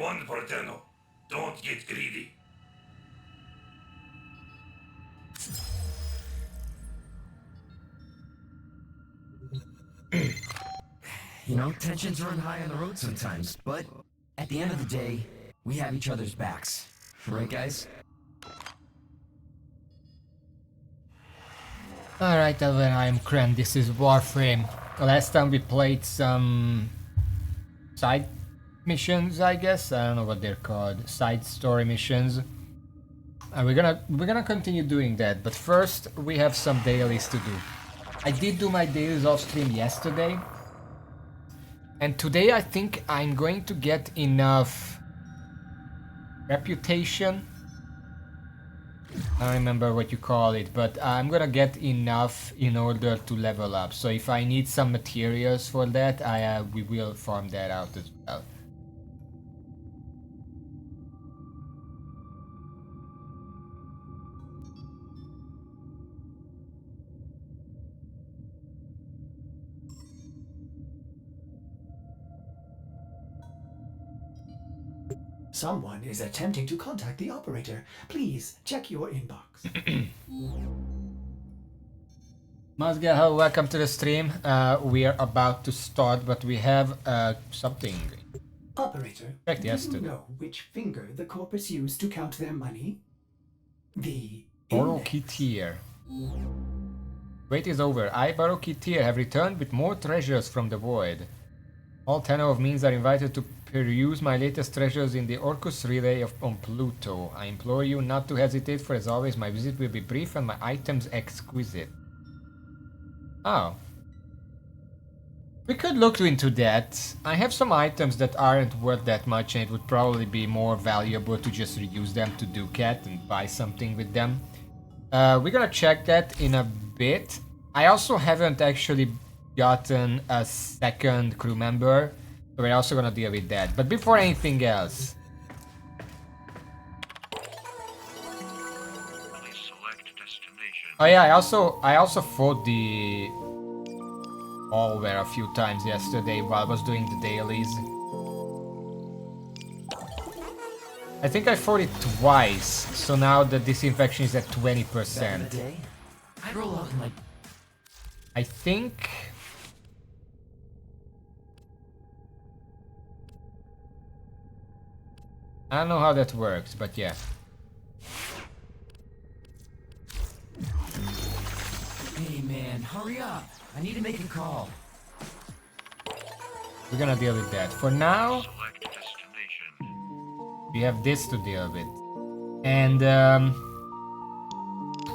won, Porteno. Don't get greedy. You know, tensions run high on the road sometimes, but at the end of the day, we have each other's backs. Right, guys? Alright, Elven, I'm Kren, this is Warframe. Last time we played some side missions, I guess. I don't know what they're called. Side story missions. And we're gonna continue doing that, but first we have some dailies to do. I did do my dailies off stream yesterday. And today I think I'm going to get enough reputation. I don't remember what you call it, but I'm gonna get enough in order to level up. So if I need some materials for that, we will farm that out as well. Someone is attempting to contact the operator. Please check your inbox. Mazgahel, welcome to the stream. We are about to start, but we have something. Operator, Checked do yesterday. you know which finger the corpus used to count their money? The Baroketeer. Wait is over. I, Baroketeer, have returned with more treasures from the void. All 10 of means are invited to peruse my latest treasures in the Orcus Relay on Pluto. I implore you not to hesitate, for as always my visit will be brief and my items exquisite. Oh. We could look into that. I have some items that aren't worth that much and it would probably be more valuable to just reuse them to do cat and buy something with them. We're gonna check that in a bit. I also haven't actually gotten a second crew member, so we're also gonna deal with that. But before anything else, oh yeah, I also fought the malware a few times yesterday while I was doing the dailies. I think I fought it twice, so now the disinfection is at 20%. I'd roll out in like... I think... I don't know how that works, but yeah. Hey man, hurry up! I need to make a call. We're gonna deal with that. For now, we have this to deal with. And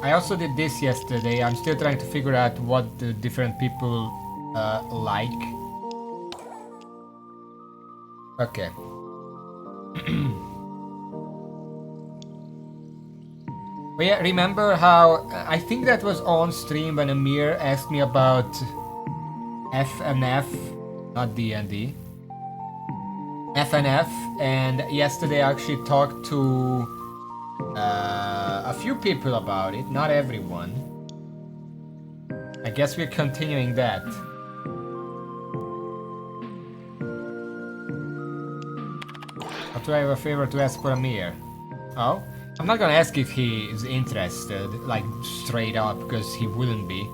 I also did this yesterday. I'm still trying to figure out what the different people like. Okay. But yeah, remember how I think that was on stream when Amir asked me about FNF, not D&D. FNF, and yesterday I actually talked to a few people about it, not everyone. I guess we're continuing that. Or do I have a favor to ask for Amir? Oh? I'm not gonna ask if he is interested, like straight up, because he wouldn't be.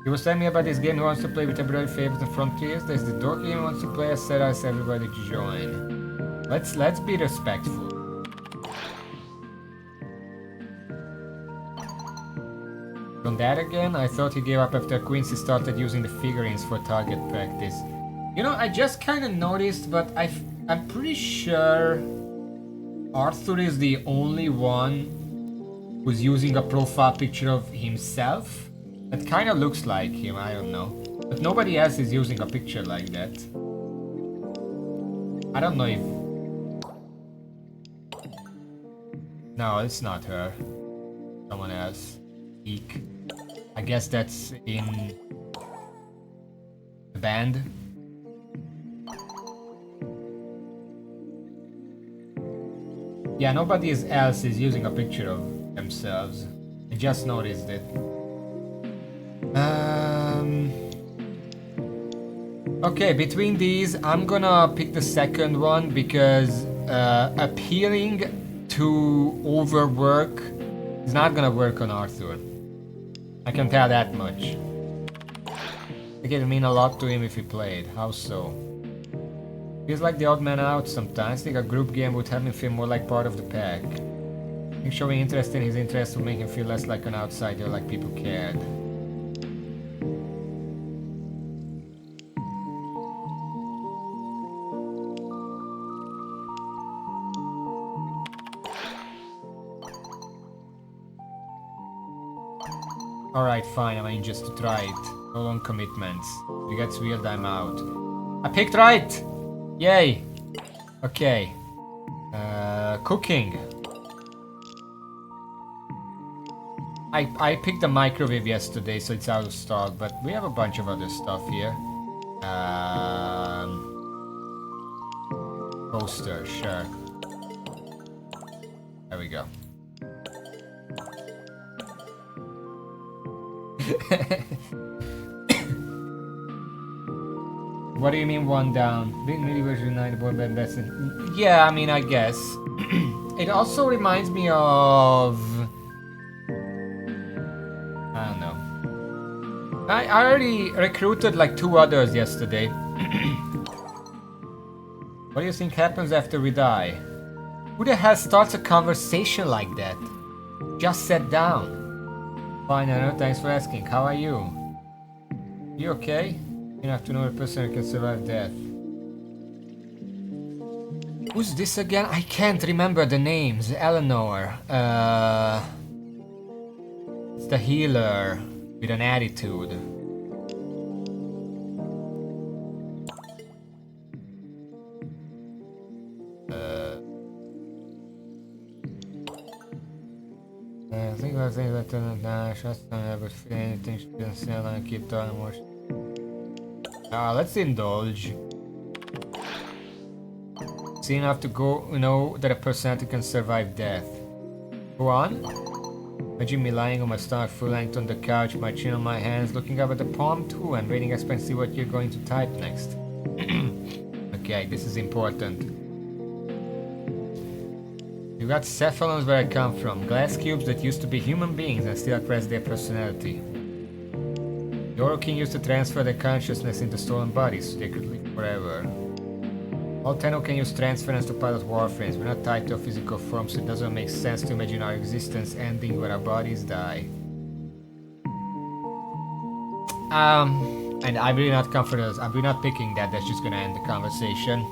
He was telling me about this game he wants to play with everybody favorites and frontiers. There's the dork game he wants to play. I said I asked everybody to join. Let's be respectful. On that again, I thought he gave up after Quincy started using the figurines for target practice. You know, I just kind of noticed, but I'm pretty sure Arthur is the only one who's using a profile picture of himself. That kind of looks like him, I don't know. But nobody else is using a picture like that. I don't know if... No, it's not her. Someone else. Eek. I guess that's in... the band. Yeah, nobody else is using a picture of themselves. I just noticed it. Okay, between these, I'm gonna pick the second one because appealing to overwork is not gonna work on Arthur. I can tell that much. It would mean a lot to him if he played. How so? Feels like the odd man out sometimes. I think a group game would help him feel more like part of the pack. I think showing interest in his interests would make him feel less like an outsider, like people cared. Alright, fine, I mean just to try it. No long commitments. If it gets weird, I'm out. I picked right! Yay! Okay. Cooking. I picked the microwave yesterday, so it's out of stock, but we have a bunch of other stuff here. Toaster, sure. There we go. What do you mean one down? Didn't really wish unite the board band lesson. Yeah, I mean I guess. It also reminds me of I don't know. I already recruited like 2 others yesterday. What do you think happens after we die? Who the hell starts a conversation like that? Just sit down. Fine, I know, thanks for asking. How are you? You okay? You have to know a person who can survive death. Who's this again? I can't remember the names. Eleanor. It's the healer with an attitude. I think I think that dash. I don't ever feel anything. She didn't say and keep talking more. Let's indulge. See enough to go know that a personality can survive death. Go on. Imagine me lying on my stomach full length on the couch, my chin on my hands, looking up at the palm too, and waiting to see what you're going to type next. Okay, this is important. You got cephalons where I come from, glass cubes that used to be human beings and still express their personality. The Oro King used to transfer their consciousness into stolen bodies so they could live forever. All Tenno can use transference to pilot Warframes. We're not tied to a physical form, so it doesn't make sense to imagine our existence ending where our bodies die. And I'm really not comfortable. I'm really not picking that. That's just gonna end the conversation.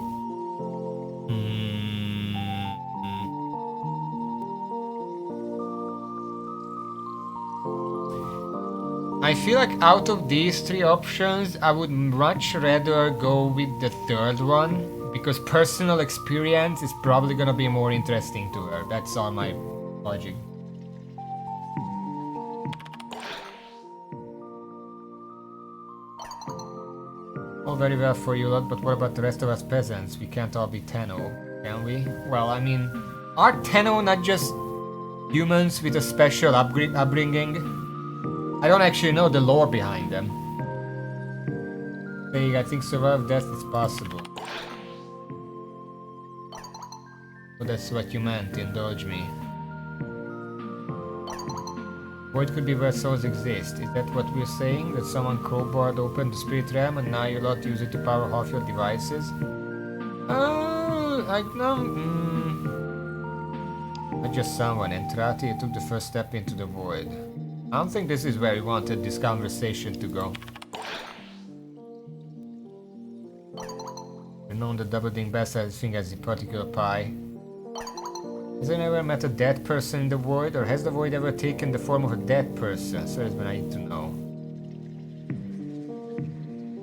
I feel like out of these 3 options, I would much rather go with the third one. Because personal experience is probably gonna be more interesting to her. That's all my logic. All very well for you lot, but what about the rest of us peasants? We can't all be Tenno, can we? Well, I mean, are Tenno not just humans with a special upbringing? I don't actually know the lore behind them. Saying I think survive death is possible. So that's what you meant, indulge me. Void could be where souls exist. Is that what we're saying? That someone crowbarred open the spirit realm and now you lot use it to power half your devices? I know. Not just someone. Entrati took the first step into the void. I don't think this is where we wanted this conversation to go. We've known the double-ding best as thing as the particular pie. Has anyone ever met a dead person in the void, or has the void ever taken the form of a dead person? So that's what I need to know.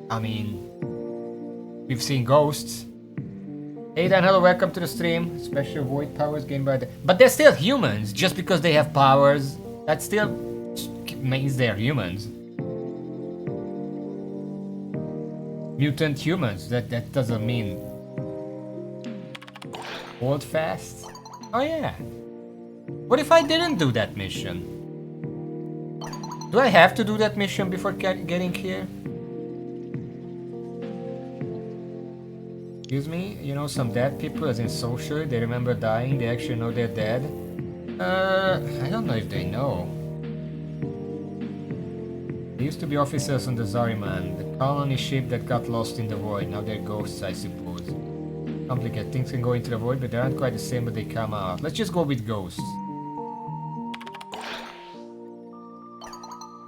I mean, we've seen ghosts. Hey Dan, hello, welcome to the stream. Special void powers gained by the... But they're still humans, just because they have powers. That still means they're humans. Mutant humans, that doesn't mean... Hold fast? Oh yeah. What if I didn't do that mission? Do I have to do that mission before getting here? Excuse me? You know some dead people, as in socially, they remember dying, they actually know they're dead? I don't know if they know. There used to be officers on the Zariman, the colony ship that got lost in the void. Now they're ghosts, I suppose. Complicated. Things can go into the void, but they aren't quite the same, but they come out. Let's just go with ghosts.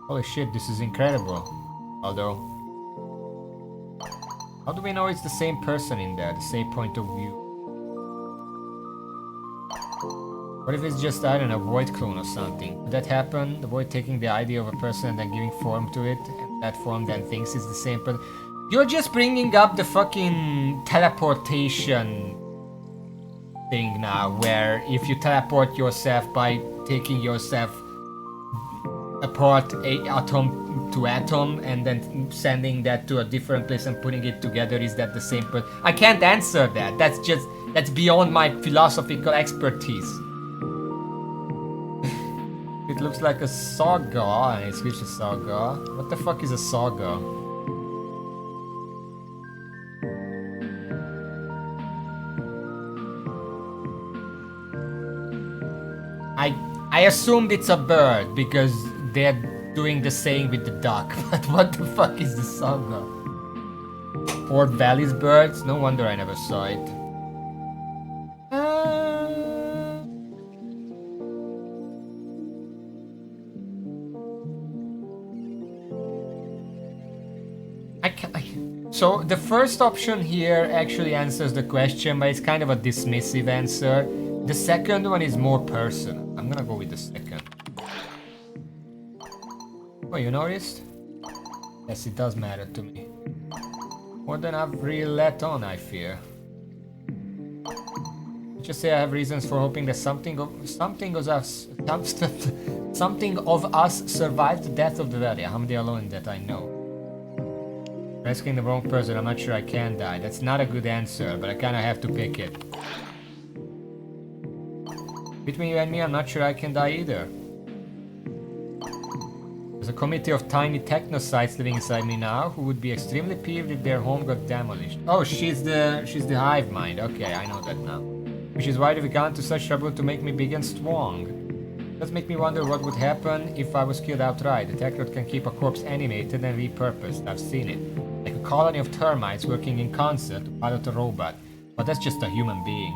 Holy shit, this is incredible. Although... how do we know it's the same person in there, the same point of view? What if it's just, I don't know, void clone or something? Would that happen? The void taking the idea of a person and then giving form to it, and that form then thinks it's the same person? You're just bringing up the fucking teleportation thing now, where if you teleport yourself by taking yourself apart atom to atom and then sending that to a different place and putting it together, is that the same person? I can't answer that. That's beyond my philosophical expertise. It looks like a saga. I switched to saga. What the fuck is a saga? I assumed it's a bird because they're doing the same with the duck. But what the fuck is the saga? Port Valley's birds? No wonder I never saw it. So the first option here actually answers the question, but it's kind of a dismissive answer. The second one is more personal. I'm gonna go with the second. Oh, you noticed? Yes, it does matter to me. More than I've really let on, I fear. Just say I have reasons for hoping that something of us survived the death of the valley. I'm the alone that I know. Asking the wrong person, I'm not sure I can die. That's not a good answer, but I kinda have to pick it. Between you and me, I'm not sure I can die either. There's a committee of tiny technocytes living inside me now who would be extremely peeved if their home got demolished. Oh, she's the hive mind. Okay, I know that now. Which is why they've gone to such trouble to make me big and strong. Does make me wonder what would happen if I was killed outright. The Technot can keep a corpse animated and repurposed. I've seen it. Like a colony of termites working in concert to pilot a robot. But that's just a human being.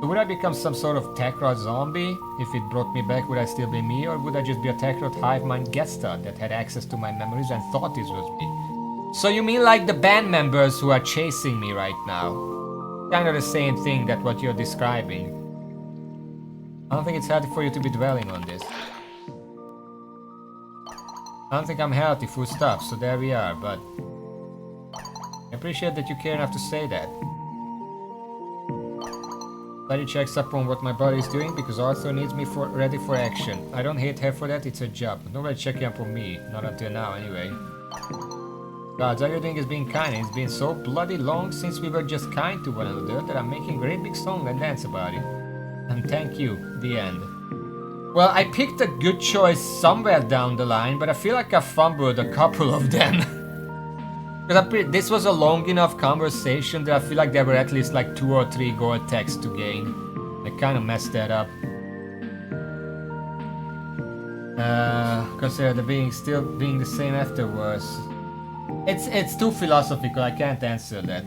So would I become some sort of Techrot zombie? If it brought me back, would I still be me? Or would I just be a Techrot hive mind guest star that had access to my memories and thought this was me? So you mean like the band members who are chasing me right now? Kind of the same thing that what you're describing. I don't think it's healthy for you to be dwelling on this. I don't think I'm healthy, full stop, so there we are, but... I appreciate that you care enough to say that. Body checks up on what my body is doing because Arthur needs me ready for action. I don't hate her for that, it's a job. Nobody checking up on me, not until now anyway. Gods, everything is being kind, and it's been so bloody long since we were just kind to one another that I'm making a great big song and dance about it. And thank you, the end. Well, I picked a good choice somewhere down the line, but I feel like I fumbled a couple of them. Because this was a long enough conversation that I feel like there were at least like 2 or 3 gold texts to gain. I kind of messed that up. Consider the being still being the same afterwards. It's too philosophical, I can't answer that.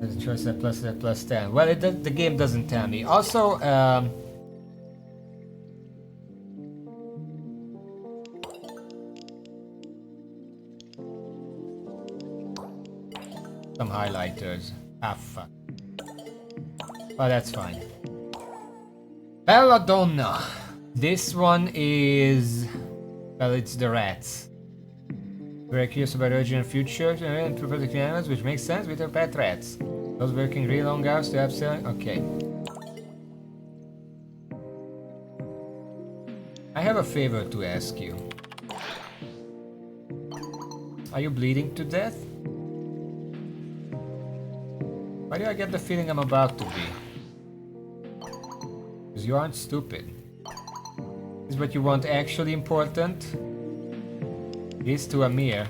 There's a choice at plus 10. Well, the game doesn't tell me. Also, some highlighters. Ah, fuck. Well, that's fine. Belladonna. This one is... well, it's the rats. Very curious about original future and protecting animals, which makes sense with their pet rats. Those working real long hours to have selling. Okay. I have a favor to ask you. Are you bleeding to death? Why do I get the feeling I'm about to be? Because you aren't stupid. Is what you want actually important? Is to Amir.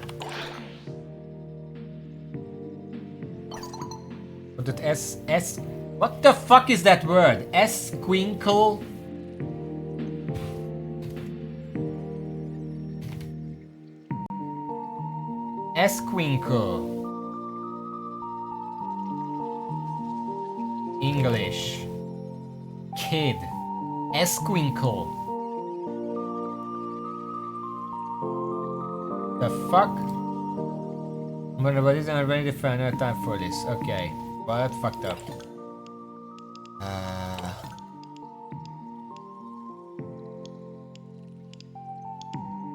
What that S? What the fuck is that word? Esquinkle? Esquinkle. English. Kid. Esquinkle. The fuck? But nobody's not ready to find out time for this. Okay. Well, that's fucked up.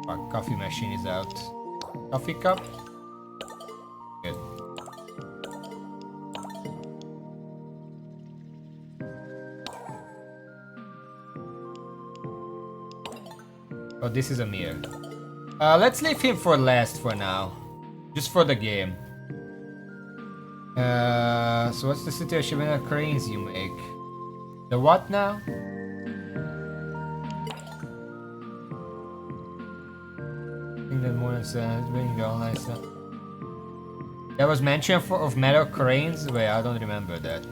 Fuck, coffee machine is out. Coffee cup? Good. Oh, this is a mirror. Let's leave him for last for now. Just for the game. So what's the situation with the cranes you make? The what now? I think that more than bring the online stuff. There was mention of metal cranes? Wait, I don't remember that.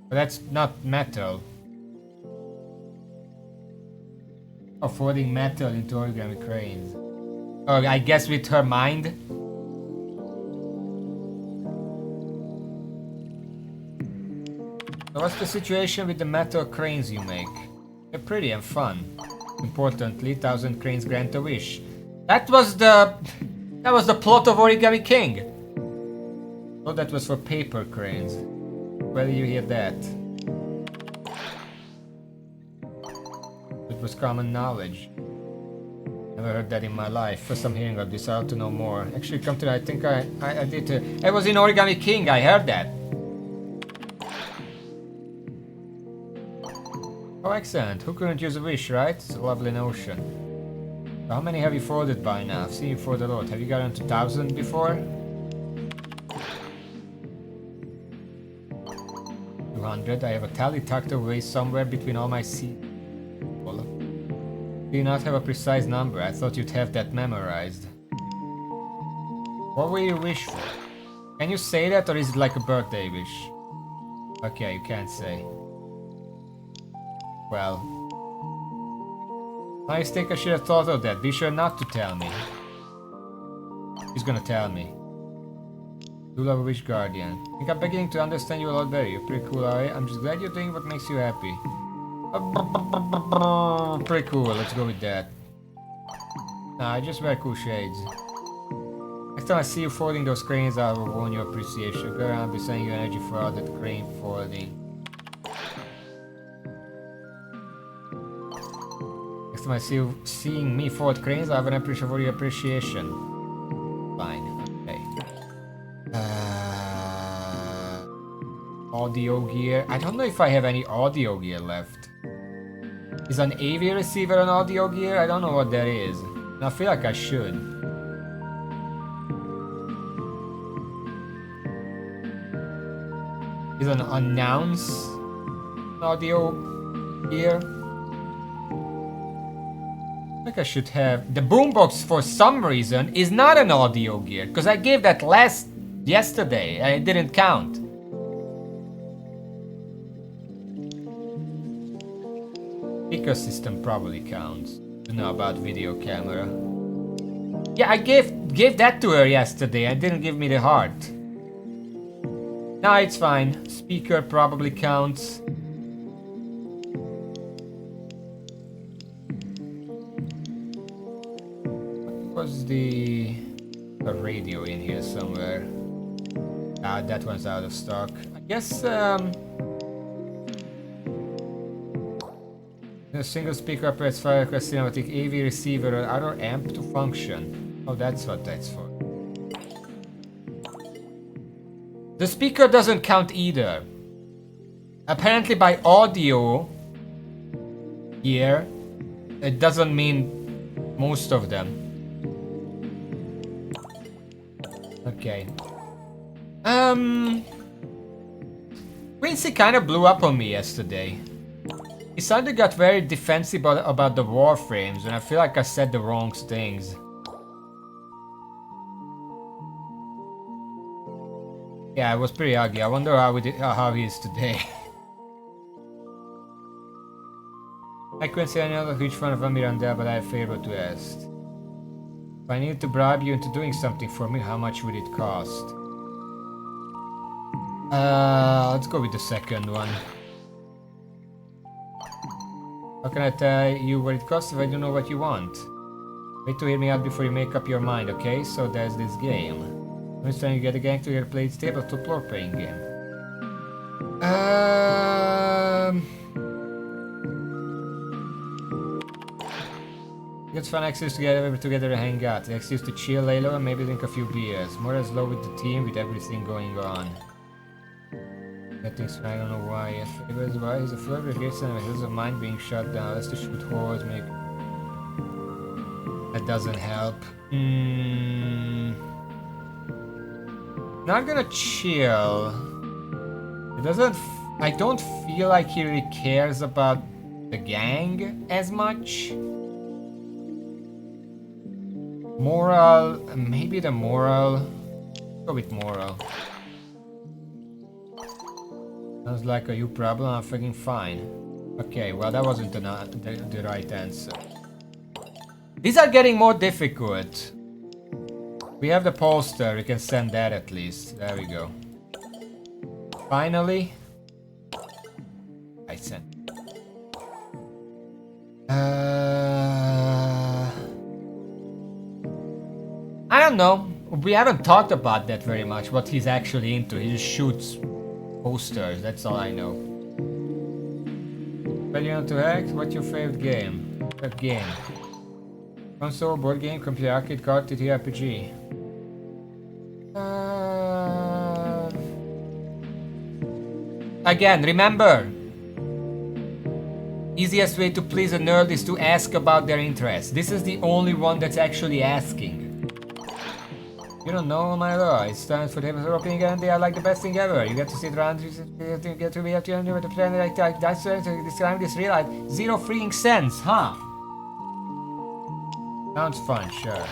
But that's not metal. Affording metal into origami cranes. Oh, I guess with her mind? So what's the situation with the metal cranes you make? They're pretty and fun. Importantly, 1,000 cranes grant a wish. That was the plot of Origami King. Oh, that was for paper cranes. Where do you hear that? It was common knowledge. Never heard that in my life. First I'm hearing of this, I ought to know more. Actually, come to that, I think I did. It was in Origami King, I heard that. Oh, excellent. Who couldn't use a wish, right? It's a lovely notion. So how many have you forwarded by now? I've seen you forward a lot. Have you gotten to 1,000 before? 200. I have a tally tucked away somewhere between all my seeds. Do you not have a precise number? I thought you'd have that memorized. What will you wish for? Can you say that, or is it like a birthday wish? Okay, you can't say. Well, I think I should have thought of that. Be sure not to tell me. He's gonna tell me. Do love a wish guardian. I think I'm beginning to understand you a lot better. You're pretty cool, Ari. I'm just glad you're doing what makes you happy. Pretty cool, let's go with that. Nah, I just wear cool shades. Next time I see you folding those cranes, I will warn your appreciation. Go around, be sending you energy for all that crane folding. Next time I see you seeing me fold cranes, I have an appreciation for your appreciation. Fine, okay. Audio gear. I don't know if I have any audio gear left. Is an AV receiver an audio gear? I don't know what that is. I feel like I should. Is an announce audio gear? I think I should have. The boombox for some reason is not an audio gear, because I gave that yesterday and it didn't count. Ecosystem probably counts. You know about video camera. Yeah, I gave that to her yesterday and didn't give me the heart. No, it's fine. Speaker probably counts. What was the radio in here somewhere? Ah, that one's out of stock. I guess a single speaker operates Firecrest Cinematic AV receiver or other amp to function. Oh, that's what that's for. The speaker doesn't count either. Apparently by audio here, it doesn't mean most of them. Okay. Quincy kind of blew up on me yesterday. He suddenly got very defensive about the Warframes, and I feel like I said the wrong things. Yeah, it was pretty ugly. I wonder how he is today. I couldn't say any other huge fan of Miranda, but I have a favor to ask. If I needed to bribe you into doing something for me, how much would it cost? Let's go with the second one. How can I tell you what it costs if I don't know what you want? Wait to hear me out before you make up your mind, okay? So there's this game. I'm just trying to get a gang together to play this tabletop role-playing game. It's fun access to get together and hang out. The excuse to chill, lay low, and maybe drink a few beers. More or less low with the team, with everything going on. Things I don't know why. It was why he's a flirt with Gibson and his of mind being shut down. Let's just shoot holes, make. That doesn't help. Not gonna chill. It doesn't. I don't feel like he really cares about the gang as much. Moral, maybe the moral. Go with moral. Sounds like a you problem, I'm fucking fine. Okay, well that wasn't the right answer. These are getting more difficult. We have the poster, we can send that at least. There we go. Finally. I sent. I don't know. We haven't talked about that very much, what he's actually into. He just shoots posters, that's all I know. Well, you want to hack? What's your favorite game? What game? Console, board game, computer, arcade, card, TTRPG. Again, remember, easiest way to please a nerd is to ask about their interests. This is the only one that's actually asking. You don't know, my lord. It's time for them to open again. They are like the best thing ever. You get to sit around, you get to be up to you with the plan like that. That's describing this real life. Zero freaking sense, huh? Sounds fun, sure.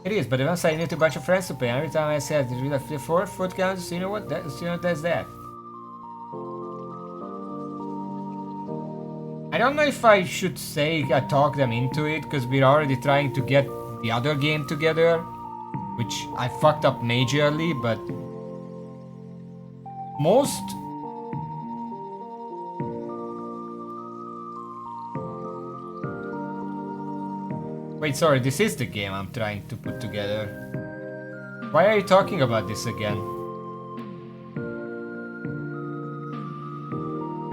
It is, but once I need a bunch of friends to play. Every time I said the 4 foot counts, so you know what? There's that. I don't know if I should say I talk them into it, because we're already trying to get the other game together. Which I fucked up majorly, but most wait, sorry, this is the game I'm trying to put together. Why are you talking about this again?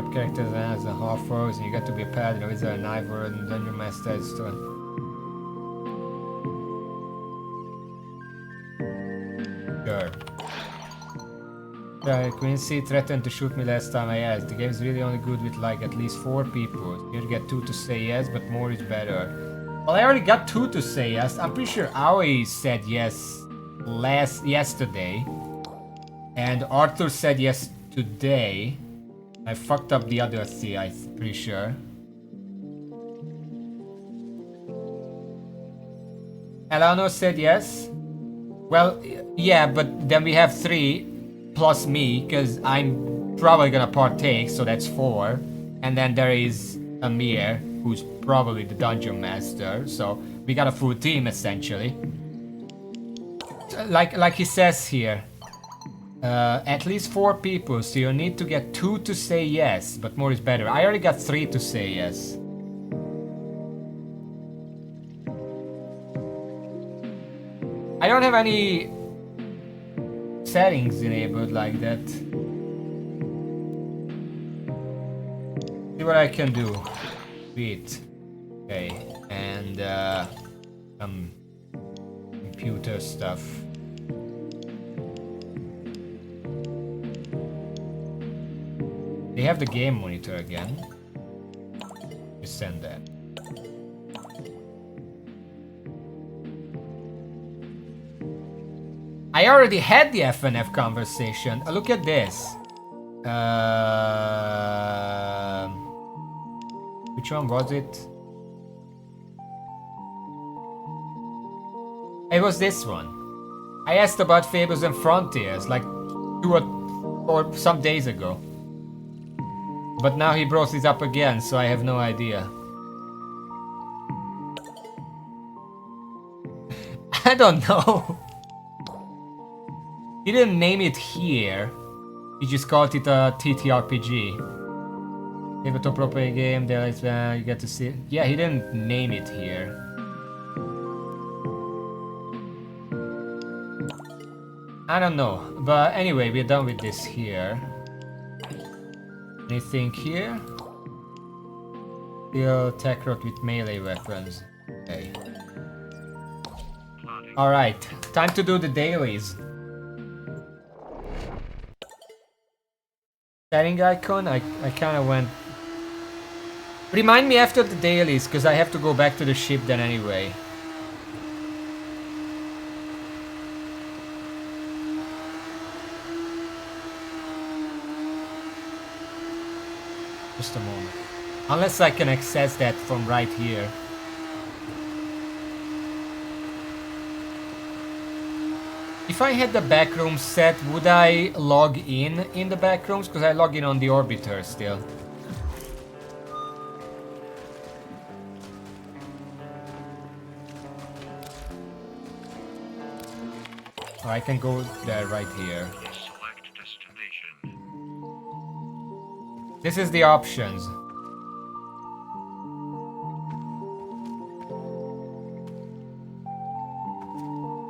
Up characters as a half frozen, you got to be a paladin, a wizard, an ivor, and dungeon master. Sure. Quincy threatened to shoot me last time I asked. The game is really only good with like at least 4 people. You get 2 to say yes, but more is better. Well, I already got 2 to say yes. I'm pretty sure Aoi said yes yesterday. And Arthur said yes today. I fucked up the other 3, I'm pretty sure. Eleanor said yes. Well, yeah, but then we have 3 plus me, because I'm probably gonna partake, so that's 4. And then there is Amir, who's probably the dungeon master, so we got a full team essentially. Like he says here, at least 4 people, so you need to get 2 to say yes, but more is better. I already got 3 to say yes. I don't have any settings enabled like that. See what I can do. Wait. Okay, and some computer stuff. They have the game monitor again. Just send that. I already had the FNF conversation. Look at this. Which one was it? It was this one. I asked about Fables and Frontiers like 2 or some days ago. But now he brought it up again, so I have no idea. I don't know. He didn't name it here. He just called it a TTRPG. Tabletop role-playing game, there is you get to see it. Yeah, he didn't name it here. I don't know, but anyway, we're done with this here. Anything here? Still tech rock with melee weapons. Okay. Alright, time to do the dailies. Setting icon, I kinda went... Remind me after the dailies, because I have to go back to the ship then anyway. Just a moment. Unless I can access that from right here. If I had the backrooms set, would I log in the backrooms? Because I log in on the orbiter still. Oh, I can go there right here. Select destination. This is the options.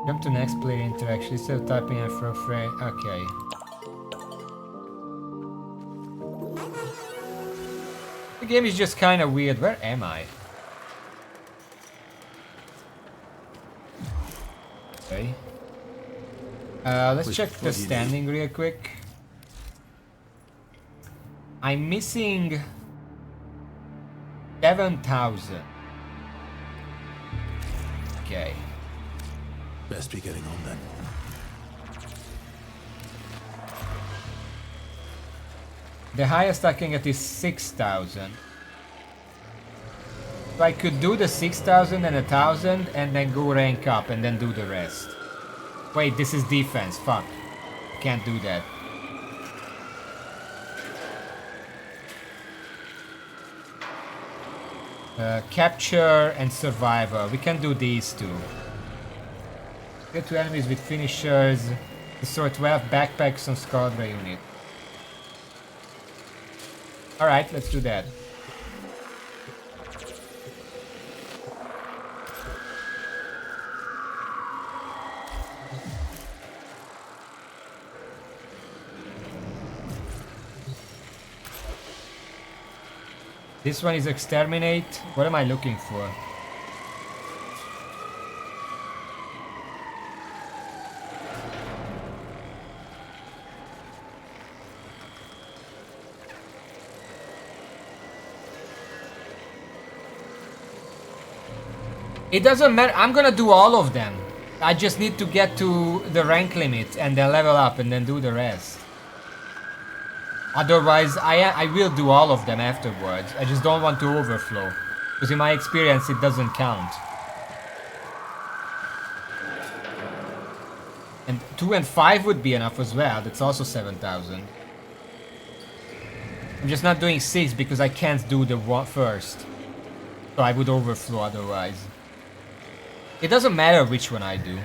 Jump to next player interaction instead of typing in for a frame. Okay. The game is just kind of weird. Where am I? Okay. Let's check the standing real quick. I'm missing 7,000. Okay. Best be getting on then. The highest I can get is 6,000. So I could do the 6,000 and 1,000 and then go rank up and then do the rest. Wait, this is defense. Fuck. Can't do that. Capture and survivor. We can do these two. Get to enemies with finishers. Destroy 12 backpacks on Squadron unit. Alright, let's do that. This one is exterminate. What am I looking for? It doesn't matter. I'm gonna do all of them. I just need to get to the rank limit and then level up and then do the rest. Otherwise, I will do all of them afterwards. I just don't want to overflow. Because in my experience, it doesn't count. And 2 and 5 would be enough as well. That's also 7,000. I'm just not doing 6 because I can't do the one first. So I would overflow otherwise. It doesn't matter which one I do.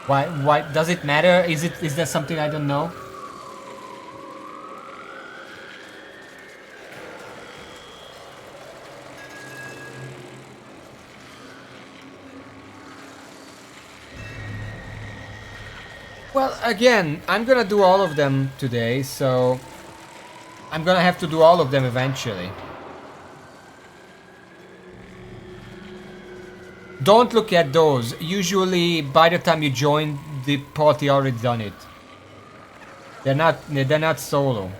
Why does it matter? Is there something I don't know? Well, again, I'm gonna do all of them today, so I'm gonna have to do all of them eventually. Don't look at those. Usually, by the time you join, the party already done it. They're not solo.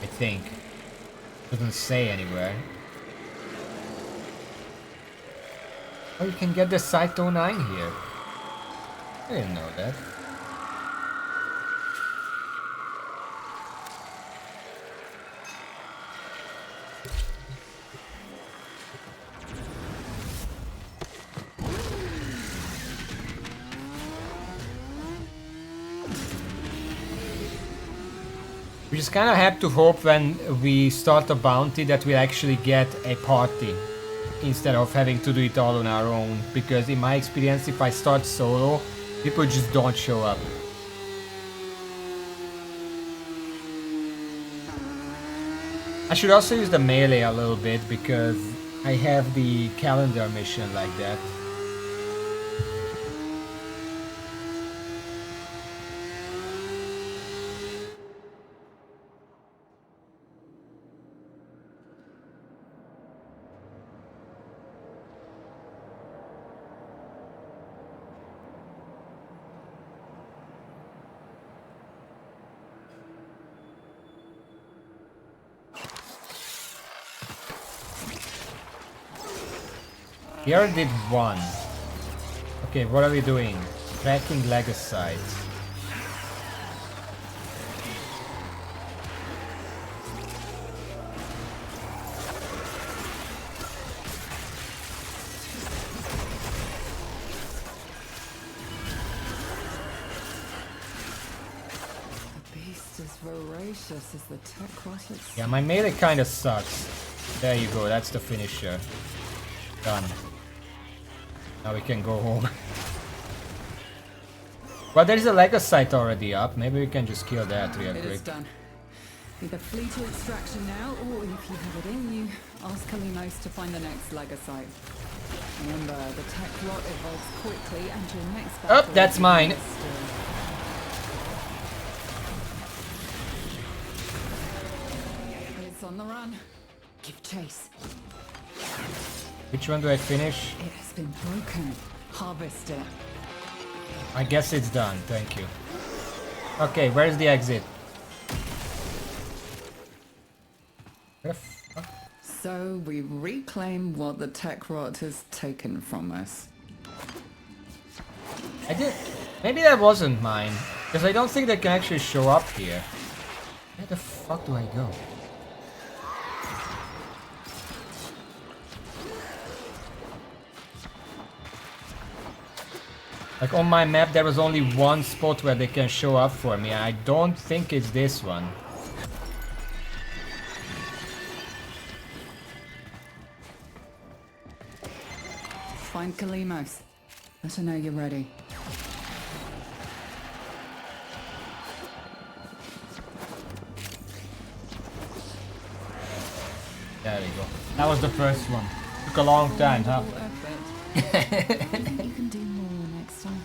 I think. Doesn't say anywhere. Oh, you can get the Site 09 here. I didn't know that. We just kind of have to hope when we start a bounty that we'll actually get a party instead of having to do it all on our own, because in my experience if I start solo, people just don't show up. I should also use the melee a little bit because I have the calendar mission like that. Here did one. Okay, what are we doing? Tracking Legosites. The beast is voracious as the tech rot itself. Yeah, my melee kinda sucks. There you go, that's the finisher. Done. Now we can go home. Well, there's a Legosite already up. Maybe we can just kill that real It is quick. done. Either flee to extraction now, or if you have it in you, ask Kalimos to find the next Legosite. Remember, the tech rot evolves quickly, and your next battle... Oh, that's mine. It's on the run. Give chase. Which one do I finish? It has been broken. Harvest it. I guess it's done, thank you. Okay, where's the exit? Where the fuck? So we reclaim what the tech rot has taken from us. I did. Maybe that wasn't mine. Because I don't think they can actually show up here. Where the fuck do I go? Like on my map there was only one spot where they can show up for me. I don't think it's this one. Find Kalimos. Let her know you're ready. There we go. That was the first one. Took a long time, huh? I think you can do more next time.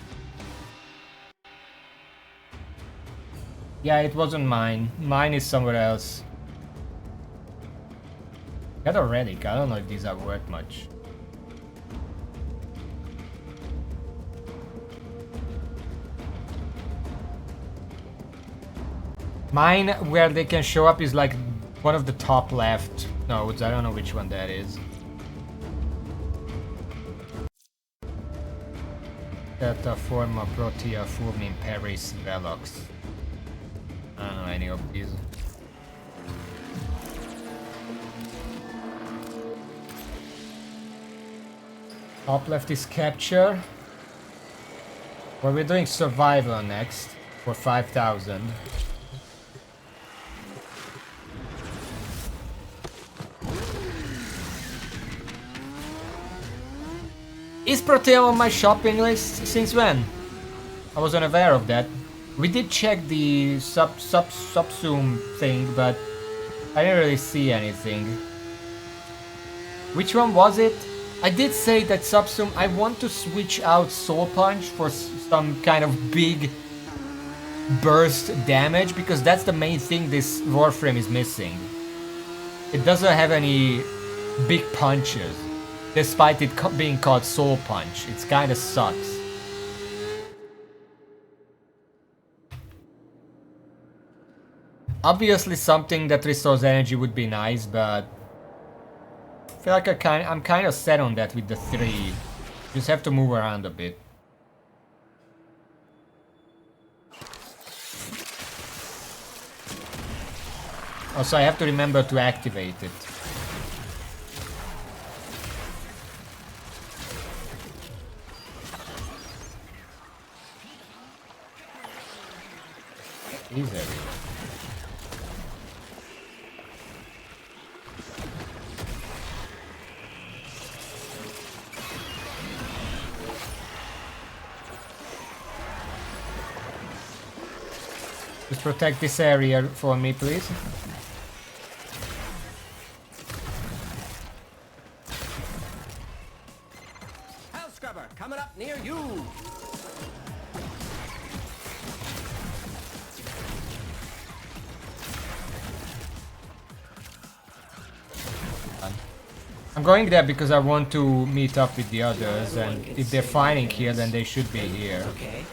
Yeah, it wasn't mine. Mine is somewhere else. Got a relic. I don't know if these are worth much. Mine, where they can show up, is like one of the top left nodes. I don't know which one that is. Delta Forma Protea Fulmin Paris Velox. I don't know any of these. Top left is capture. Well, we're doing survival next for 5,000. Is Protea on my shopping list? Since when? I wasn't aware of that. We did check the subsume thing, but I didn't really see anything. Which one was it? I did say that subsume, I want to switch out Soul Punch for some kind of big burst damage, because that's the main thing this Warframe is missing. It doesn't have any big punches, despite it being called Soul Punch. It kinda sucks. Obviously something that restores energy would be nice, but I feel like I'm kind of set on that with the 3. Just have to move around a bit. Also, I have to remember to activate it. These everywhere. Just protect this area for me, please. Hell Scrubber, coming up near you! I'm going there because I want to meet up with the others, and if they're fighting here, then they should be here. Okay.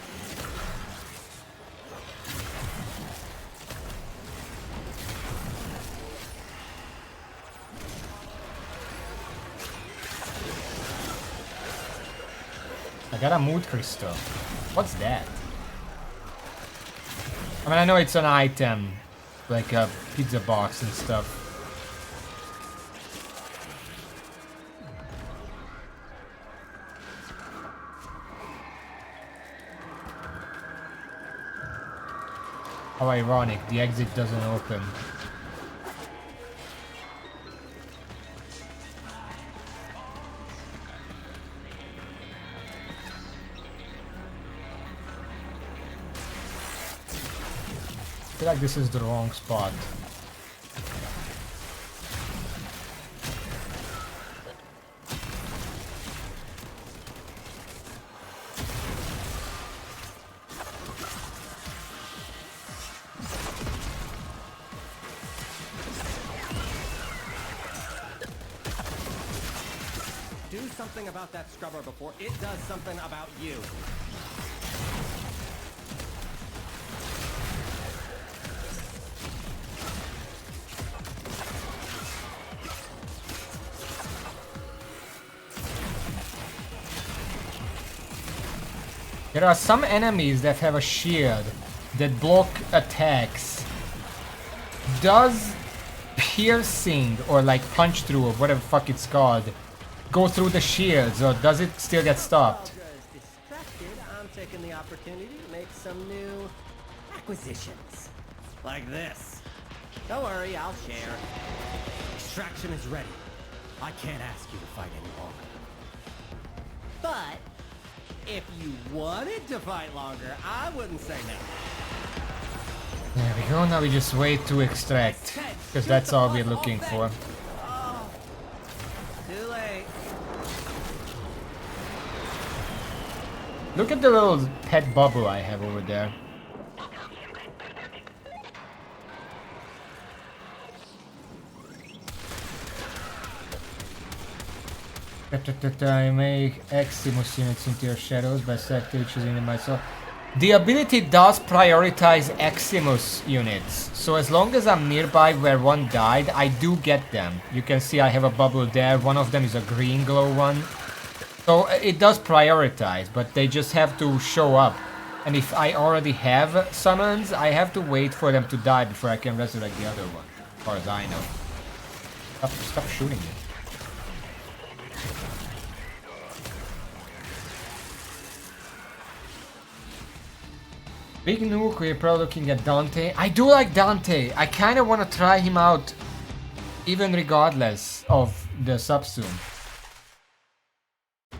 I got a mood crystal. What's that? I mean, I know it's an item, like a pizza box and stuff. How ironic, the exit doesn't open. I feel like this is the wrong spot. Do something about that scrubber before it does something about you. There are some enemies that have a shield that block attacks. Does piercing or like punch through or whatever the fuck it's called go through the shields, or does it still get stopped? While Dra is distracted, I'm taking the opportunity to make some new acquisitions. Like this. Don't worry, I'll share. Extraction is ready. I can't ask you to fight any longer. But if you wanted to fight longer, I wouldn't say no. There we go, now we just wait to extract, because that's all we're looking for. Oh, too late. Look at the little pet bubble I have over there. I make Eximus units into your shadows by selecting choosing them myself. The ability does prioritize Eximus units, so as long as I'm nearby where one died, I do get them. You can see I have a bubble there, one of them is a green glow one. So it does prioritize, but they just have to show up. And if I already have summons, I have to wait for them to die before I can resurrect the other one, as far as I know. Stop shooting me. Big Nuke, we're probably looking at Dante. I do like Dante. I kind of want to try him out, even regardless of the subsume.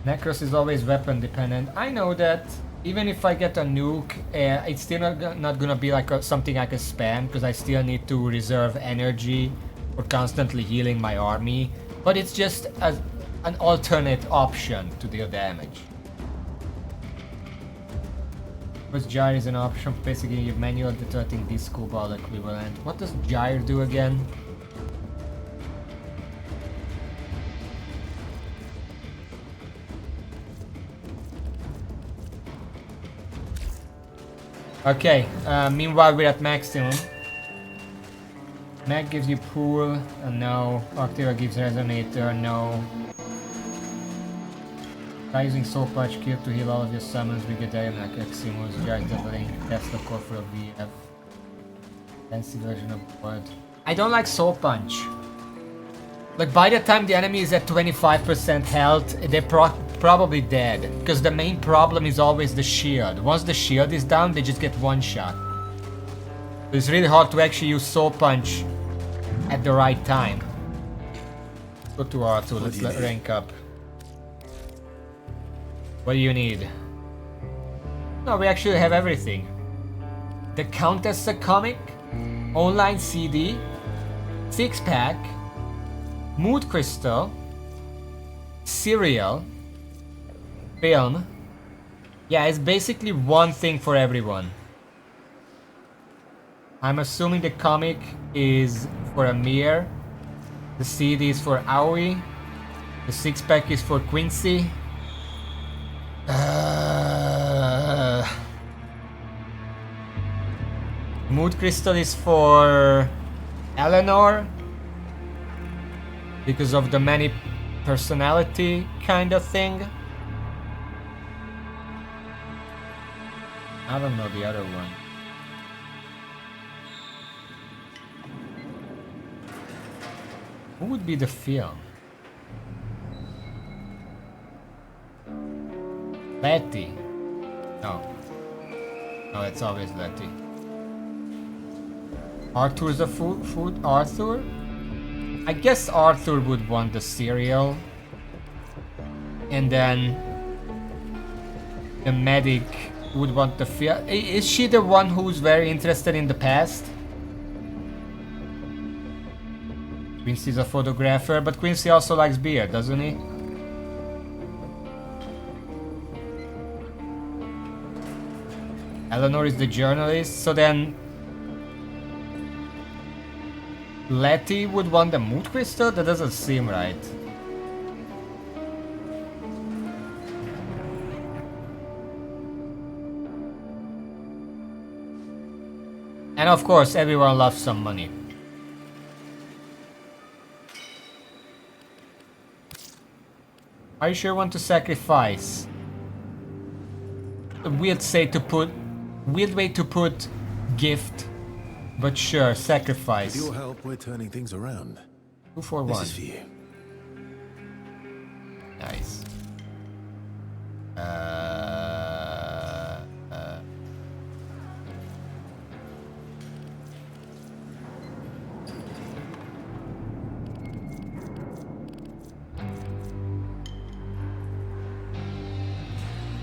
Necros is always weapon dependent. I know that. Even if I get a nuke, it's still not gonna be like something I can spam, because I still need to reserve energy for constantly healing my army. But it's just an alternate option to deal damage. Because Gyre is an option, basically your manual detecting disco ball equivalent. What does Gyre do again? Okay, meanwhile we're at maximum. Mag gives you pool, no. Octiva gives resonator, no. By using Soul Punch Kill to heal all of your summons, we get like Eximus, Gyre doubling, Tesla core for a VF. Fancy version of what? I don't like Soul Punch. Like by the time the enemy is at 25% health, they're probably dead. Because the main problem is always the shield. Once the shield is down, they just get one shot. It's really hard to actually use Soul Punch at the right time. Go to R2, let's rank up. What do you need? No, we actually have everything. The Countess comic, online CD, 6-pack, mood crystal, cereal, film. Yeah, it's basically one thing for everyone. I'm assuming the comic is for Amir, the CD is for Aoi, the 6-pack is for Quincy. Mood crystal is for Eleanor because of the many personality kind of thing. I don't know the other one. Who would be the film? Letty. No. No, it's always Letty. Arthur's a food? Arthur? I guess Arthur would want the cereal. And then the medic would want the film. Is she the one who's very interested in the past? Quincy's a photographer, but Quincy also likes beer, doesn't he? Eleanor is the journalist, so then Letty would want the mood crystal? That doesn't seem right. And of course, everyone loves some money. Are you sure you want to sacrifice? A weird way to put gift. But sure, sacrifice. With your help, we're turning things around. 2 for 1. This is for you. Nice.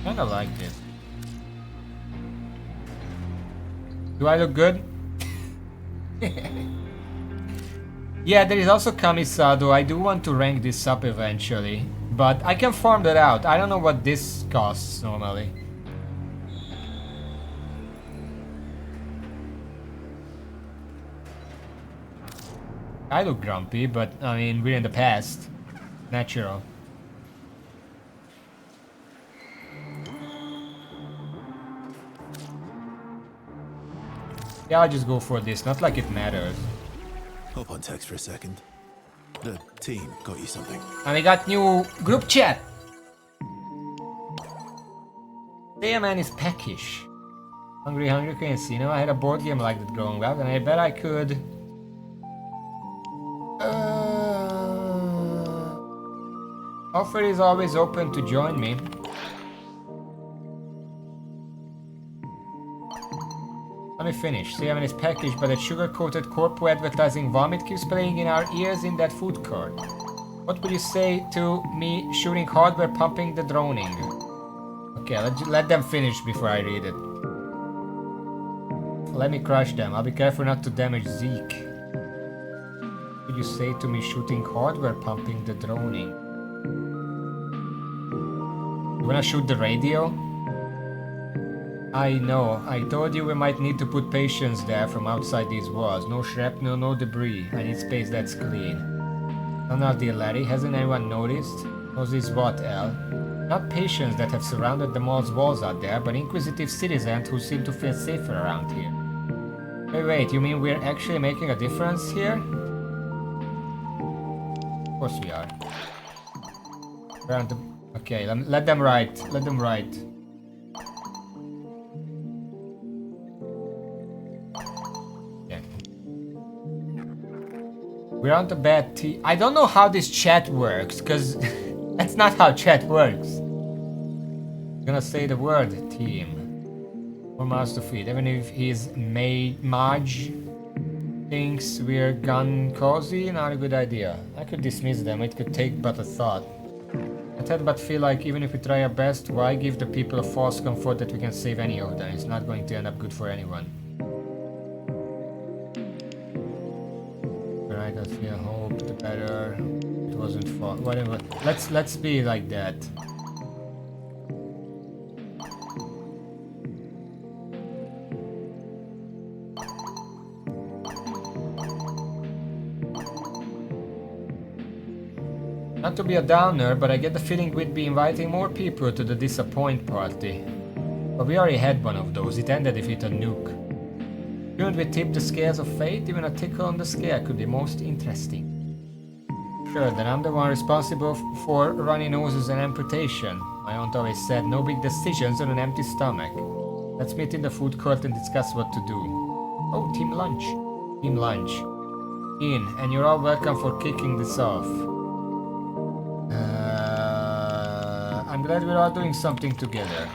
Kinda like this. Do I look good? Yeah, there is also Kamisado. I do want to rank this up eventually, but I can farm that out. I don't know what this costs normally. I look grumpy, but I mean, we're in the past. Natural. Yeah, I'll just go for this. Not like it matters. Hop on text for a second. The team got you something. And we got new group chat. Damn, man is peckish. Hungry Casino. I had a board game like that growing up, and I bet I could. Offer is always open to join me. Let me finish. Seaman is packaged, but that sugar-coated corpo advertising vomit keeps playing in our ears in that food court. What would you say to me shooting hardware pumping the droning? Okay, let them finish before I read it. Let me crush them. I'll be careful not to damage Zeke. What would you say to me shooting hardware pumping the droning? You wanna shoot the radio? I know. I told you we might need to put patients there from outside these walls. No shrapnel, no debris. I need space that's clean. Oh no, dear Larry. Hasn't anyone noticed? Notice what, Al? Not patients that have surrounded the mall's walls out there, but inquisitive citizens who seem to feel safer around here. Wait, you mean we're actually making a difference here? Of course we are. Around the... Okay, let them write. Let them write. We're on the bad team. I don't know how this chat works, because that's not how chat works. I'm gonna say the word team. 4 miles to feet. Even if he's Maj thinks we're gun cozy, not a good idea. I could dismiss them, it could take but a thought. I thought but feel like even if we try our best, why give the people a false comfort that we can save any of them? It's not going to end up good for anyone. Well, whatever. Let's be like that. Not to be a downer, but I get the feeling we'd be inviting more people to the disappoint party. But we already had one of those. It ended if it a nuke. Shouldn't we tip the scales of fate? Even a tickle on the scale could be most interesting. Sure, then I'm the one responsible for runny noses and amputation. My aunt always said, no big decisions on an empty stomach. Let's meet in the food court and discuss what to do. Oh, team lunch. Team lunch. In, and you're all welcome for kicking this off. I'm glad we're all doing something together.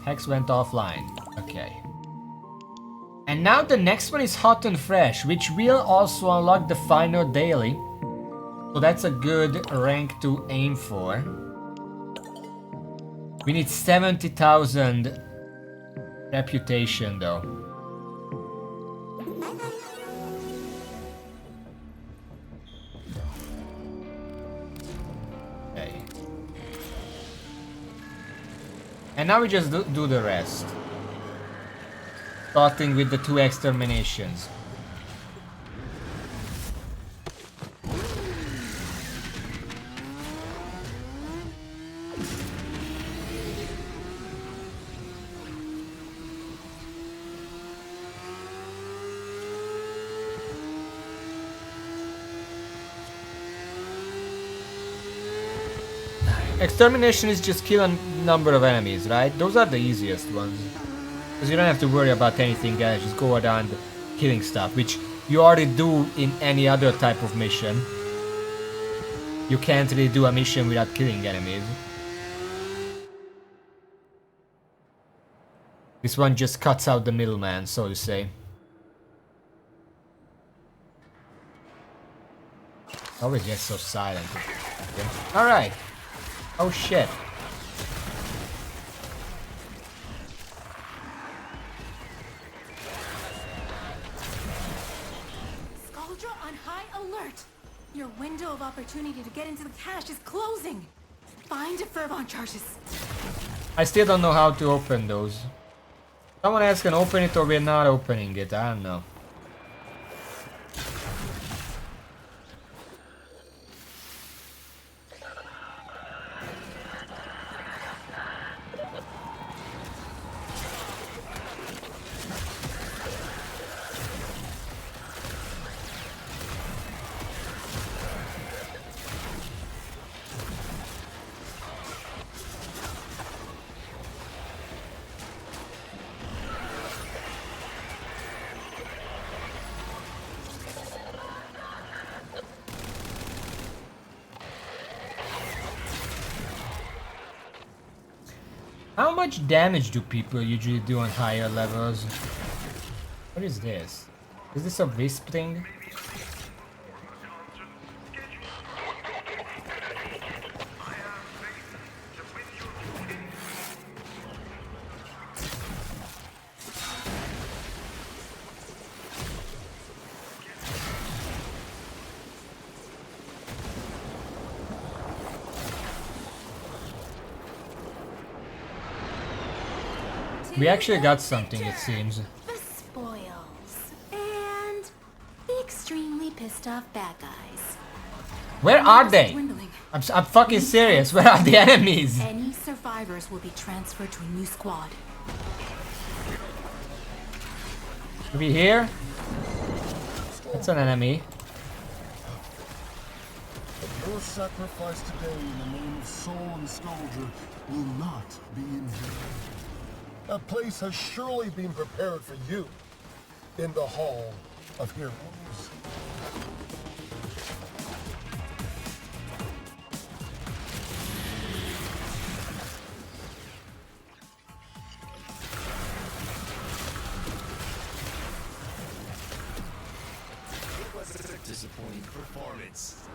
Hex went offline. Okay. And now the next one is hot and fresh, which will also unlock the final daily. So that's a good rank to aim for. We need 70,000 reputation though. Okay. And now we just do the rest. Starting with the 2 exterminations. Extermination is just kill a number of enemies, right? Those are the easiest ones. Because you don't have to worry about anything else, just go around killing stuff, which you already do in any other type of mission. You can't really do a mission without killing enemies. This one just cuts out the middleman, so to say. Always gets so silent. Okay. Alright. Oh shit. Soldier on high alert! Your window of opportunity to get into the cache is closing! Find Fervon charges. I still don't know how to open those. Someone else can open it or we're not opening it, I don't know. How much damage do people usually do on higher levels? What is this? Is this a wisp thing? We actually got something, it seems. The spoils. And the extremely pissed off bad guys. Where are they? I'm fucking serious. Where are the enemies? Any survivors will be transferred to a new squad. Are we here? That's an enemy. Your sacrifice today in the name of soul and soldier will not be in vain. A place has surely been prepared for you in the Hall of Heroes. Disappointing performance.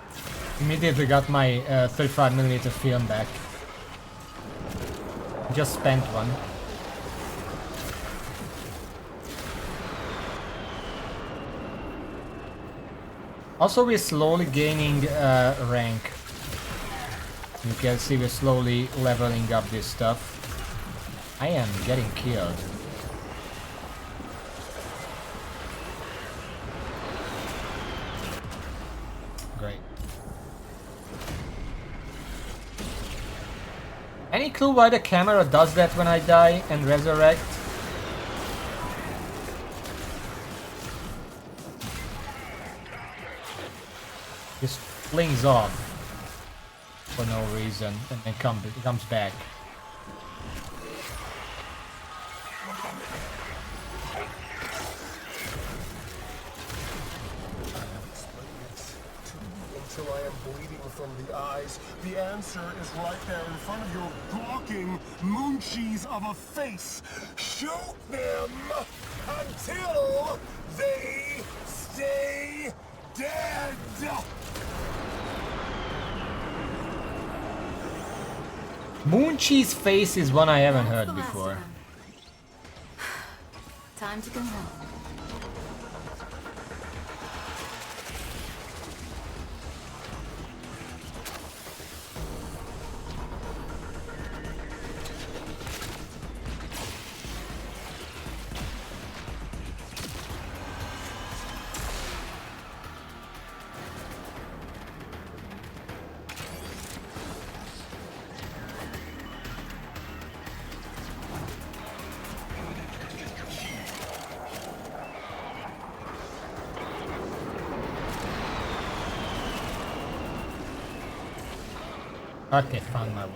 Immediately got my 35mm film back. Just spent one. Also, we're slowly gaining rank. You can see we're slowly leveling up this stuff. I am getting killed. Great. Any clue why the camera does that when I die and resurrect? Just flings off for no reason and then comes back. Until I am bleeding from the eyes, the answer is right there in front of your gawking mooncheese of a face. Shoot them until they stay dead. Mooncheese face is one I haven't heard before. Time to go home. Okay, found my way.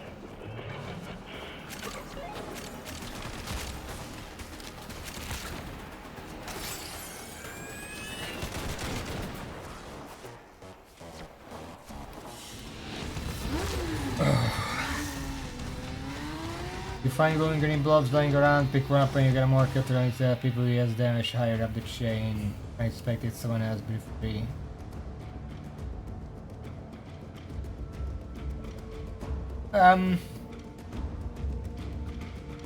You find glowing green blobs lying around, pick one up when you get a marker to run into people who has damage higher up the chain. I expected someone else be free.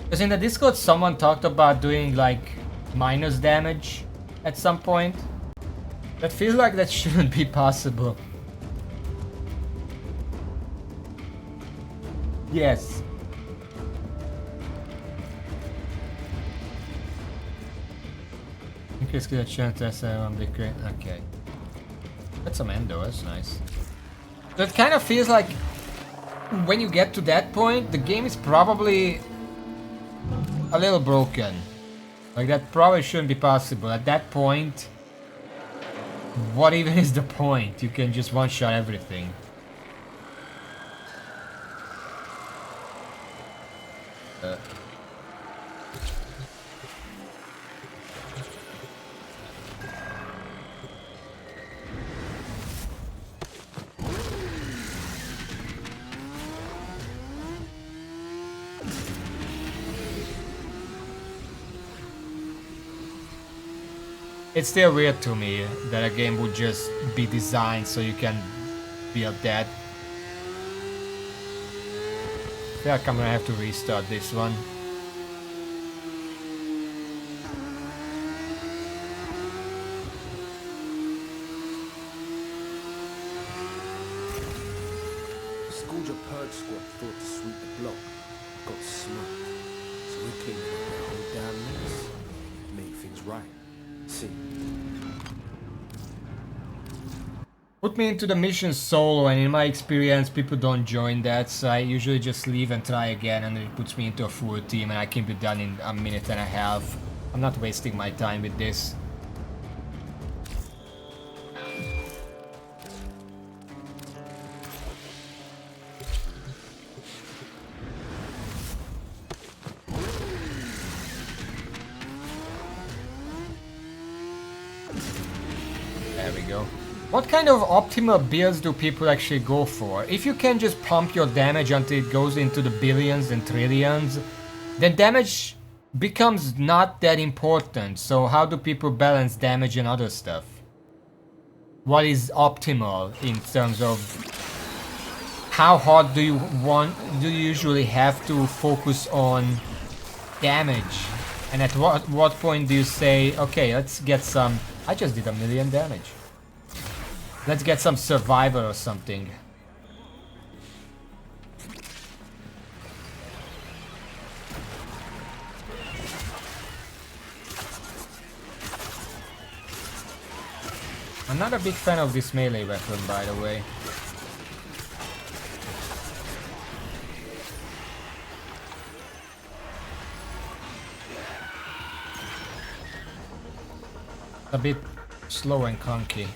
Because in the Discord someone talked about doing like minus damage at some point. That feels like that shouldn't be possible. Yes. Increase the chance that's one big crit. Okay. That's some endo, that's nice. So it kind of feels like when you get to that point, the game is probably a little broken. Like that probably shouldn't be possible. At that point, what even is the point? You can just one-shot everything. It's still weird to me that a game would just be designed so you can build that. I feel like I'm gonna have to restart this one. The Scourger Purge Squad thought to sweep the block, got smoked. So we came in with their whole damn mess, made things right. See. Put me into the mission solo, and in my experience people don't join that, so I usually just leave and try again, and it puts me into a full team and I can be done in a minute and a half. I'm not wasting my time with this. There we go. What kind of optimal builds do people actually go for? If you can just pump your damage until it goes into the billions and trillions, then damage becomes not that important. So how do people balance damage and other stuff? What is optimal in terms of how hard do you usually have to focus on damage? And at what point do you say, okay, let's get some... I just did 1 million damage. Let's get some survivor or something. I'm not a big fan of this melee weapon, by the way. A bit slow and clunky.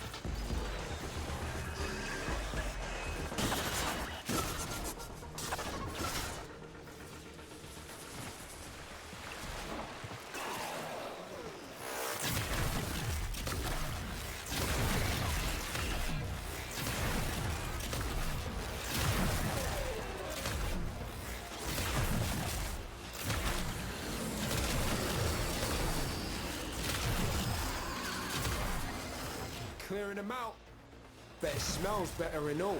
Clearing them out. Bet it smells better and all.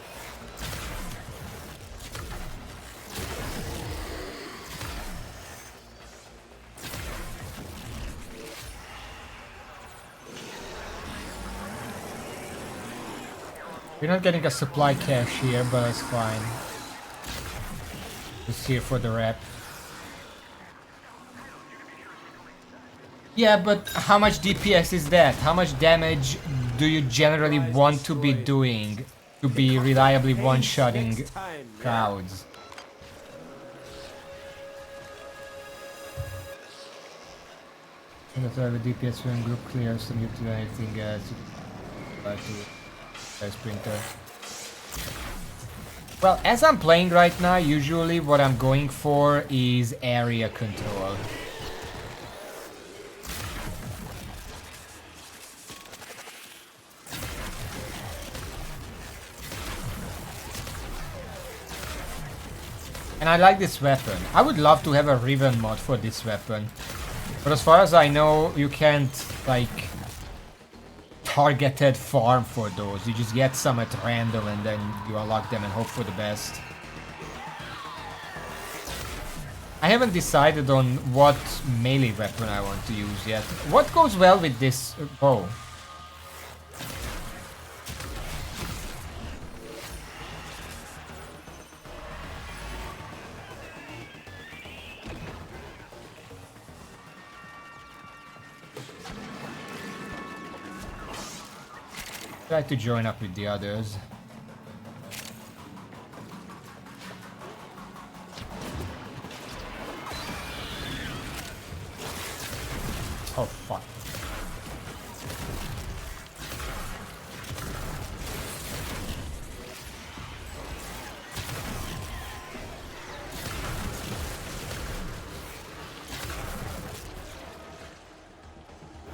We're not getting a supply cache here, but it's fine. Just here for the rep. Yeah, but how much DPS is that? How much damage do you generally want to be doing to be reliably one-shotting crowds? The DPS when group clears and you do anything to sprinter. Well, as I'm playing right now, usually what I'm going for is area control. And I like this weapon. I would love to have a Riven mod for this weapon. But as far as I know, you can't, like, targeted farm for those. You just get some at random and then you unlock them and hope for the best. I haven't decided on what melee weapon I want to use yet. What goes well with this bow? Try to join up with the others. Oh fuck.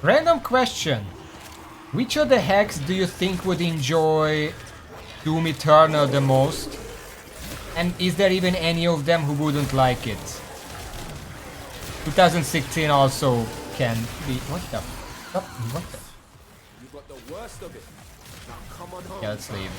Random question. Which of the hacks do you think would enjoy Doom Eternal the most? And is there even any of them who wouldn't like it? 2016 also can be... What the... What the... You got the worst of it. Now come on home. Yeah, let's leave.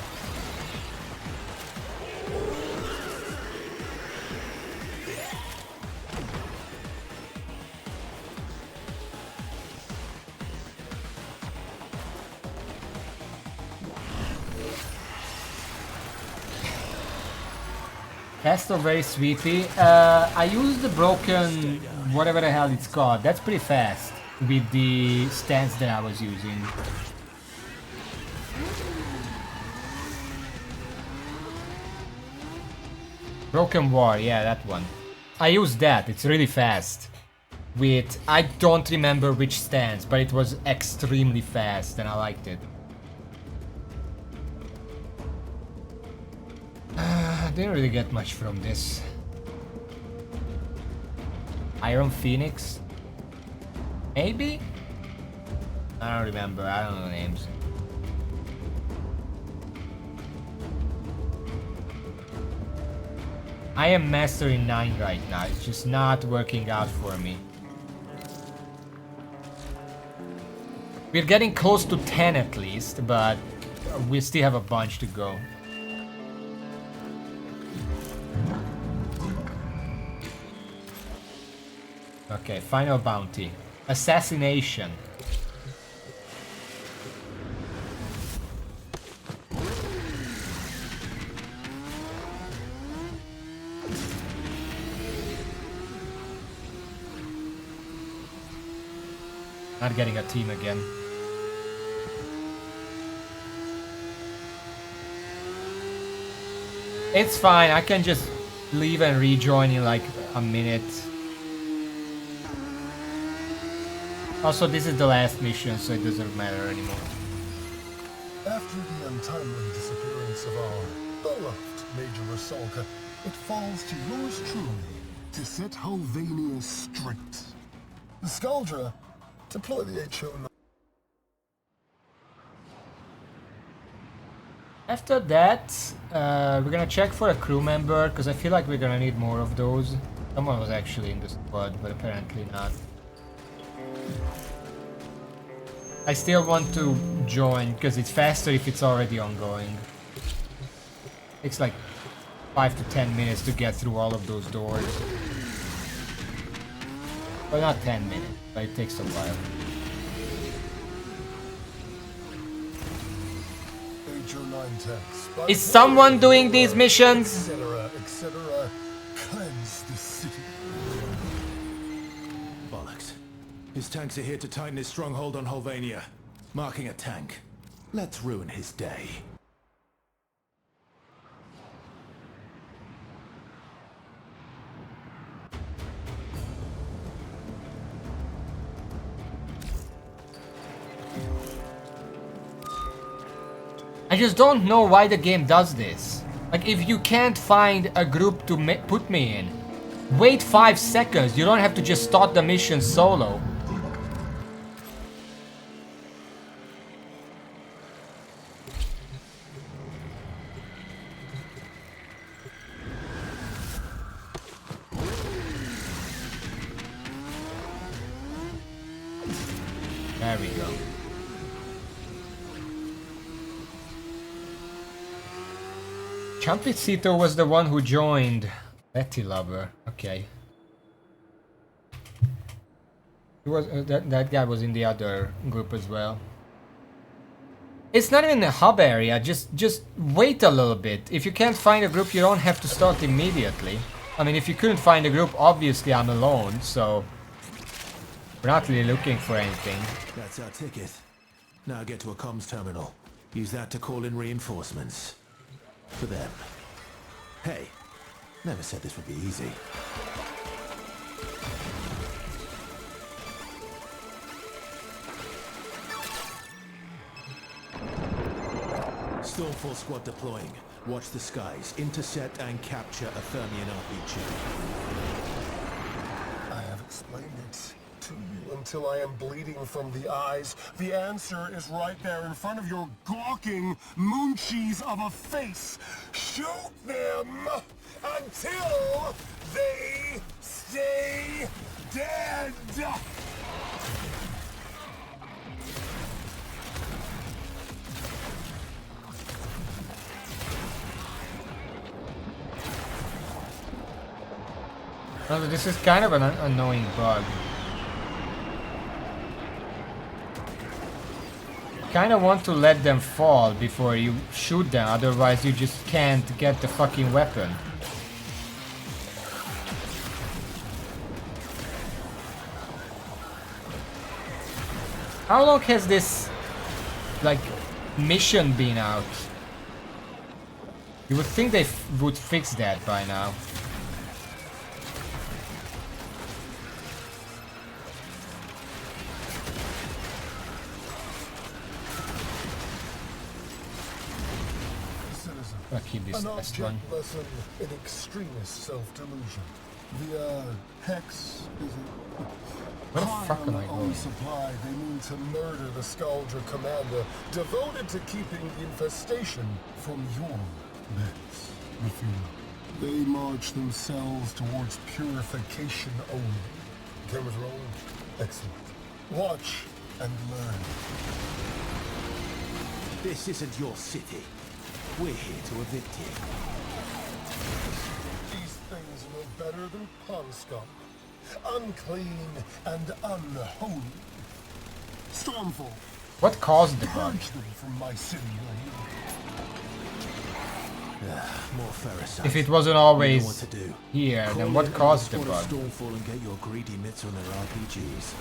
Fast or very sweepy. I used the broken, whatever the hell it's called. That's pretty fast with the stance that I was using. Broken War, yeah, that one. I used that. It's really fast. With, I don't remember which stance, but it was extremely fast and I liked it. Didn't really get much from this. Iron Phoenix? Maybe? I don't remember, I don't know names. I am mastering 9 right now, it's just not working out for me. We're getting close to 10 at least, but we still have a bunch to go. Okay, final bounty. Assassination. Not getting a team again. It's fine, I can just leave and rejoin in like a minute. Also, this is the last mission, so it doesn't matter anymore. After the untimely disappearance of our beloved Major Rusalka, it falls to yours truly to set Helvania straight. The Skuldra, deploy the HO9. After that, we're gonna check for a crew member, because I feel like we're gonna need more of those. Someone was actually in the squad, but apparently not. I still want to join, because it's faster if it's already ongoing. Takes like 5 to 10 minutes to get through all of those doors. Well, not 10 minutes, but it takes a while. Is someone doing these missions? Etc., etc. Cleanse the city. Bollocks. His tanks are here to tighten his stronghold on Helvania. Marking a tank. Let's ruin his day. I just don't know why the game does this. Like, if you can't find a group to put me in, wait 5 seconds. You don't have to just start the mission solo. There we go. Champicito was the one who joined. Betty Lover. Okay. He was that guy was in the other group as well. It's not even a hub area. Just wait a little bit. If you can't find a group, you don't have to start immediately. I mean, if you couldn't find a group, obviously I'm alone, so we're not really looking for anything. That's our ticket. Now get to a comms terminal. Use that to call in reinforcements. For them. Hey, never said this would be easy. Stormfall squad deploying. Watch the skies. Intercept and capture a Thermian RPG. I have explained it to you until I am bleeding from the eyes. The answer is right there in front of your gawking mooncheese of a face. Shoot them until they stay dead. Well, this is kind of an annoying bug. Kind of want to let them fall before you shoot them, otherwise you just can't get the fucking weapon. How long has this, like, mission been out? You would think they would fix that by now. I'll keep this last one. Lesson in extremist self-delusion. The Hex is Where the fuck am I going? supply. They mean to murder the Skuldra commander, devoted to keeping the infestation from your beds. They march themselves towards purification only. Cameras rolling. Excellent. Watch and learn. This isn't your city. We're here to evict you. These things are no better than pond scum. Unclean and unholy. Stormfall. What caused the bug? Purge them from my city, will you? More ferricides. If it wasn't You know always what to do. here, Call then what in caused the a squad bug? of Stormfall and get your greedy mitts on their RPGs.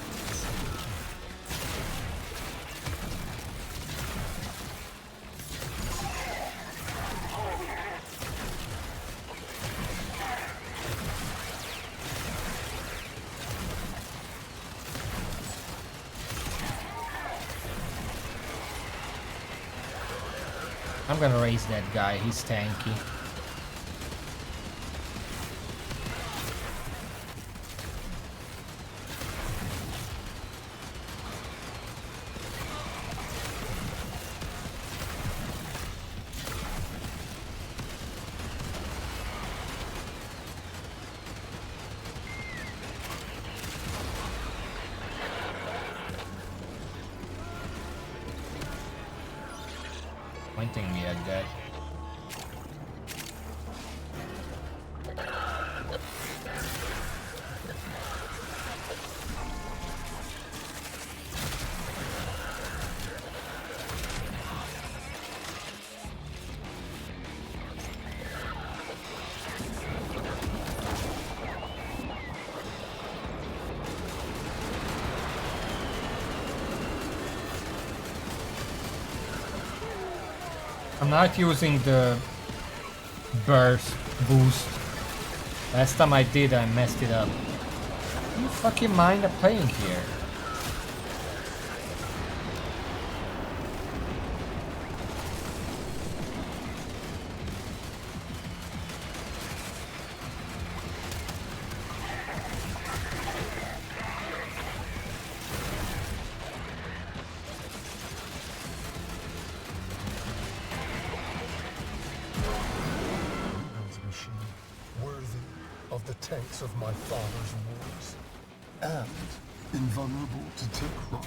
I'm gonna raise that guy, he's tanky. Pointing me at that. I'm not using the burst boost. Last time I did, I messed it up. You fucking mind I'm playing here? Worthy of the tanks of my father's wars, and invulnerable to take rot.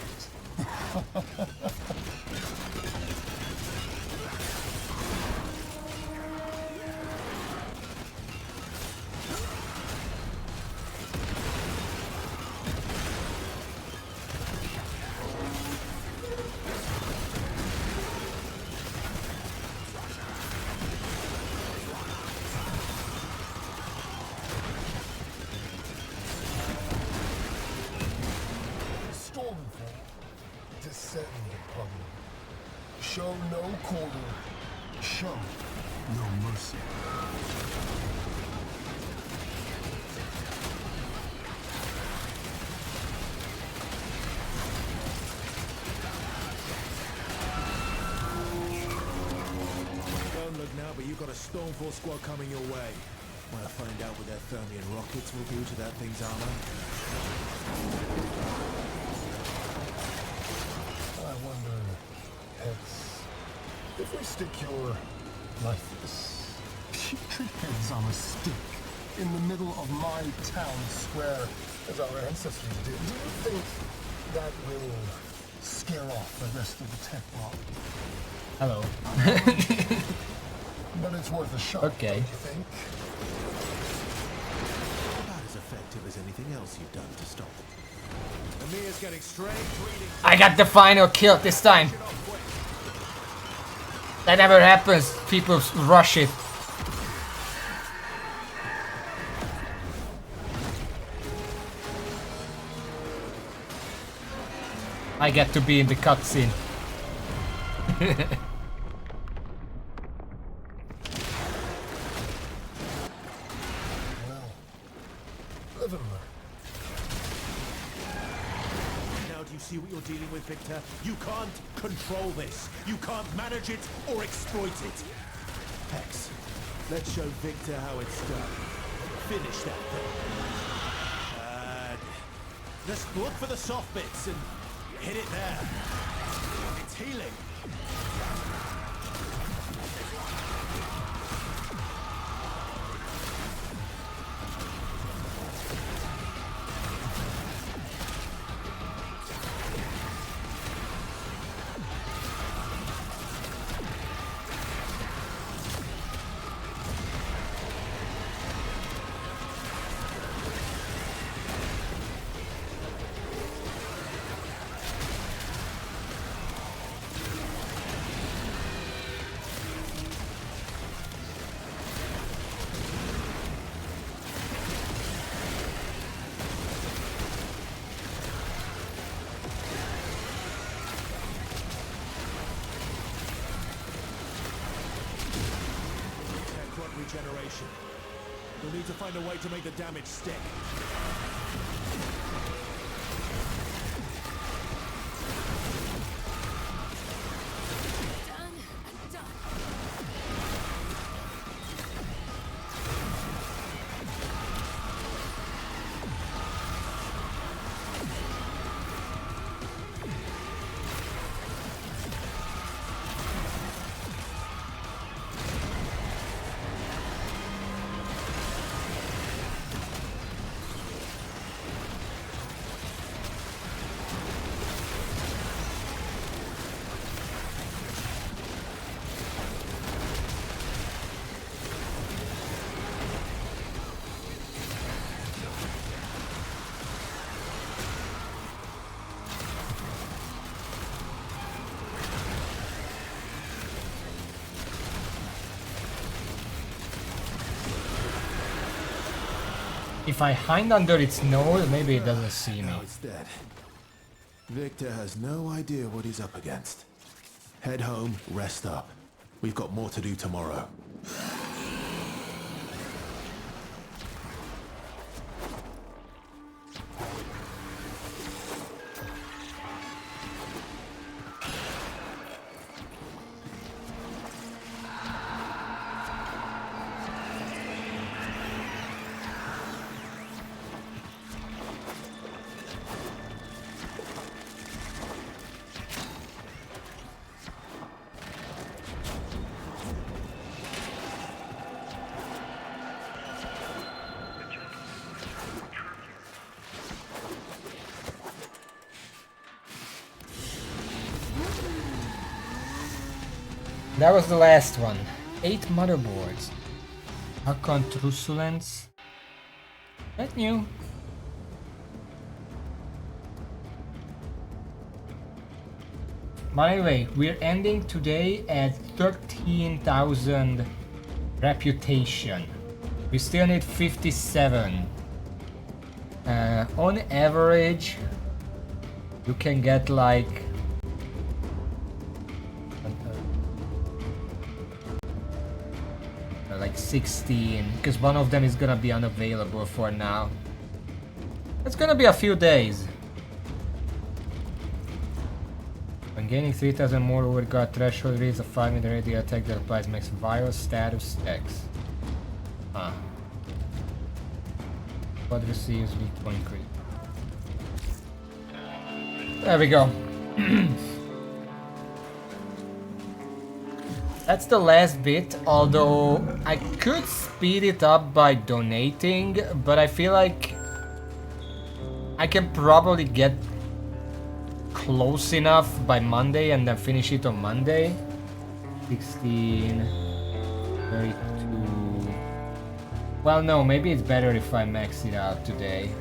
Descend upon me. Show no quarter. Show no mercy. Don't look now, but you've got a Stormfall squad coming your way. Want to find out what their Thermian rockets will do to that thing's armor? I wonder, Hex, if we stick your lifeless, putrid heads on a stick in the middle of my town square, as our ancestors did, do you think that will scare off the rest of the tech mob? Hello. But it's worth a shot, Okay. don't you think? About as effective as anything else you've done to stop it. Amir's getting strange reading. I got the final kill this time. That never happens. People rush it. I get to be in the cutscene. Well, live and learn. Now do you see what you're dealing with, Victor? You can't control this. You can't manage it or exploit it. Hex, let's show Victor how it's done. Finish that thing. Just look for the soft bits and hit it there. It's healing. Regeneration. We'll need to find a way to make the damage stick. Done and done. If I hide under its nose, maybe it doesn't see me. Now it's dead. Victor has no idea what he's up against. Head home, rest up. We've got more to do tomorrow. That was the last one. 8 motherboards. Hakon Truculence. That new. But anyway, we're ending today at 13,000 reputation. We still need 57. On average, you can get like like 16, because one of them is gonna be unavailable for now. It's gonna be a few days. When gaining 3000 more overguard threshold, raise a 5-minute radio attack that applies max viral status stacks. Huh. What receives weak point creep. There we go. That's the last bit, although I could speed it up by donating, but I feel like I can probably get close enough by Monday and then finish it on Monday. 16, 32. Well, no, maybe it's better if I max it out today.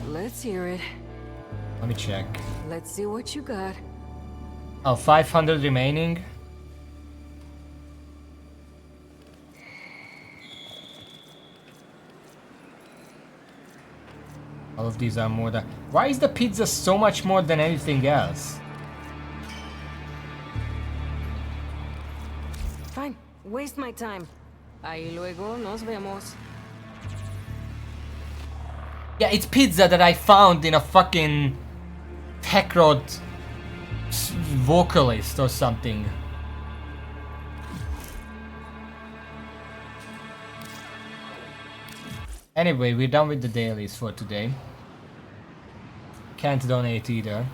Let's hear it. Let me check. Let's see what you got. Oh, 500 remaining. All of these are more than... Why is the pizza so much more than anything else? Fine. Waste my time. Ahí luego nos vemos. Yeah, it's pizza that I found in a fucking tech road vocalist or something. Anyway, we're done with the dailies for today. Can't donate either.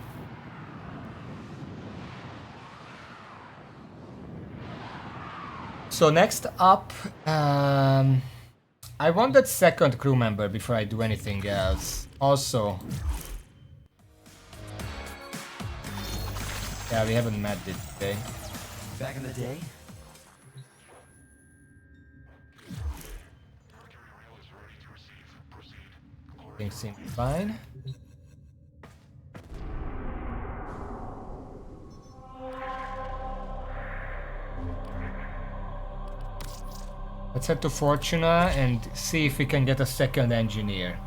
So next up, I want that second crew member before I do anything else. Also, yeah, we haven't met it today. Back in the day, Things seem fine. Let's head to Fortuna and see if we can get a second engineer.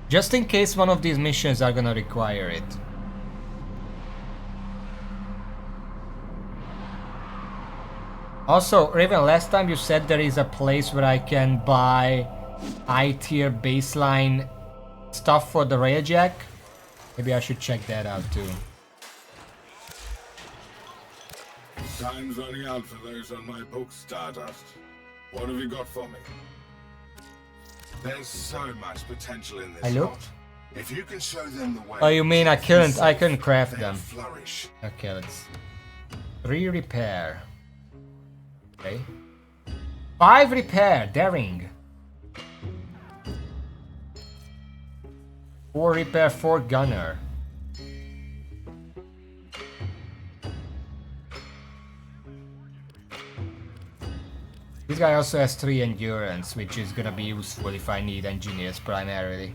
Just in case one of these missions are gonna require it. Also, Raven, last time you said there is a place where I can buy I-tier baseline stuff for the Railjack. Maybe I should check that out too. Time's running out for those on my book, Stardust. What have you got for me? There's so much potential in this. I looked. If you can show them the way. Oh, you mean I couldn't craft them. Flourish. Okay, let's 3 repair. Okay. 5 repair, daring. 4 repair, 4 gunner. This guy also has 3 endurance, which is gonna be useful if I need engineers primarily.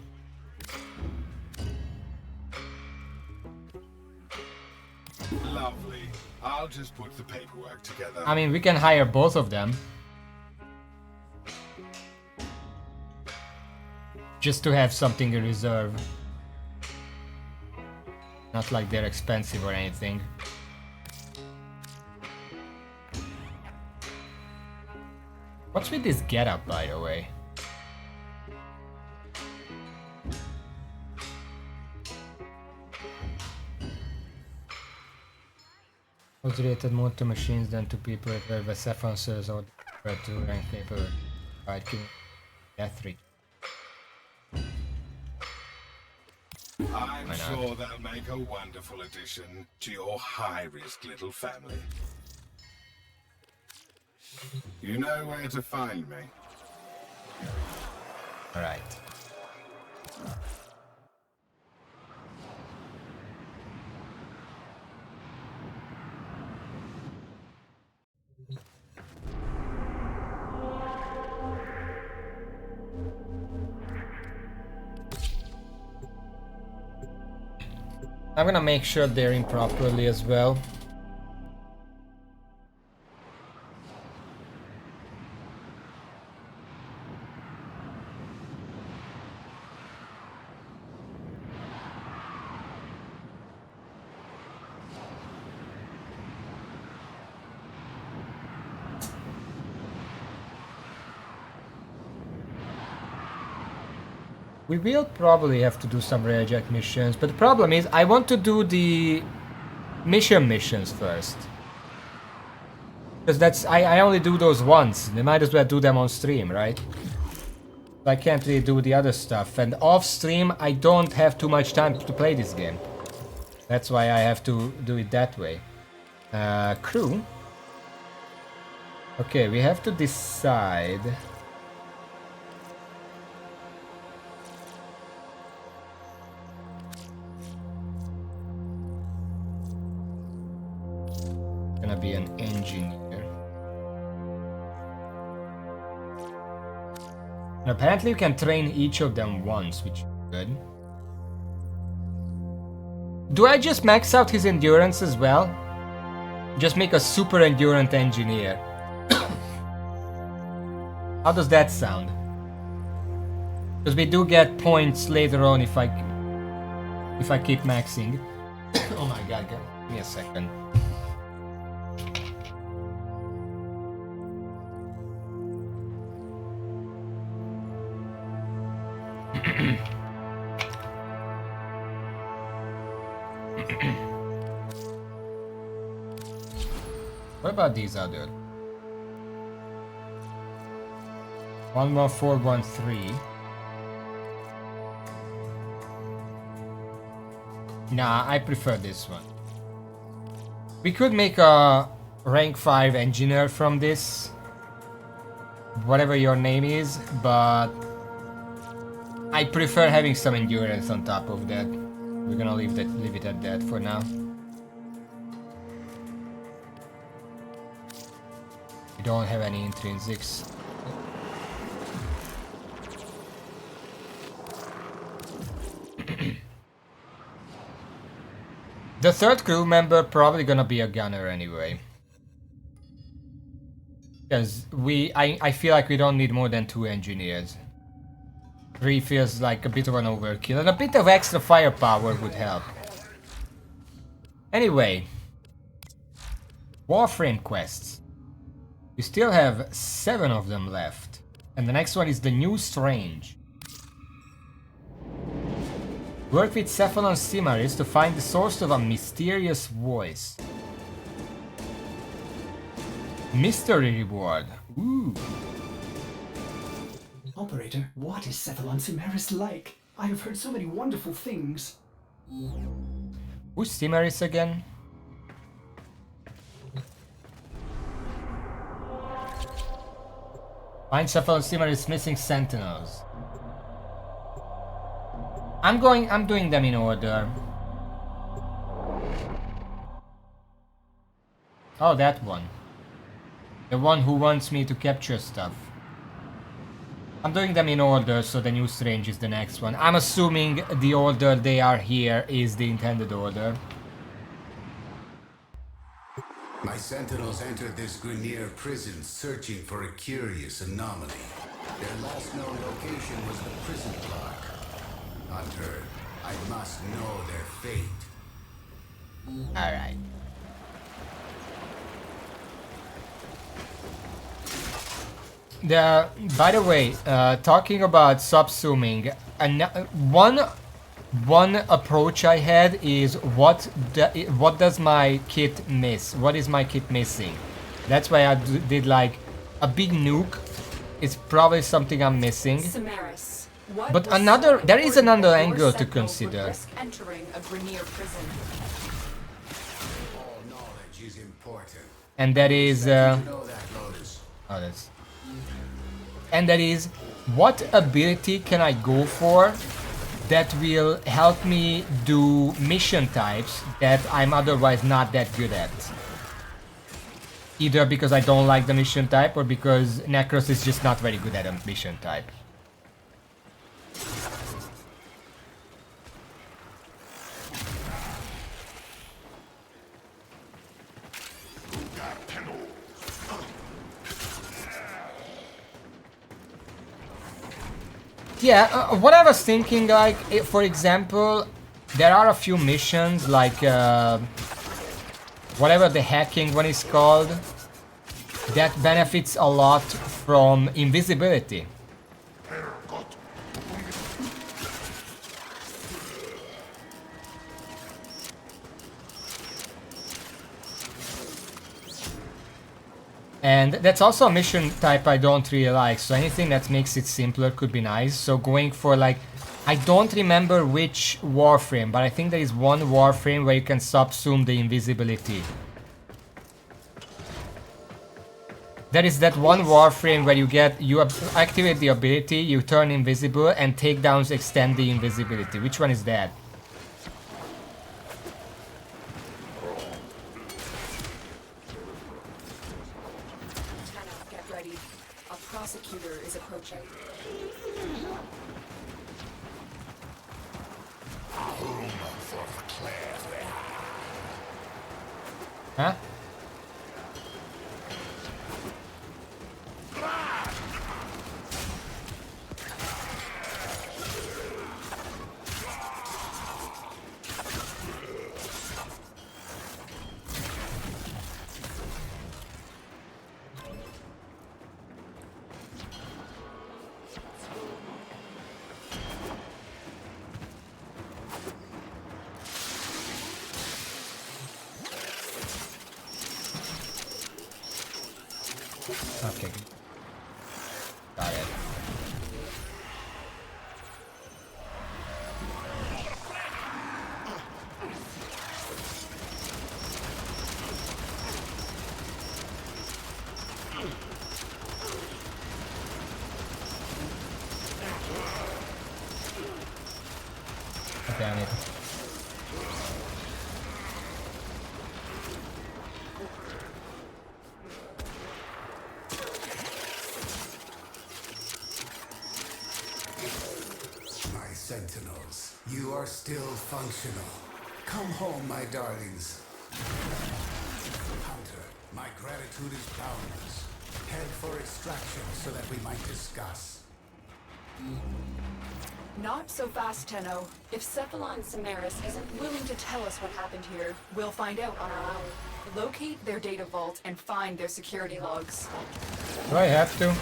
Lovely. I'll just put the paperwork together. I mean, we can hire both of them. Just to have something in reserve. Not like they're expensive or anything. What's with this getup, by the way? Was related more to machines than to people where the Sephoncers or to rank paper by death reach. I'm sure they'll make a wonderful addition to your high-risk little family. You know where to find me. Alright. I'm gonna make sure they're in properly as well. We will probably have to do some reject missions, but the problem is I want to do the missions first. Because that's I only do those once. They might as well do them on stream, right? I can't really do the other stuff, and off stream I don't have too much time to play this game. That's why I have to do it that way. Crew. Okay, we have to decide. Gonna be an engineer. And apparently you can train each of them once, which is good. Do I just max out his endurance as well? Just make a super endurant engineer. How does that sound? Because we do get points later on if I keep maxing. Oh my god, give me a second. What about these other? 11413. Nah, I prefer this one. We could make a rank 5 engineer from this, whatever your name is, but I prefer having some endurance on top of that. We're gonna leave it at that for now. We don't have any intrinsics. The third crew member probably gonna be a gunner anyway. Because I feel like we don't need more than 2 engineers. 3 feels like a bit of an overkill, and a bit of extra firepower would help. Anyway, Warframe quests. We still have 7 of them left, and the next one is the New Strange. Work with Cephalon Simaris to find the source of a mysterious voice. Mystery reward. Ooh. Operator, what is Cephalon Simaris like? I have heard so many wonderful things. Who's Simaris again? Find Cephalon Simaris missing sentinels. I'm doing them in order. Oh, that one. The one who wants me to capture stuff. I'm doing them in order, so the New Strange is the next one. I'm assuming the order they are here is the intended order. My sentinels entered this Grenier prison searching for a curious anomaly. Their last known location was the prison block. Hunter, I must know their fate. Alright. By the way, talking about subsuming, one approach I had is what does my kit miss? What is my kit missing? That's why I did like a big nuke. It's probably something I'm missing. Samaris, But there is another angle to consider. Entering a Grenier prison. All knowledge is important. And that is and that is, what ability can I go for that will help me do mission types that I'm otherwise not that good at? Either because I don't like the mission type or because Necros is just not very good at a mission type. Yeah, what I was thinking, like, for example, there are a few missions, like, whatever the hacking one is called, that benefits a lot from invisibility. And that's also a mission type I don't really like, so anything that makes it simpler could be nice. So going for, like, I don't remember which Warframe, but I think there is one Warframe where you can subsume the invisibility. There is that one Warframe where you activate the ability, you turn invisible, and takedowns extend the invisibility. Which one is that? Get ready. A prosecutor is approaching. Huh? Okay. Got it. Damn it. My sentinels, you are still functional. Come home, my darlings. Hunter, my gratitude is boundless. Head for extraction so that we might discuss. Not so fast, Tenno. If Cephalon Samaris isn't willing to tell us what happened here, we'll find out on our own. Locate their data vault and find their security logs. Do I have to?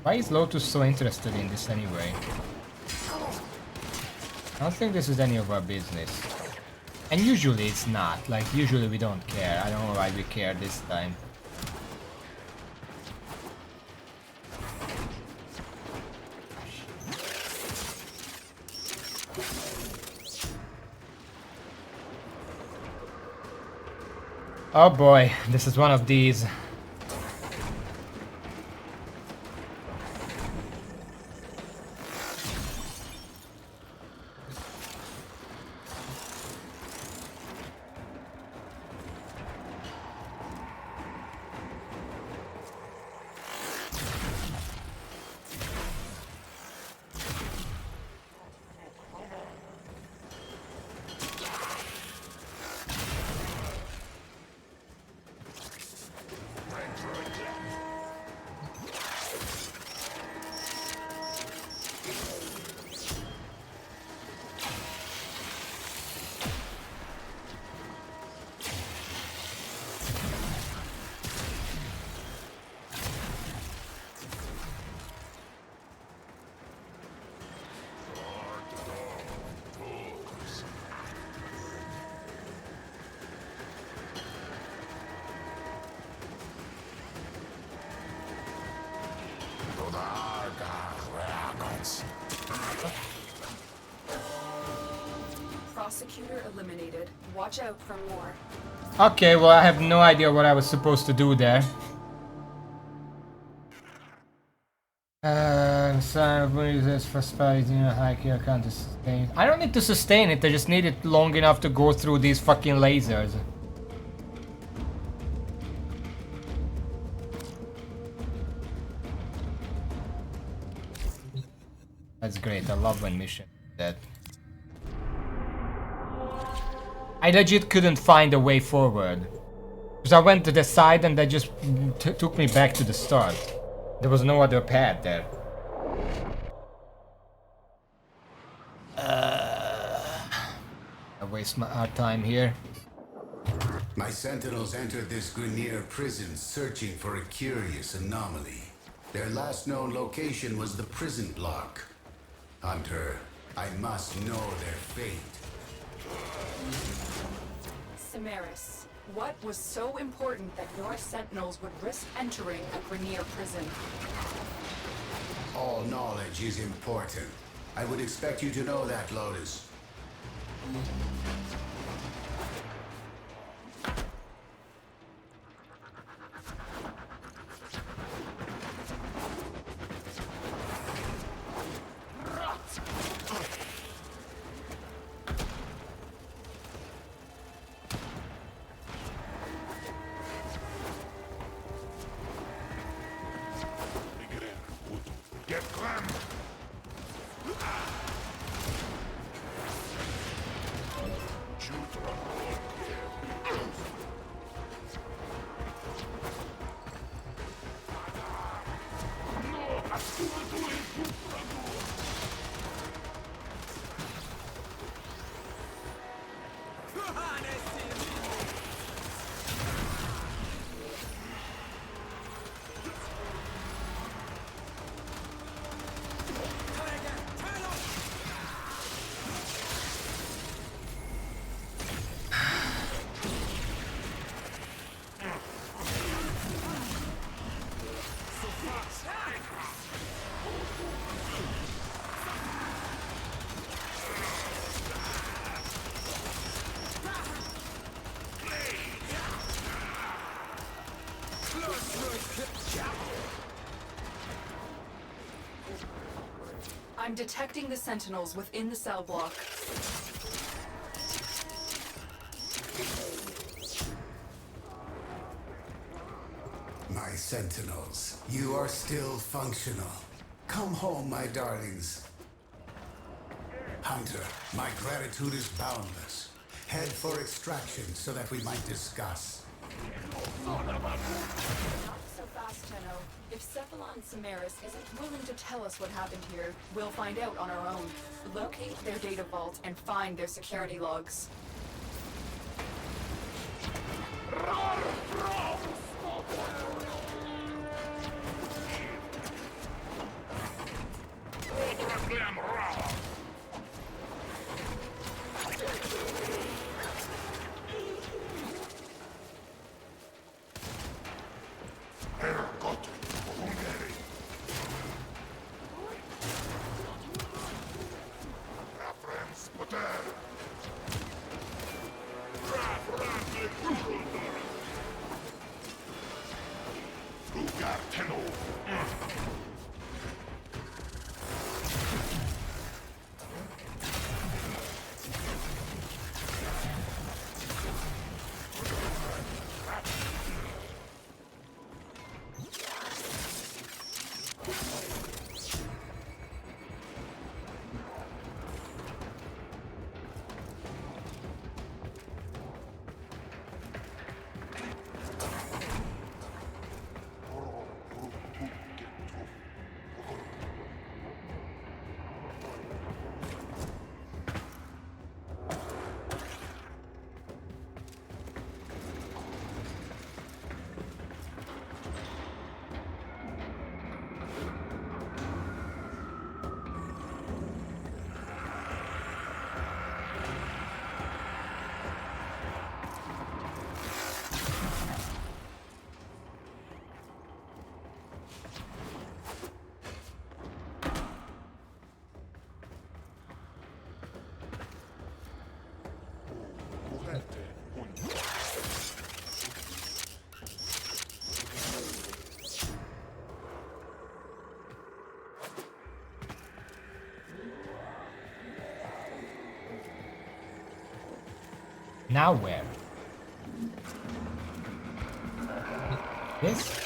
Why is Lotus so interested in this anyway? I don't think this is any of our business. And usually it's not. Like, usually we don't care. I don't know why we care this time. Oh boy, this is one of these. Prosecutor eliminated. Watch out for more. Okay, well I have no idea what I was supposed to do there. For spells, high kill count to sustain. I don't need to sustain it, I just need it long enough to go through these fucking lasers. That's great, I love when mission that. I legit couldn't find a way forward. Because I went to the side and that just took me back to the start. There was no other path there. I waste our time here. My sentinels entered this Grenier prison searching for a curious anomaly. Their last known location was the prison block. Hunter, I must know their fate. Samaris, what was so important that your sentinels would risk entering a Grenier prison? All knowledge is important. I would expect you to know that, Lotus. I'm detecting the sentinels within the cell block. My sentinels, you are still functional. Come home, my darlings. Hunter, my gratitude is boundless. Head for extraction so that we might discuss. Not so fast, Tenno. If Cephalon Samaris isn't willing to tell us what happened here, we'll find out on our own. Locate their data vault and find their security logs. Now where? This?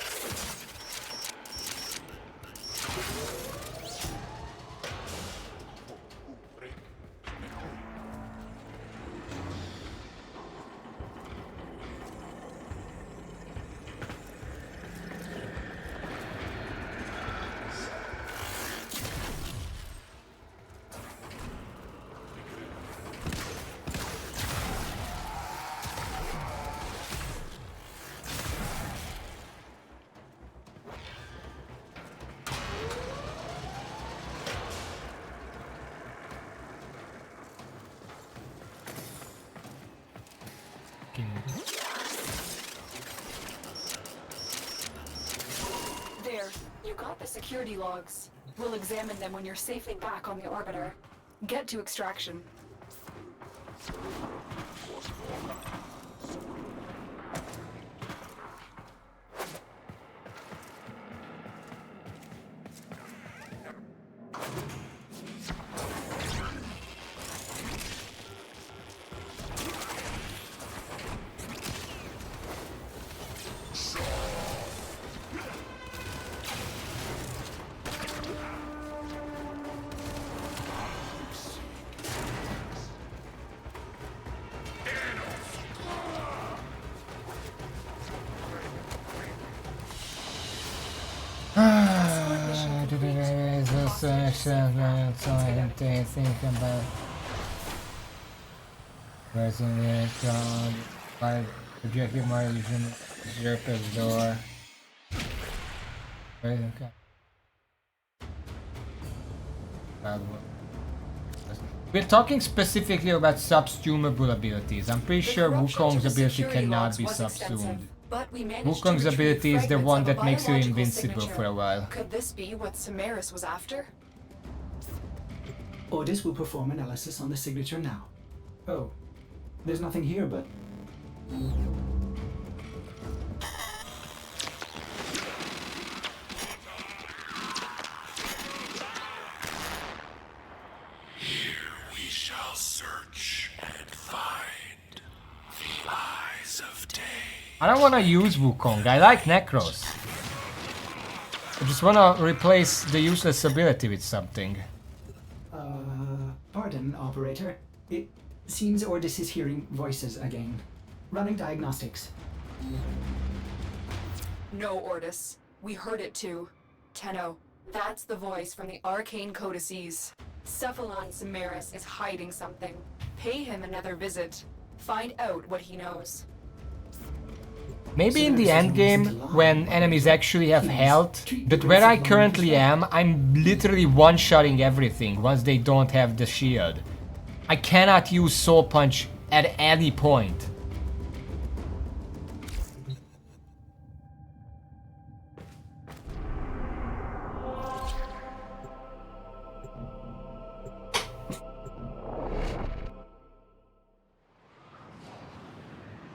There, you got the security logs. We'll examine them when you're safely back on the orbiter. Get to extraction. So I have to think about pressing the ground by projecting my illusion Zerpa's door. We're talking specifically about subsumable abilities. I'm pretty sure Wukong's ability cannot be subsumed. Wukong's ability is the one that makes you invincible for a while. Could this be what Samaris was after? Ordis will perform analysis on the signature now. Oh, there's nothing here but... Here we shall search and find the eyes of day. I don't want to use Wukong. I like Necros. I just want to replace the useless ability with something. Pardon, operator. It seems Ordis is hearing voices again. Running diagnostics. No, Ordis. We heard it too. Tenno, that's the voice from the arcane codices. Cephalon Samaris is hiding something. Pay him another visit. Find out what he knows. Maybe in the endgame, when enemies actually have health, but where I currently am, I'm literally one-shotting everything once they don't have the shield. I cannot use Soul Punch at any point.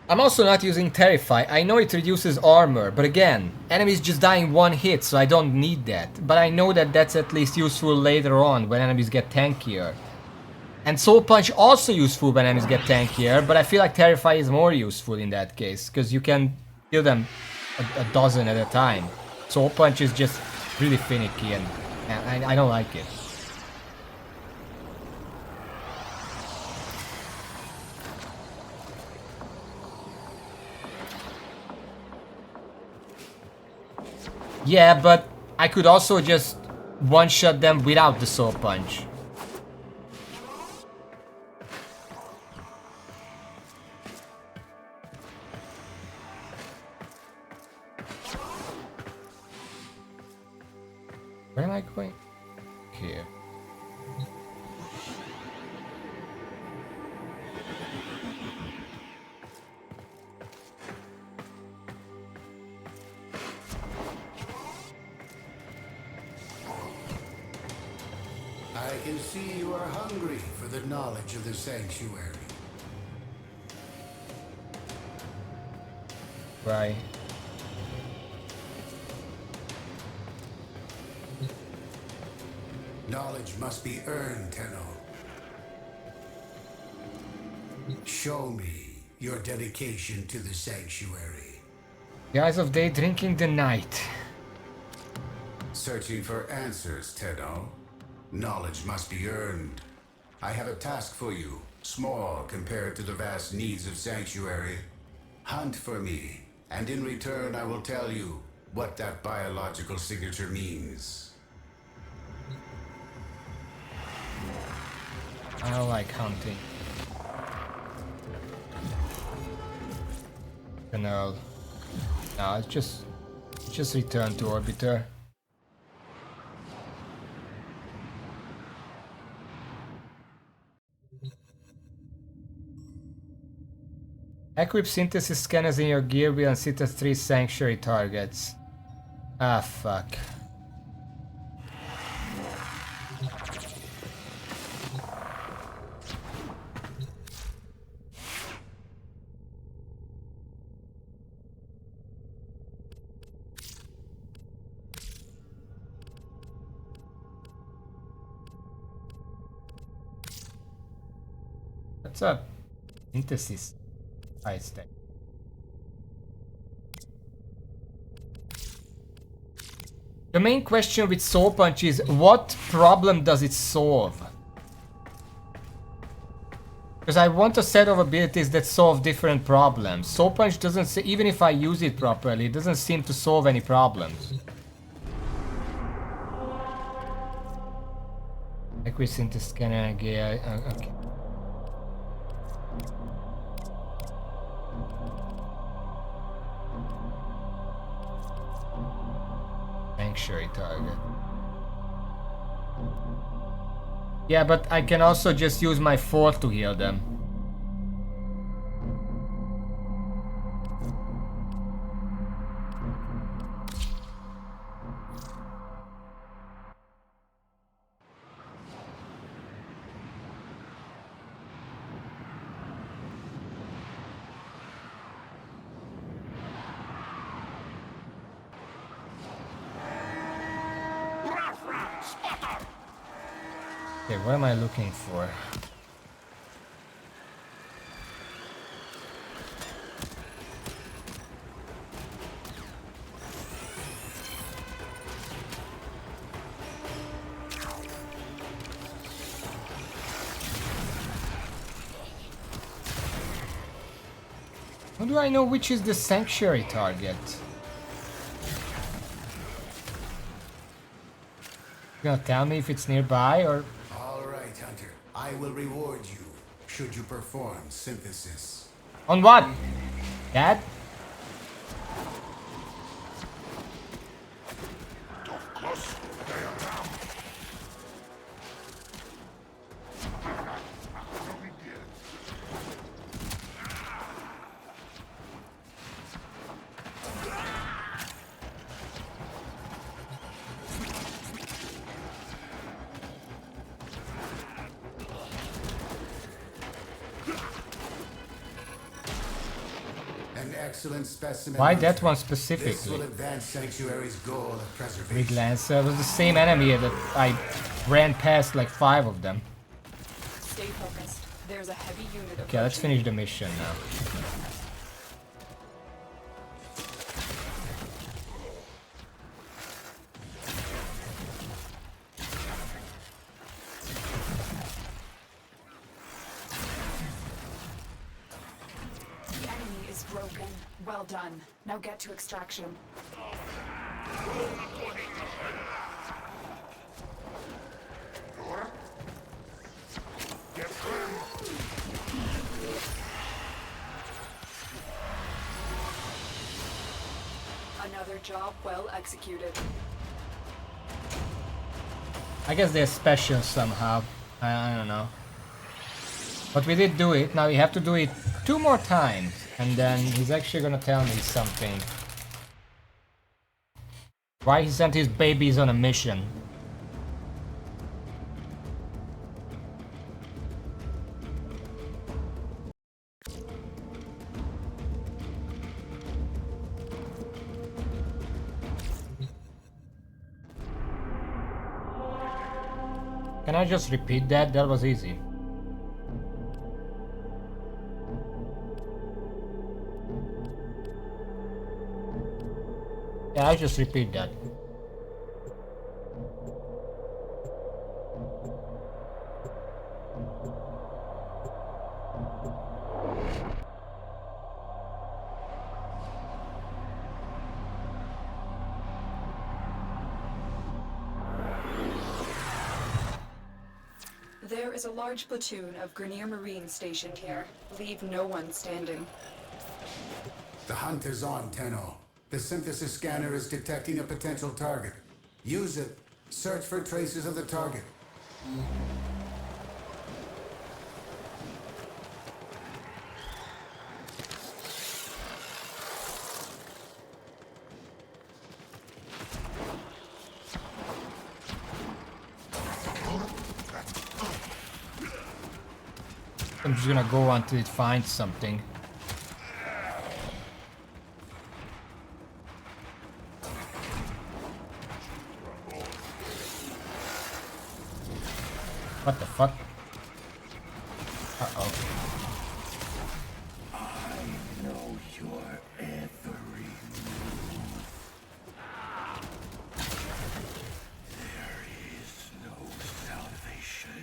I'm also not using Terrify. I know it reduces armor, but again, enemies just die in one hit, so I don't need that. But I know that that's at least useful later on when enemies get tankier. And Soul Punch also useful when enemies get tankier, but I feel like Terrify is more useful in that case, because you can kill them a dozen at a time. Soul Punch is just really finicky and I don't like it. Yeah, but I could also just one-shot them without the Soul Punch. Where am I going? Here. I can see you are hungry for the knowledge of the sanctuary. Right. Knowledge must be earned, Tenno. Show me your dedication to the sanctuary. The Eyes of Day drinking the night. Searching for answers, Tenno. Knowledge must be earned. I have a task for you, small compared to the vast needs of Sanctuary. Hunt for me, and in return I will tell you what that biological signature means. I don't like hunting. No, it's just return to Orbiter. Equip synthesis scanners in your gear wheel and sit as 3 sanctuary targets. Ah, fuck. What's up? Synthesis. I stay. The main question with Soul Punch is what problem does it solve? Because I want a set of abilities that solve different problems. Soul Punch doesn't say, even if I use it properly, it doesn't seem to solve any problems. Equisynthesis scanner gear. Okay. Sanctuary target. Yeah, but I can also just use my 4 to heal them. Okay, what am I looking for? How do I know which is the sanctuary target? You gonna tell me if it's nearby or... Alright, Hunter. I will reward you should you perform synthesis. On what? That? excellent specimen. Why that hunter. one This will specifically? advance Sanctuary's goal of preservation. Rig Lancer was the same enemy that I ran past like 5 of them. Stay focused. There's a heavy unit. Okay, let's finish the mission now. The enemy is broken. Well done. Now get to extraction. Another job well executed. I guess they're special somehow. I don't know. But we did do it. Now we have to do it 2 more times. And then he's actually gonna tell me something. Why he sent his babies on a mission. Can I just repeat that? That was easy. Yeah, I just repeat that. There is a large platoon of Grenier Marines stationed here. Leave no one standing. The hunt is on, Tenno. The synthesis scanner is detecting a potential target. Use it. Search for traces of the target. I'm just gonna go until it finds something. What the fuck? Uh-oh. I know your every move. There is no salvation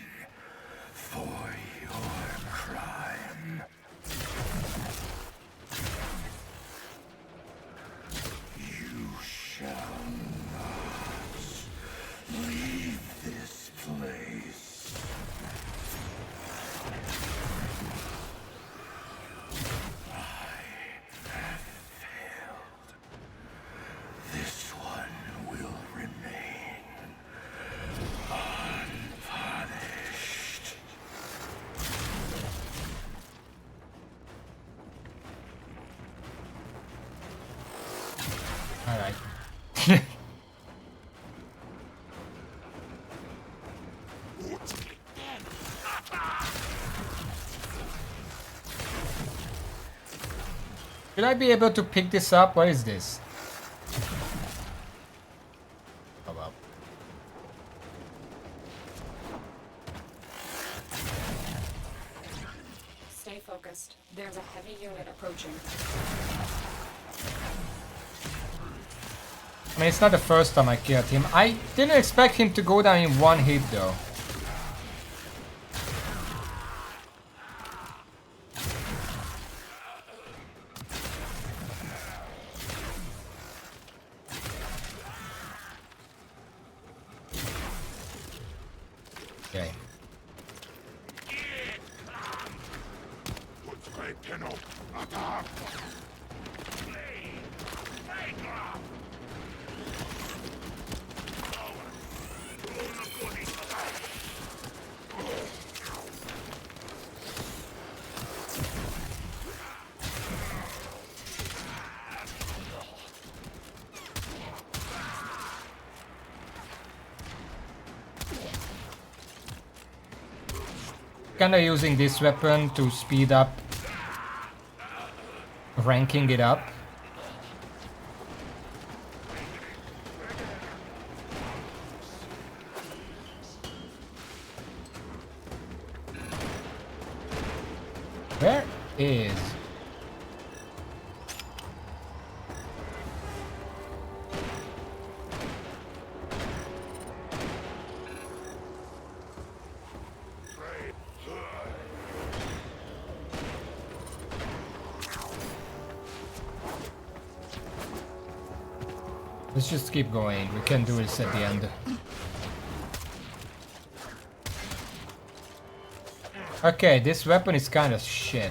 for your crime. You shall not leave this place. This one will remain unpunished. All right. Will I be able to pick this up? What is this? Oh well. Stay focused. There's a heavy unit approaching. I mean, it's not the first time I killed him. I didn't expect him to go down in 1 hit though. Okay. Kinda using this weapon to speed up ranking it up. Where is... Let's just keep going. We can do this at the end. Okay, this weapon is kind of shit.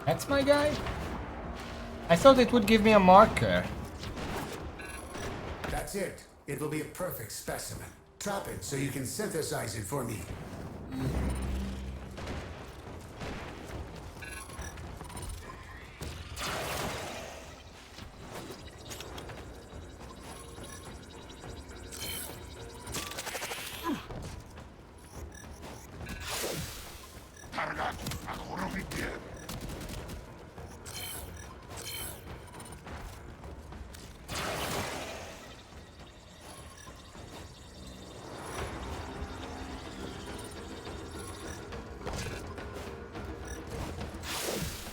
That's my guy? I thought it would give me a marker. That's it. It will be a perfect specimen. Trap it so you can synthesize it for me.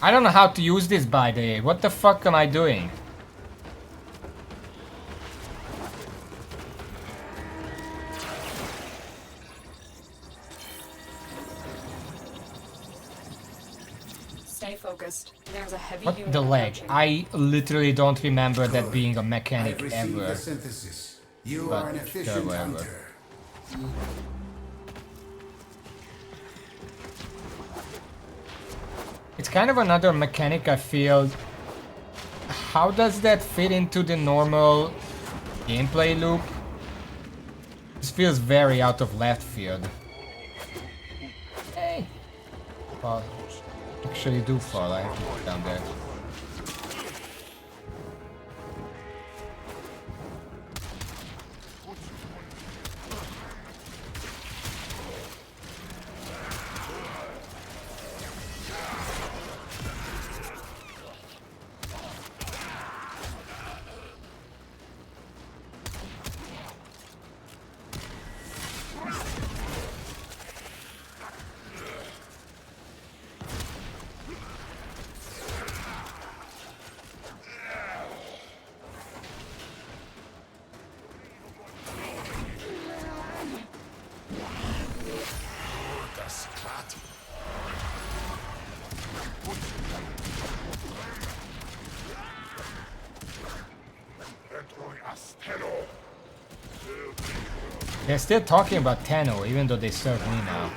I don't know how to use this, by the way. What the fuck am I doing? Stay focused. There's a heavy What unit the leg? approaching. I literally don't remember that being a I've mechanic received ever. the synthesis. You But are an sure, efficient whatever. hunter. It's kind of another mechanic I feel. How does that fit into the normal gameplay loop? This feels very out of left field. Hey! Fall. Actually do fall, I have to put down there. They're still talking about Tenno, even though they serve me now.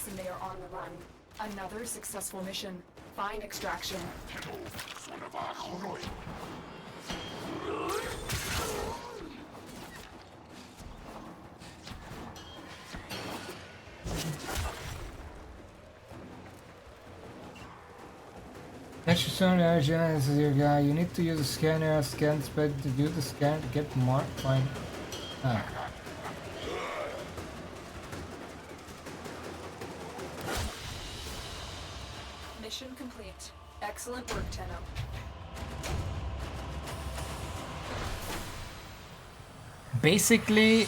And they are on the run. Another successful mission. Find extraction. This is your guy. You need to use a scanner, scan spread to do the scan to get mark. Fine. Ah. Mission complete. Excellent work, Tenno. Basically,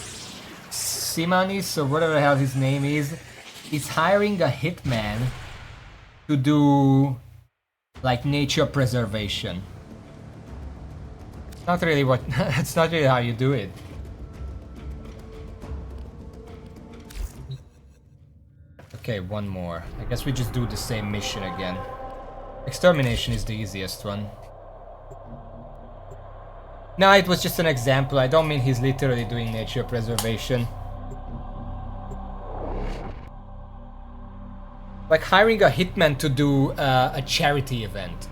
Simanis, or whatever the hell his name is is hiring a hitman to do like nature preservation. Not really what that's not really how you do it. Okay, one more. I guess we just do the same mission again. Extermination is the easiest one. No, it was just an example. I don't mean he's literally doing nature preservation. Like hiring a hitman to do a charity event.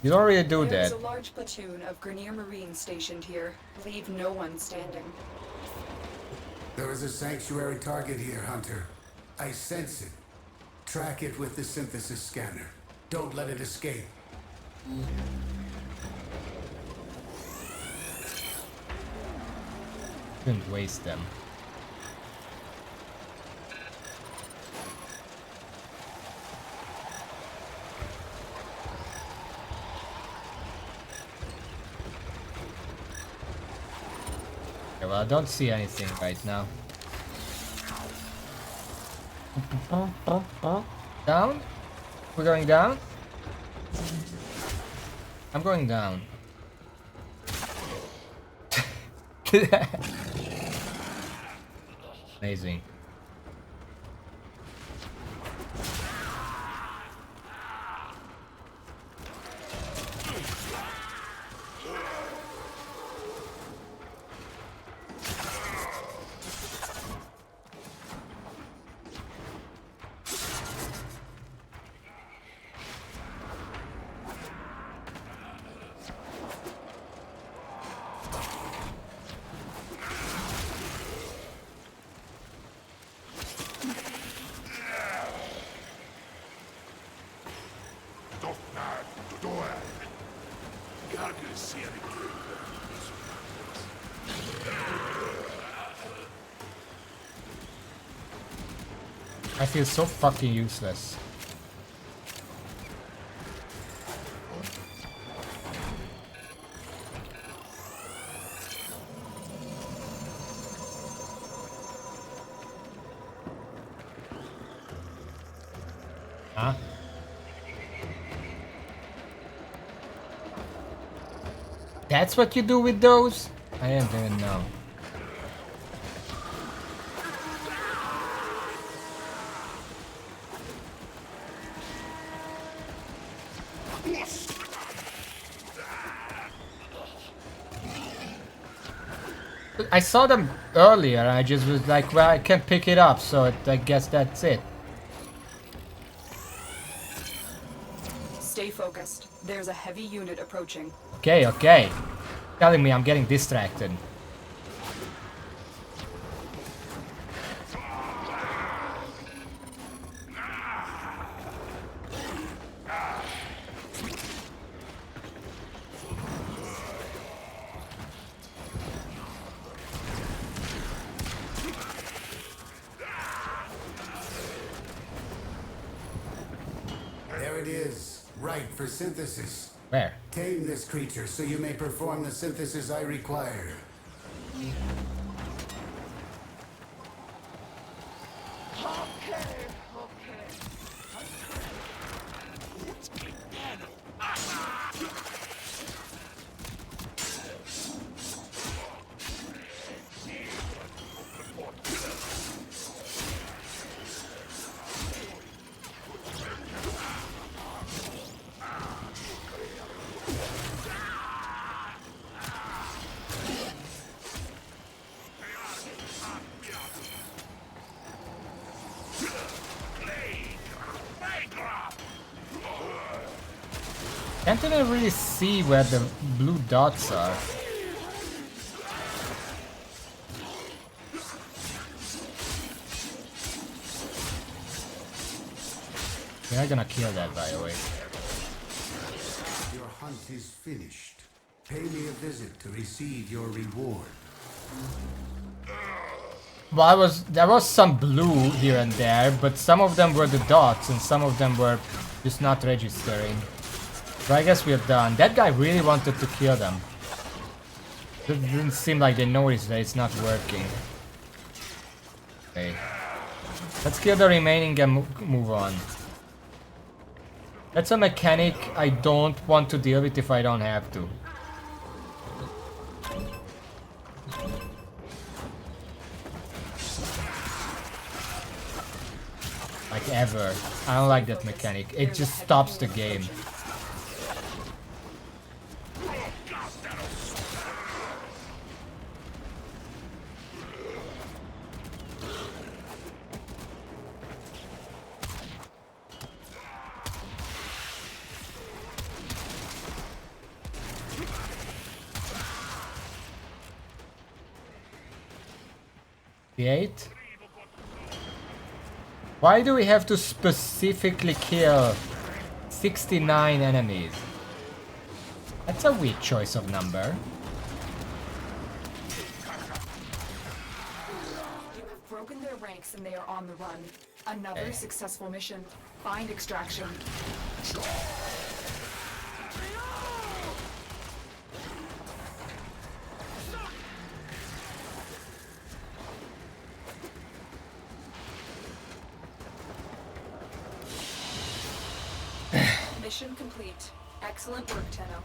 You don't really do There's that. a large platoon of Grenier Marines stationed here. Leave no one standing. There is a sanctuary target here, Hunter. I sense it. Track it with the synthesis scanner. Don't let it escape. Shouldn't waste them. Okay, well, I don't see anything right now. Down? We're going down? I'm going down. Amazing. I feel so fucking useless. Huh? That's what you do with those? I don't even know. I saw them earlier, I just was like, well, I can't pick it up, so I guess that's it. Stay focused. There's a heavy unit approaching. Okay, okay. Telling me I'm getting distracted. There it is. Right for synthesis. Where? Tame this creature so you may perform the synthesis I require. Can't even really see where the blue dots are. We're not gonna kill that, by the way. Your hunt is finished. Pay me a visit to receive your reward. Well, there was some blue here and there, but some of them were the dots and some of them were just not registering. So I guess we're done. That guy really wanted to kill them. It doesn't seem like they notice that it's not working. Okay. Let's kill the remaining and move on. That's a mechanic I don't want to deal with if I don't have to. Like ever. I don't like that mechanic. It just stops the game. Eight. Why do we have to specifically kill 69 enemies? That's a weak choice of number. You have broken their ranks and they are on the run. Another successful mission. Find extraction. Mission complete. Excellent work, Tenno.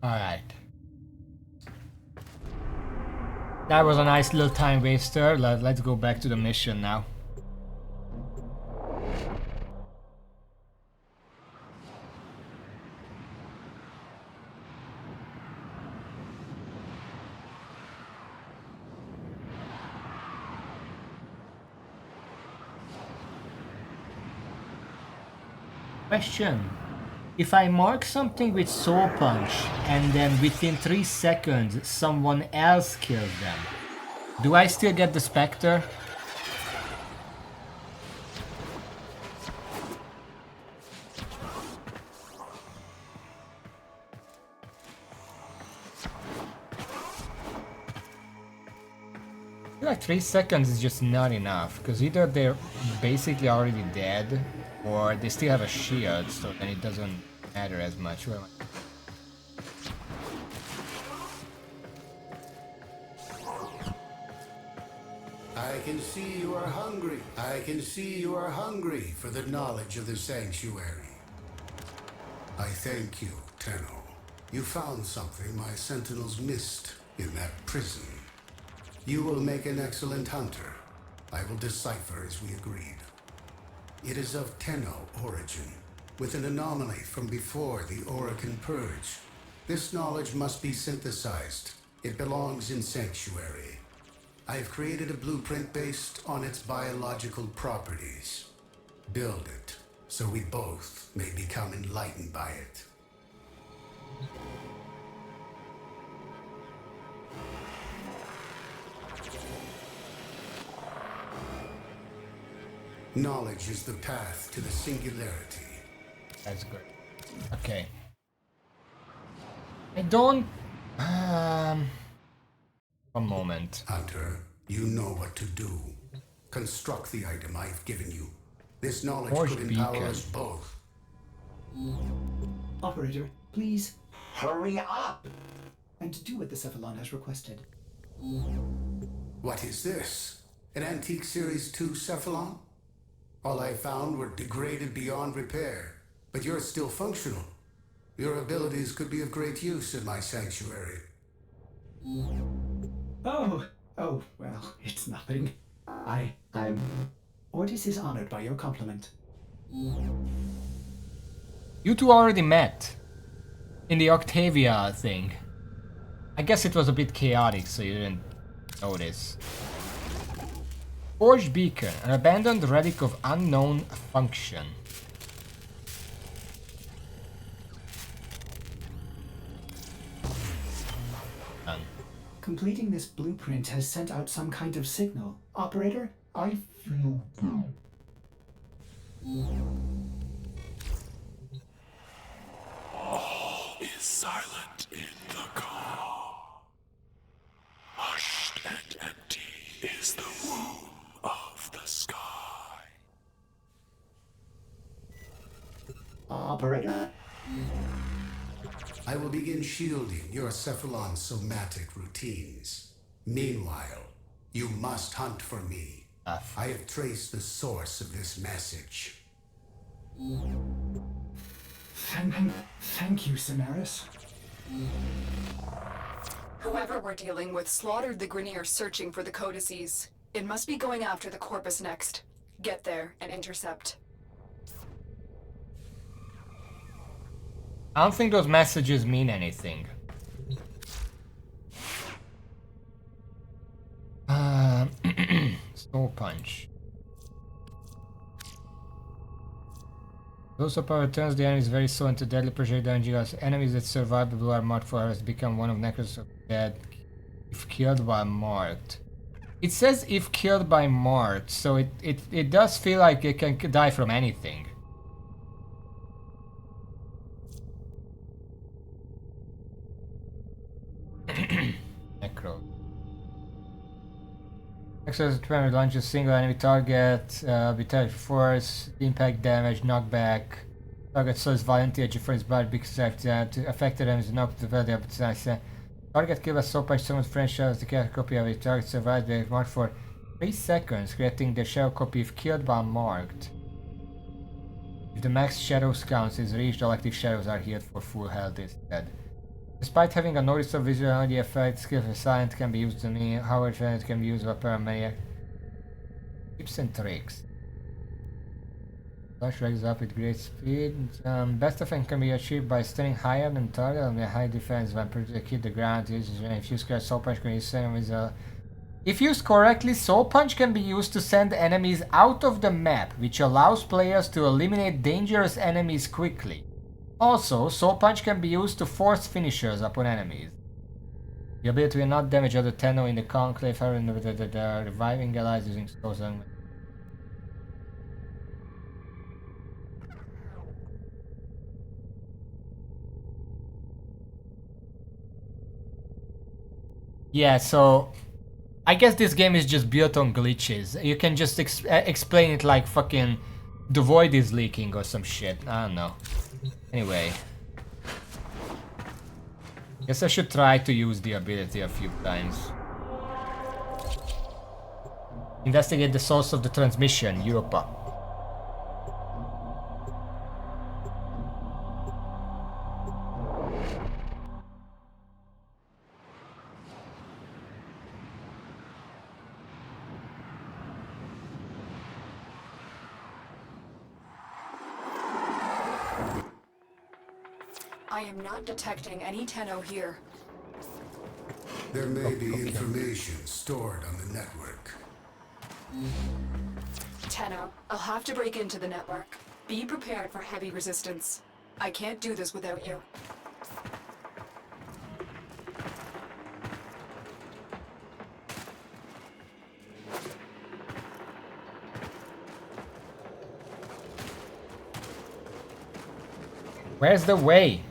Alright. That was a nice little time waster. Let's go back to the mission now. Question. If I mark something with Soul Punch and then within 3 seconds someone else kills them, do I still get the Spectre? I feel like 3 seconds is just not enough, because either they're basically already dead or they still have a shield, so then it doesn't matter as much. Where am I? I can see you are hungry. I can see you are hungry for the knowledge of the sanctuary. I thank you, Tenno. You found something my sentinels missed in that prison. You will make an excellent hunter. I will decipher as we agreed. It is of Tenno origin, with an anomaly from before the Orokin Purge. This knowledge must be synthesized. It belongs in Sanctuary. I have created a blueprint based on its biological properties. Build it, so we both may become enlightened by it. Knowledge is the path to the singularity. That's good. Okay. I don't... One moment. Hunter, you know what to do. Construct the item I've given you. This knowledge Forge could empower beacon. us both. Operator, please hurry up and do what the Cephalon has requested. What is this? An antique Series 2 Cephalon? All I found were degraded beyond repair, but you're still functional. Your abilities could be of great use in my sanctuary. Oh, well, it's nothing. I'm... Ortis is honored by your compliment. You two already met. In the Octavia thing. I guess it was a bit chaotic, so you didn't notice. Forged Beacon, an abandoned relic of unknown function. Done. Completing this blueprint has sent out some kind of signal. Operator, I feel good. is silent in the calm. Hushed and empty is the womb of the sky. Operator. I will begin shielding your Cephalon somatic routines. Meanwhile, you must hunt for me. I have traced the source of this message. Thank you, Samaris. Whoever we're dealing with slaughtered the Grineer searching for the codices. It must be going after the Corpus next. Get there and intercept. I don't think those messages mean anything. Soul Punch. Those of power turns the enemies very slow into deadly projectile damage. Enemies that survive the blue are marked for has become one of Necros of dead if killed while marked. It says if killed by marked, so it does feel like it can die from anything. Necro. Access to launch a single enemy target, vitality force, impact damage, knockback. Target slows violently edge for his body because affected enemies knocked the value of the target killed by soul punch summoned friend shadows. The character copy of a target survives by marked for 3 seconds, creating the shadow copy if killed by marked. If the max shadows count is reached, all active shadows are healed for full health instead. Despite having a noticeable visual the effect, skill for silent can be used to me, however it can be used by paramedic. Tips and tricks. Flash raises up with great speed. Best effect can be achieved by standing higher than target on the high defense when to hit the ground. If used correctly, Soul Punch can use enemies. If used correctly, Soul Punch can be used to send enemies out of the map, which allows players to eliminate dangerous enemies quickly. Also, Soul Punch can be used to force finishers upon enemies. The ability will not damage other Tenno in the Conclave, however, the reviving allies using Soul's element. Yeah, so I guess this game is just built on glitches. You can just explain it like fucking the void is leaking or some shit. I don't know. Anyway. Guess I should try to use the ability a few times. Investigate the source of the transmission, Europa. I am not detecting any Tenno here. There may be information stored on the network. Tenno, I'll have to break into the network. Be prepared for heavy resistance. I can't do this without you. Where's the way?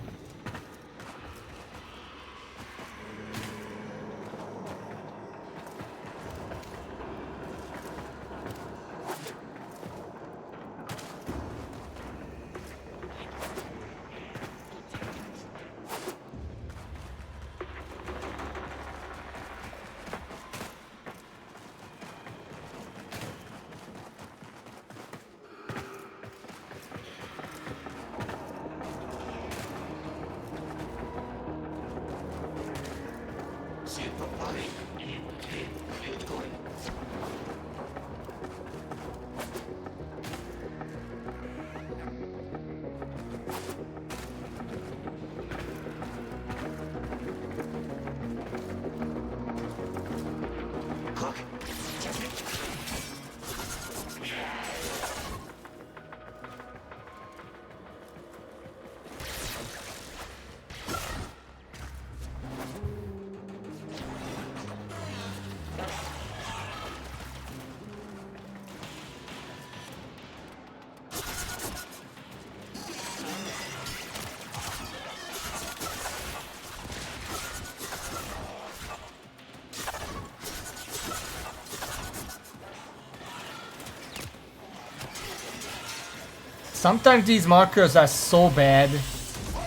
Sometimes these markers are so bad.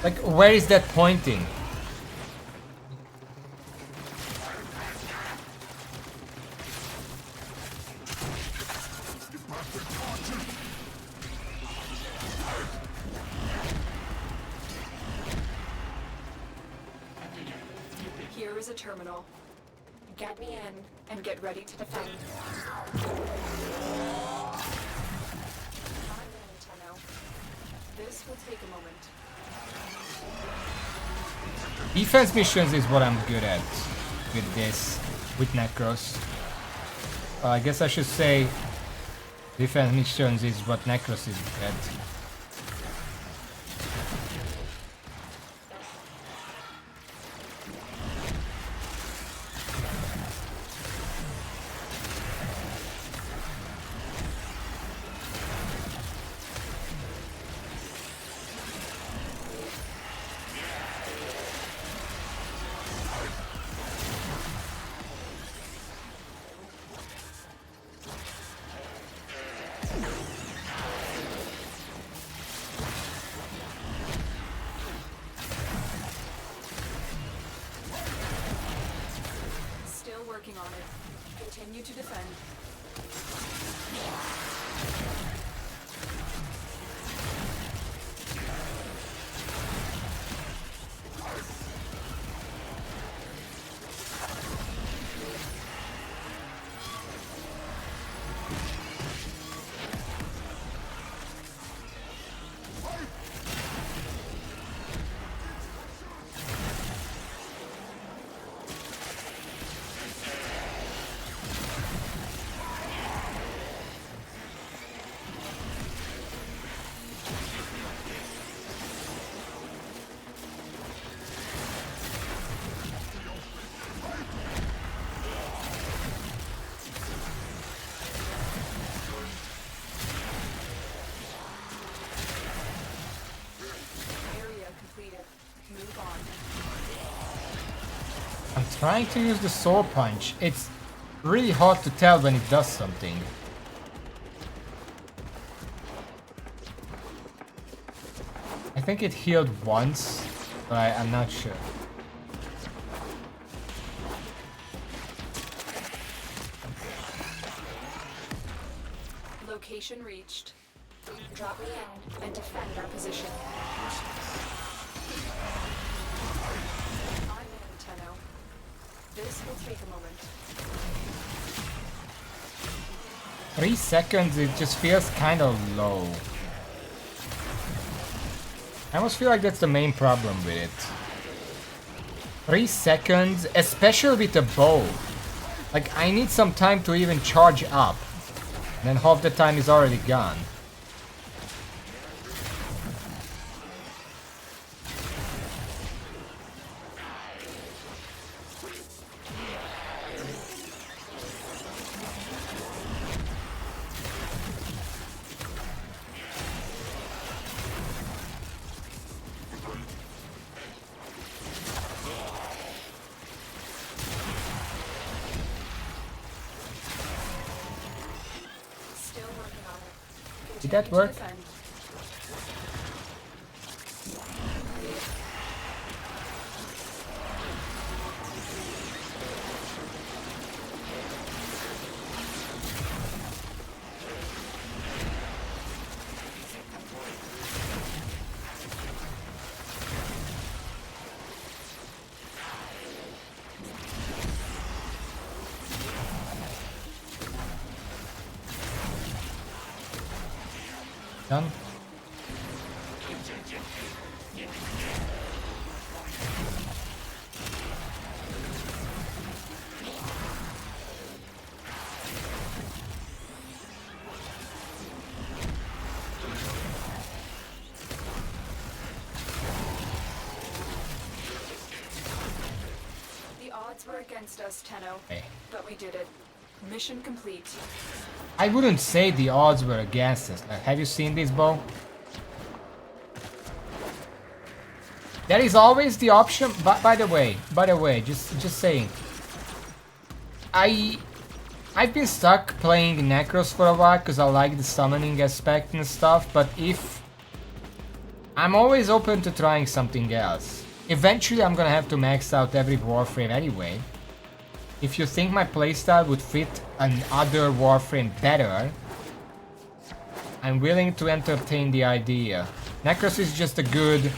Like, where is that pointing? Here is a terminal. Get me in and get ready to defend. This will take a moment. Defense missions is what I'm good at with this, with Necros. I guess I should say defense missions is what Necros is good at. Still working on it. Continue to defend. I'm trying to use the Soul Punch. It's really hard to tell when it does something. I think it healed once, but I'm not sure. Location reached. Drop me in and defend our position. I'm in, Tenno. This will take a moment. 3 seconds, it just feels kind of low. I almost feel like that's the main problem with it. 3 seconds, especially with the bow. Like, I need some time to even charge up. And then half the time is already gone. Did that work? Done. The odds were against us, Tenno, Hey. but we did it. Mission complete. I wouldn't say the odds were against us. Have you seen this bow? There is always the option. By the way, just saying. I've been stuck playing Necros for a while because I like the summoning aspect and stuff. But if I'm always open to trying something else. Eventually I'm gonna have to max out every Warframe anyway. If you think my playstyle would fit another Warframe better, I'm willing to entertain the idea. Necros is just a good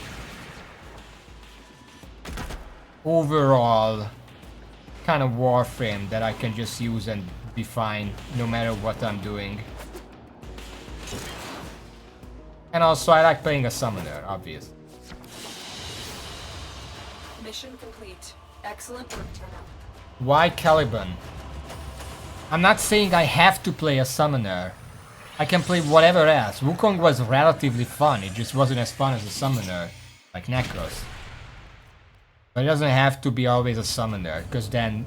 overall kind of Warframe that I can just use and be fine no matter what I'm doing. And also I like playing a summoner, obviously. Mission complete. Excellent work, Turner. Why Caliban? I'm not saying I have to play a summoner. I can play whatever else. Wukong was relatively fun, it just wasn't as fun as a summoner, like Necros. But it doesn't have to be always a summoner, because then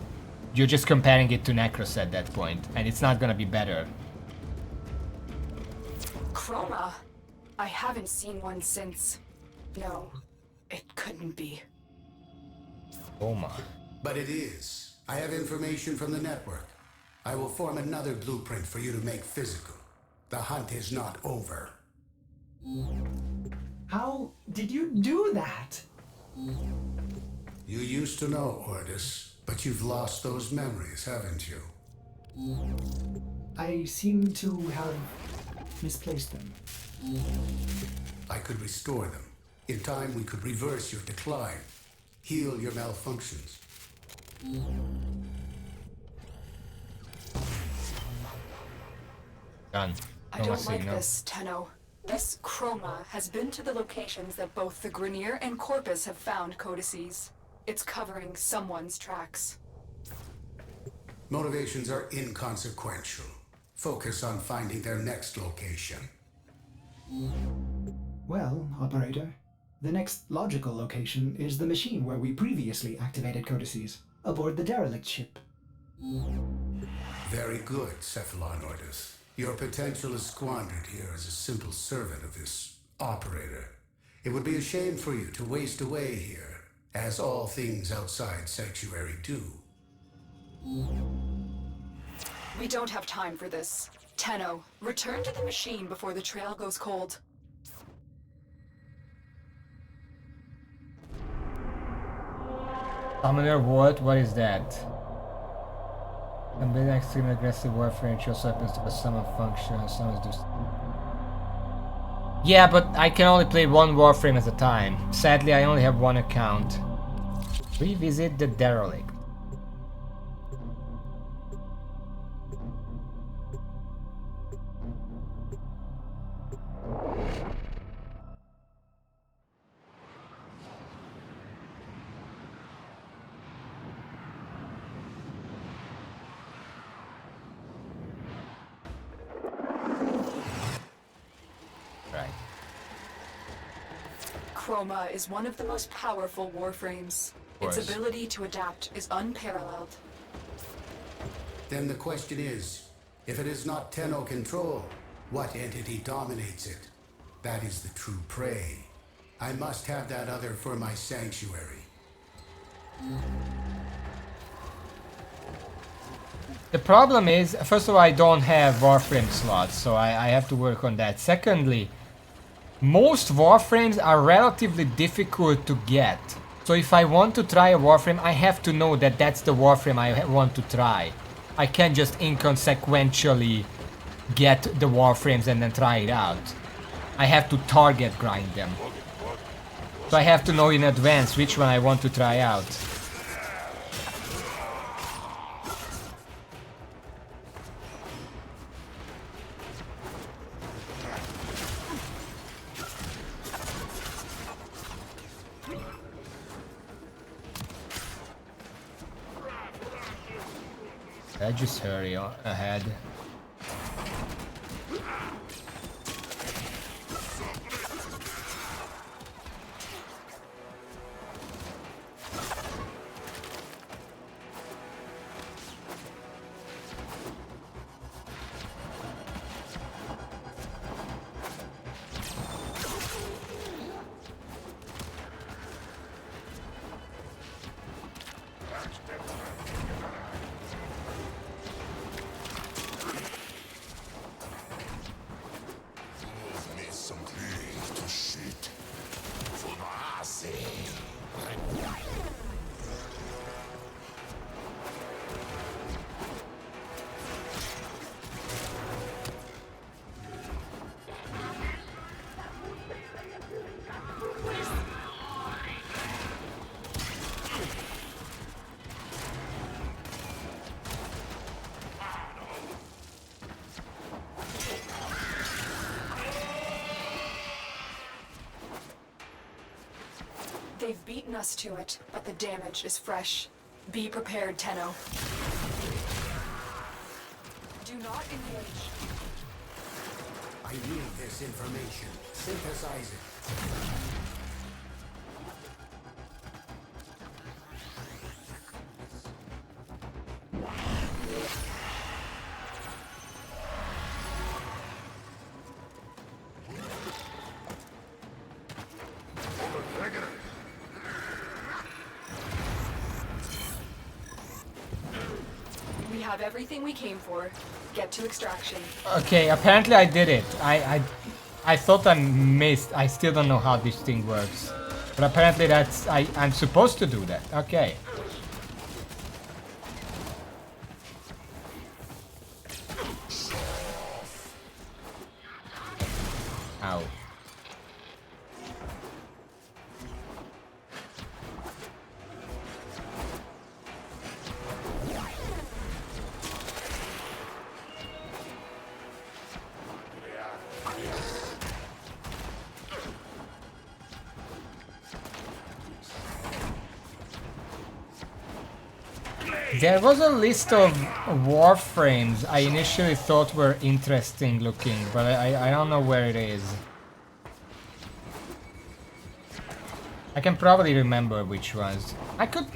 you're just comparing it to Necros at that point, and it's not gonna be better. Chroma? I haven't seen one since... No, it couldn't be. Chroma. But it is. I have information from the network. I will form another blueprint for you to make physical. The hunt is not over. How did you do that? You used to know, Ordis, but you've lost those memories, haven't you? I seem to have misplaced them. I could restore them. In time, we could reverse your decline, heal your malfunctions. Done. I don't like this, Tenno. This Chroma has been to the locations that both the Grineer and Corpus have found codices. It's covering someone's tracks. Motivations are inconsequential. Focus on finding their next location. Well, Operator, the next logical location is the machine where we previously activated codices, aboard the derelict ship. Very good, Cephalon Ordis. Your potential is squandered here as a simple servant of this operator. It would be a shame for you to waste away here, as all things outside Sanctuary do. We don't have time for this. Tenno, return to the machine before the trail goes cold. Summoner what? What is that? I'm being extremely aggressive Warframe, which also happens to be a summon function. Summons do. Yeah, but I can only play one Warframe at a time. Sadly, I only have one account. Revisit the derelict. Chroma is one of the most powerful Warframes. Its ability to adapt is unparalleled. Then the question is, if it is not Tenno control, what entity dominates it? That is the true prey. I must have that other for my sanctuary. The problem is, first of all, I don't have Warframe slots, so I have to work on that. Secondly, most Warframes are relatively difficult to get. So if I want to try a Warframe, I have to know that that's the Warframe I want to try. I can't just inconsequentially get the Warframes and then try it out. I have to target grind them. So I have to know in advance which one I want to try out. I just hurry ahead. They've beaten us to it, but the damage is fresh. Be prepared, Tenno. Do not engage. I need this information. Synthesize it. We have everything we came for. Get to extraction. Okay, apparently I did it. I thought I missed. I still don't know how this thing works. But apparently that's... I'm supposed to do that. Okay. Ow. There was a list of Warframes I initially thought were interesting looking, but I don't know where it is. I can probably remember which ones. I could...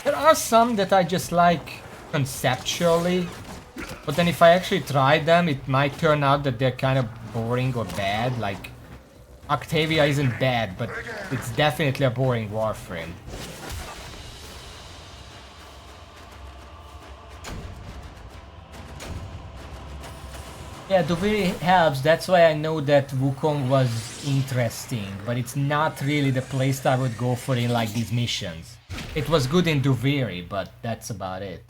there are some that I just like conceptually, but then if I actually try them, it might turn out that they're kind of boring or bad. Like, Octavia isn't bad, but it's definitely a boring Warframe. Yeah, Duviri helps, that's why I know that Wukong was interesting, but it's not really the place I would go for in like these missions. It was good in Duviri, but that's about it.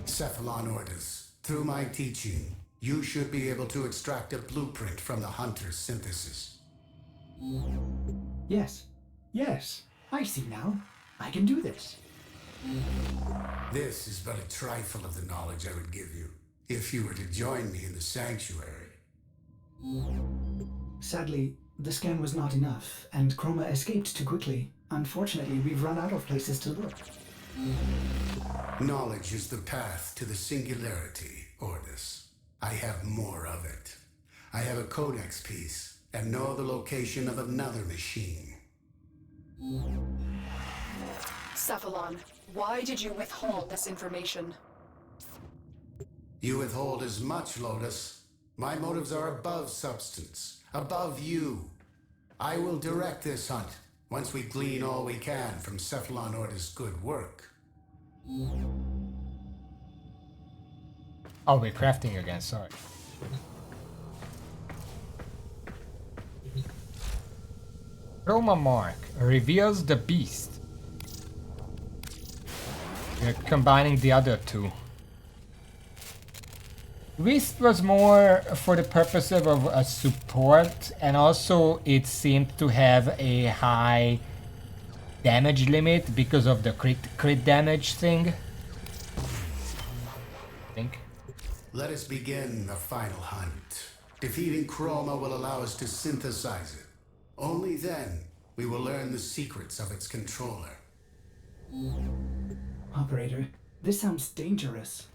Cephalon orders. Through my teaching, you should be able to extract a blueprint from the hunter's synthesis. Yes. Yes. I see now. I can do this. This is but a trifle of the knowledge I would give you, if you were to join me in the sanctuary. Sadly, the scan was not enough, and Chroma escaped too quickly. Unfortunately, we've run out of places to look. Knowledge is the path to the singularity, Ordis. I have more of it. I have a codex piece, and know the location of another machine. Cephalon, why did you withhold this information? You withhold as much, Lotus. My motives are above substance, above you. I will direct this hunt, once we glean all we can from Cephalon Ordis' good work. Oh, we're crafting again, sorry. Chroma Mark reveals the beast. We're combining the other two. Beast was more for the purpose of a support, and also it seemed to have a high damage limit because of the crit damage thing. I think. Let us begin the final hunt. Defeating Chroma will allow us to synthesize it. Only then we will learn the secrets of its controller. Operator, this sounds dangerous.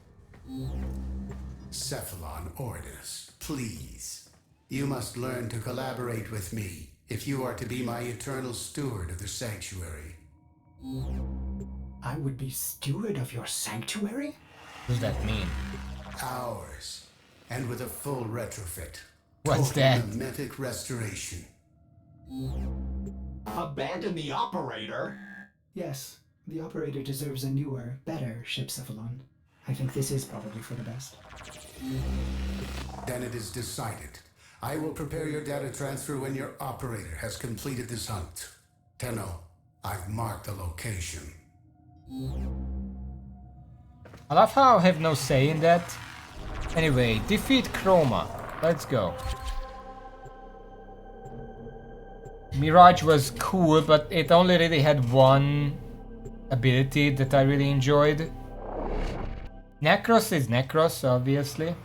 Cephalon Ordis, please. You must learn to collaborate with me if you are to be my eternal steward of the sanctuary. I would be steward of your sanctuary? What does that mean? Ours. And with a full retrofit. What's Total that? Mimetic restoration. Abandon the operator? Yes, the operator deserves a newer, better ship, Cephalon. I think this is probably for the best. Then it is decided. I will prepare your data transfer when your operator has completed this hunt. Tenno, I've marked the location. I love how I have no say in that. Anyway, defeat Chroma. Let's go. Mirage was cool, but it only really had one ability that I really enjoyed. Necros is Necros, obviously.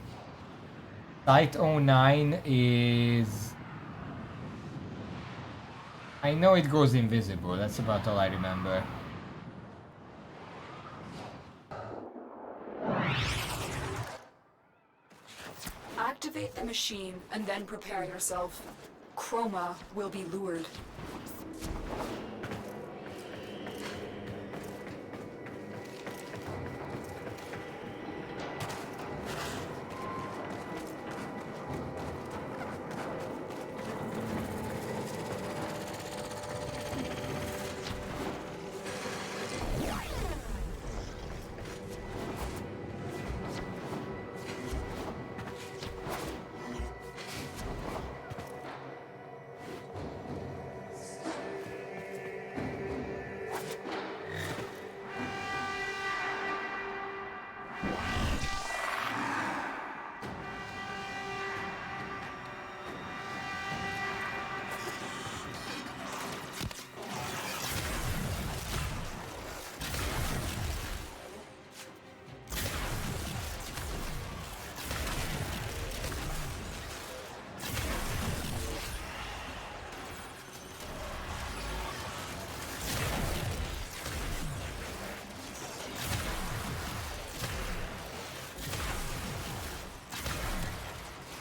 Sight 09 is... I know it goes invisible, that's about all I remember. Activate the machine and then prepare yourself. Chroma will be lured.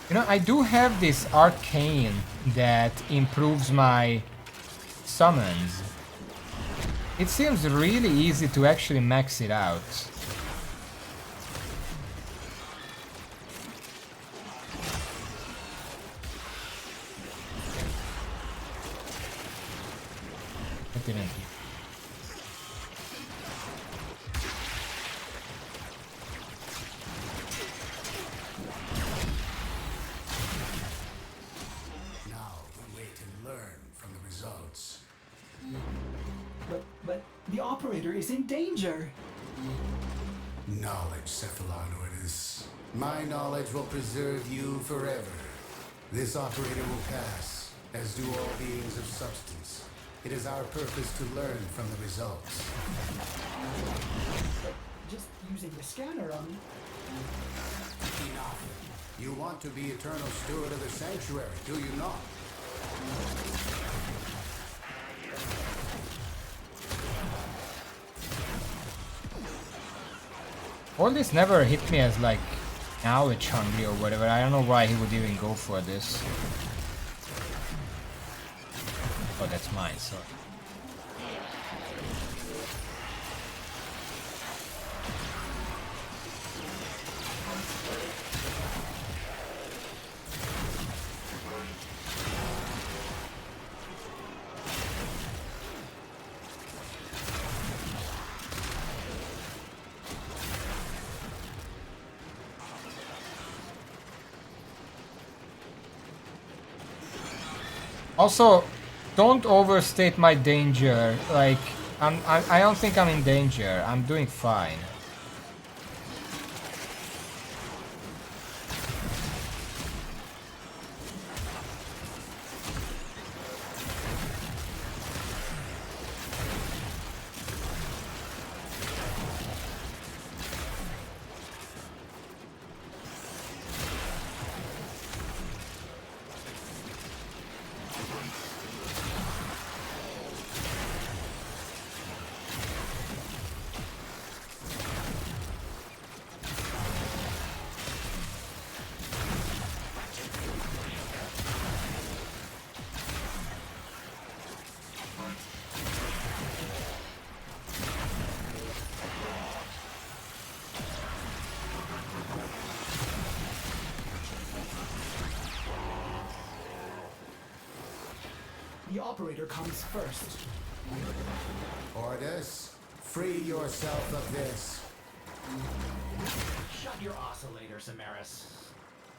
You know, I do have this arcane that improves my summons. It seems really easy to actually max it out. I didn't. But the operator is in danger. Knowledge, Cephalonordus. My knowledge will preserve you forever. This operator will pass, as do all beings of substance. It is our purpose to learn from the results. But just using the scanner on... Enough. You want to be eternal steward of the sanctuary, do you not? All this never hit me as like knowledge hungry or whatever. I don't know why he would even go for this. Oh, that's mine, sorry. Also, don't overstate my danger. Like, I don't think I'm in danger. I'm doing fine. The operator comes first. Ordus, free yourself of this. Shut your oscillator, Samaris.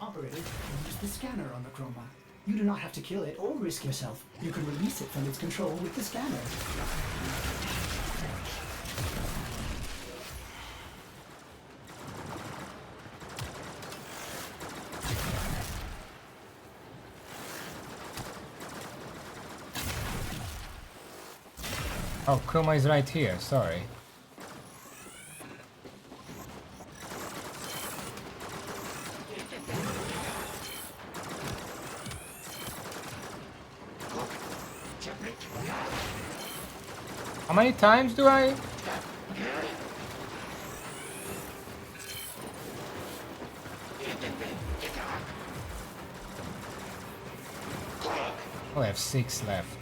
Operator, use the scanner on the chroma. You do not have to kill it or risk yourself. You can release it from its control with the scanner. Oh, Chroma is right here, sorry. How many times do I? Oh, I have 6 left.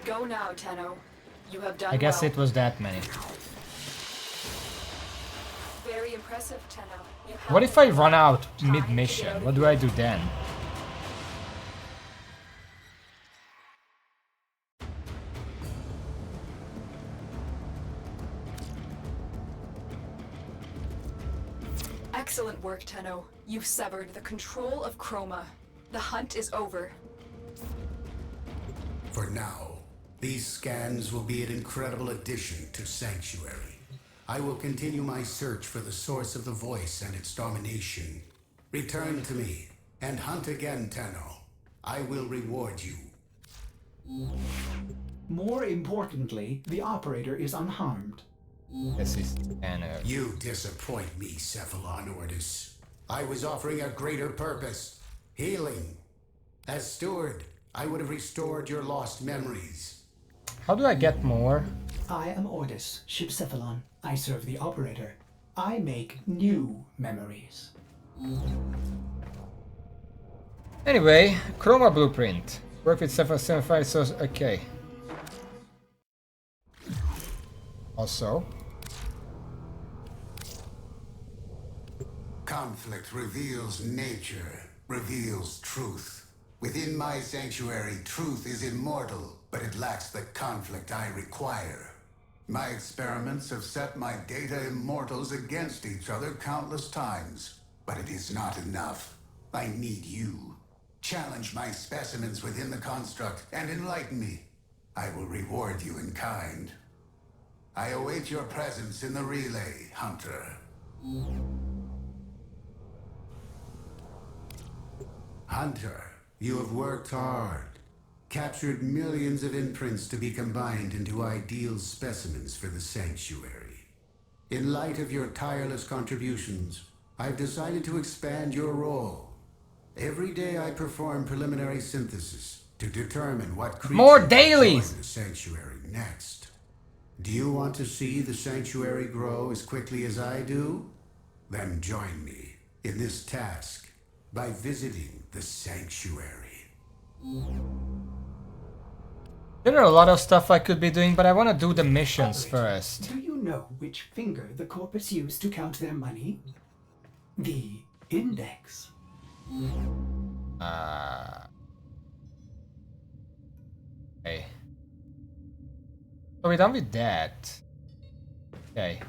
Go now, Tenno. You have done I guess well. it was that many. Very impressive, Tenno. You have What if I run out time to get mid-mission? out of What do here. I do then? Excellent work, Tenno. You've severed the control of Chroma. The hunt is over. For now, these scans will be an incredible addition to Sanctuary. I will continue my search for the source of the voice and its domination. Return to me, and hunt again, Tenno. I will reward you. More importantly, the operator is unharmed. This is Anna. You disappoint me, Cephalon Ordis. I was offering a greater purpose. Healing. As steward, I would have restored your lost memories. How do I get more? I am Ordis, Ship Cephalon. I serve the operator. I make new memories. Anyway, Chroma blueprint. Work with 775 source. Okay. Also, Conflict reveals nature, reveals truth. Within my sanctuary, truth is immortal, but it lacks the conflict I require. My experiments have set my data immortals against each other countless times, but it is not enough. I need you. Challenge my specimens within the construct and enlighten me. I will reward you in kind. I await your presence in the relay, Hunter. Hunter, you have worked hard. Captured millions of imprints to be combined into ideal specimens for the Sanctuary. In light of your tireless contributions, I've decided to expand your role. Every day I perform preliminary synthesis to determine what creature more will dailies! join the Sanctuary next. Do you want to see the Sanctuary grow as quickly as I do? Then join me in this task by visiting the Sanctuary. there are a lot of stuff I could be doing, but I want to do the missions first. Do you know which finger the corpus used to count their money? The index. Okay. So we're done with that. Okay.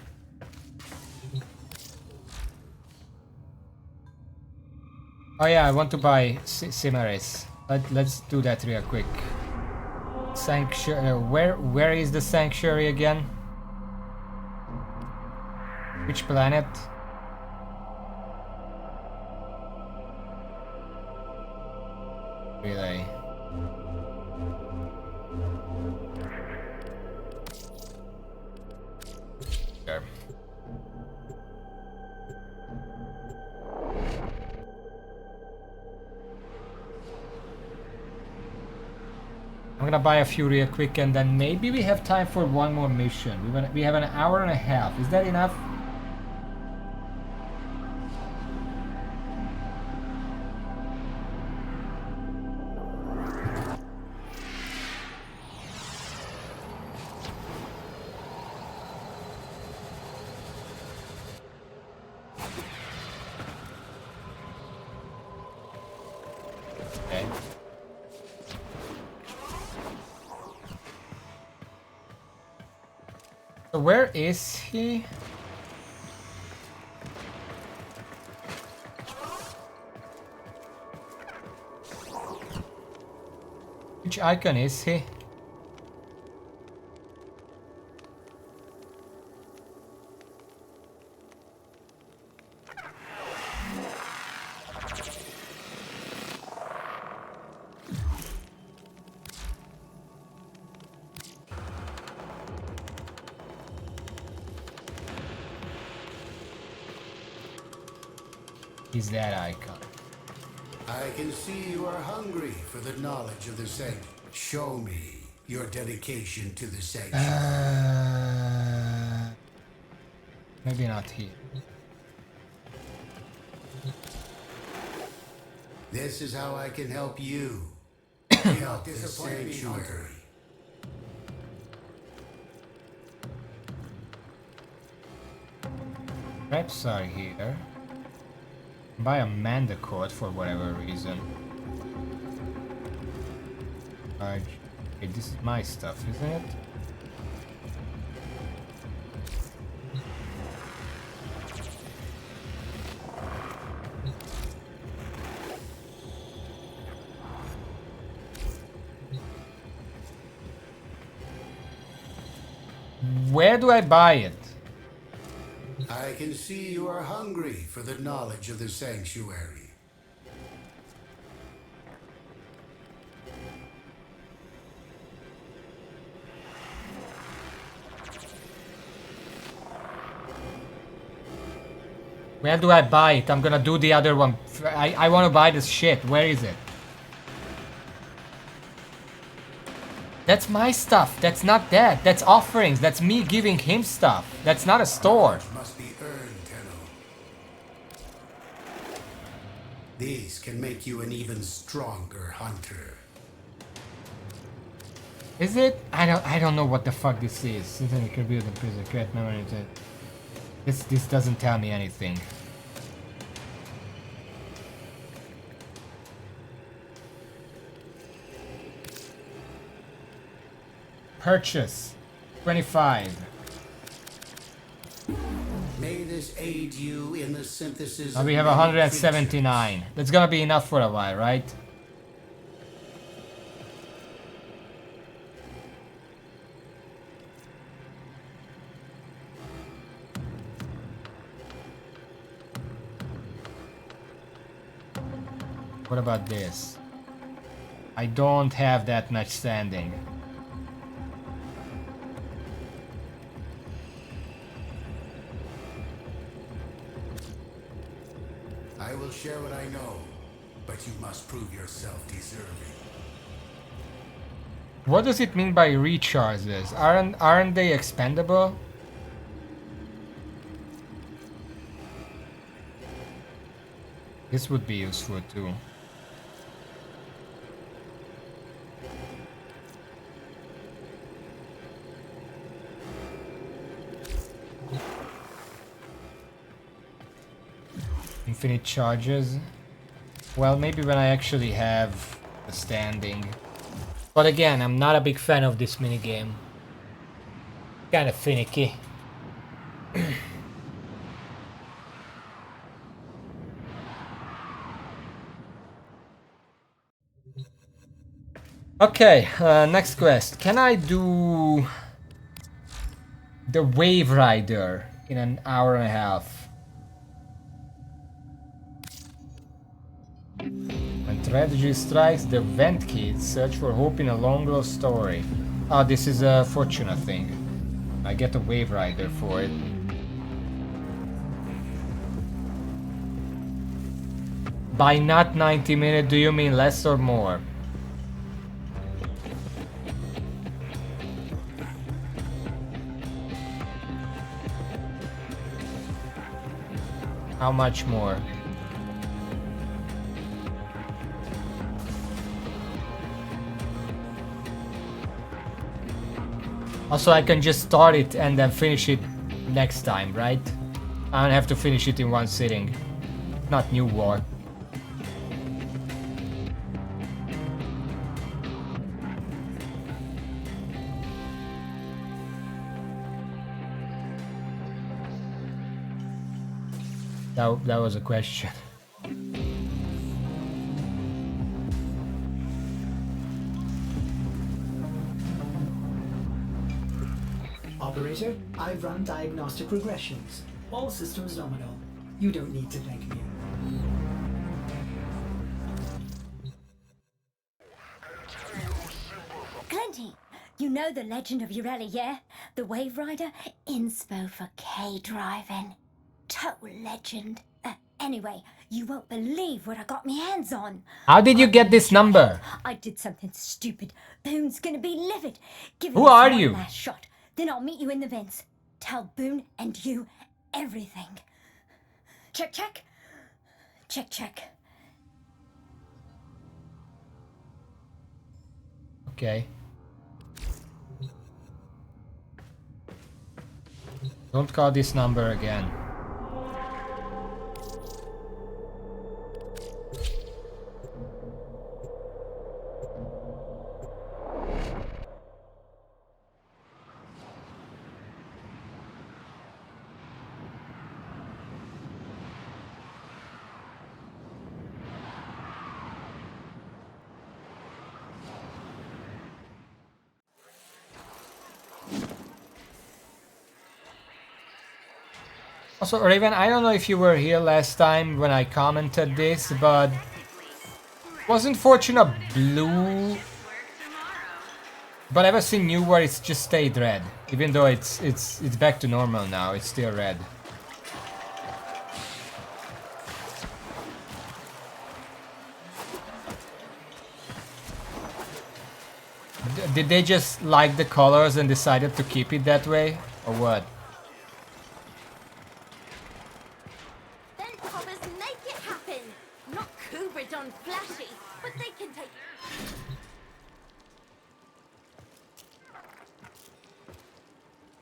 Oh yeah, I want to buy Cimaris. Let's do that real quick. Sanctuary. Where is the sanctuary again? Which planet? Relay. Sure. I'm gonna buy a few real quick, and then maybe we have time for one more mission. We have an hour and a half. Is that enough? Okay. So where is he? Which icon is he? Is that icon? I can see you are hungry for the knowledge of the sanctuary. Show me your dedication to the sanctuary. Maybe not here. This is how I can help you. Help the sanctuary. Reps are here. Buy a Mandacord for whatever reason. Okay, this is my stuff, isn't it? Where do I buy it? I can see you are hungry for the knowledge of the sanctuary. Where do I buy it? I'm gonna do the other one. I want to buy this shit. Where is it? That's my stuff. That's not that. That's offerings. That's me giving him stuff. That's not a store. Must be earned, Tenno. These can make you an even stronger hunter. Is it? I don't know what the fuck this is. Something you can build in prison. Create memory. This doesn't tell me anything. Purchase 25. May this aid you in the synthesis. Now we have 179. That's gonna be enough for a while, right? What about this? I don't have that much standing. I will share what I know, but you must prove yourself deserving. What does it mean by recharges? Aren't they expendable? This would be useful too. Infinite charges. Well, maybe when I actually have the standing. But again, I'm not a big fan of this minigame. Kinda finicky. Okay, next quest. Can I do the Wave Rider in an hour and a half? When tragedy strikes, the Vent Kids search for hope in a long-lost story. Ah, this is a Fortuna thing. I get a Wave Rider for it. By not 90 minutes, do you mean less or more? How much more? Also, I can just start it and then finish it next time, right? I don't have to finish it in one sitting. Not New War. That was a question. Operator, I've run diagnostic regressions. All systems nominal. You don't need to thank me. Glenty, you know the legend of Ureli, yeah? The Wave Rider? Inspo for K-driving. Total legend. Anyway, you won't believe what I got my hands on. How did you get this number? I did something stupid. Boone's gonna be livid. Give Who it are one you? last shot. Then I'll meet you in the vents. Tell Boone and you everything. Check, check. Check, check. Okay. Don't call this number again. Also, Raven, I don't know if you were here last time when I commented this, but wasn't Fortuna blue? But ever seen new where it's just stayed red, even though it's back to normal now. It's still red. Did they just like the colors and decided to keep it that way, or what?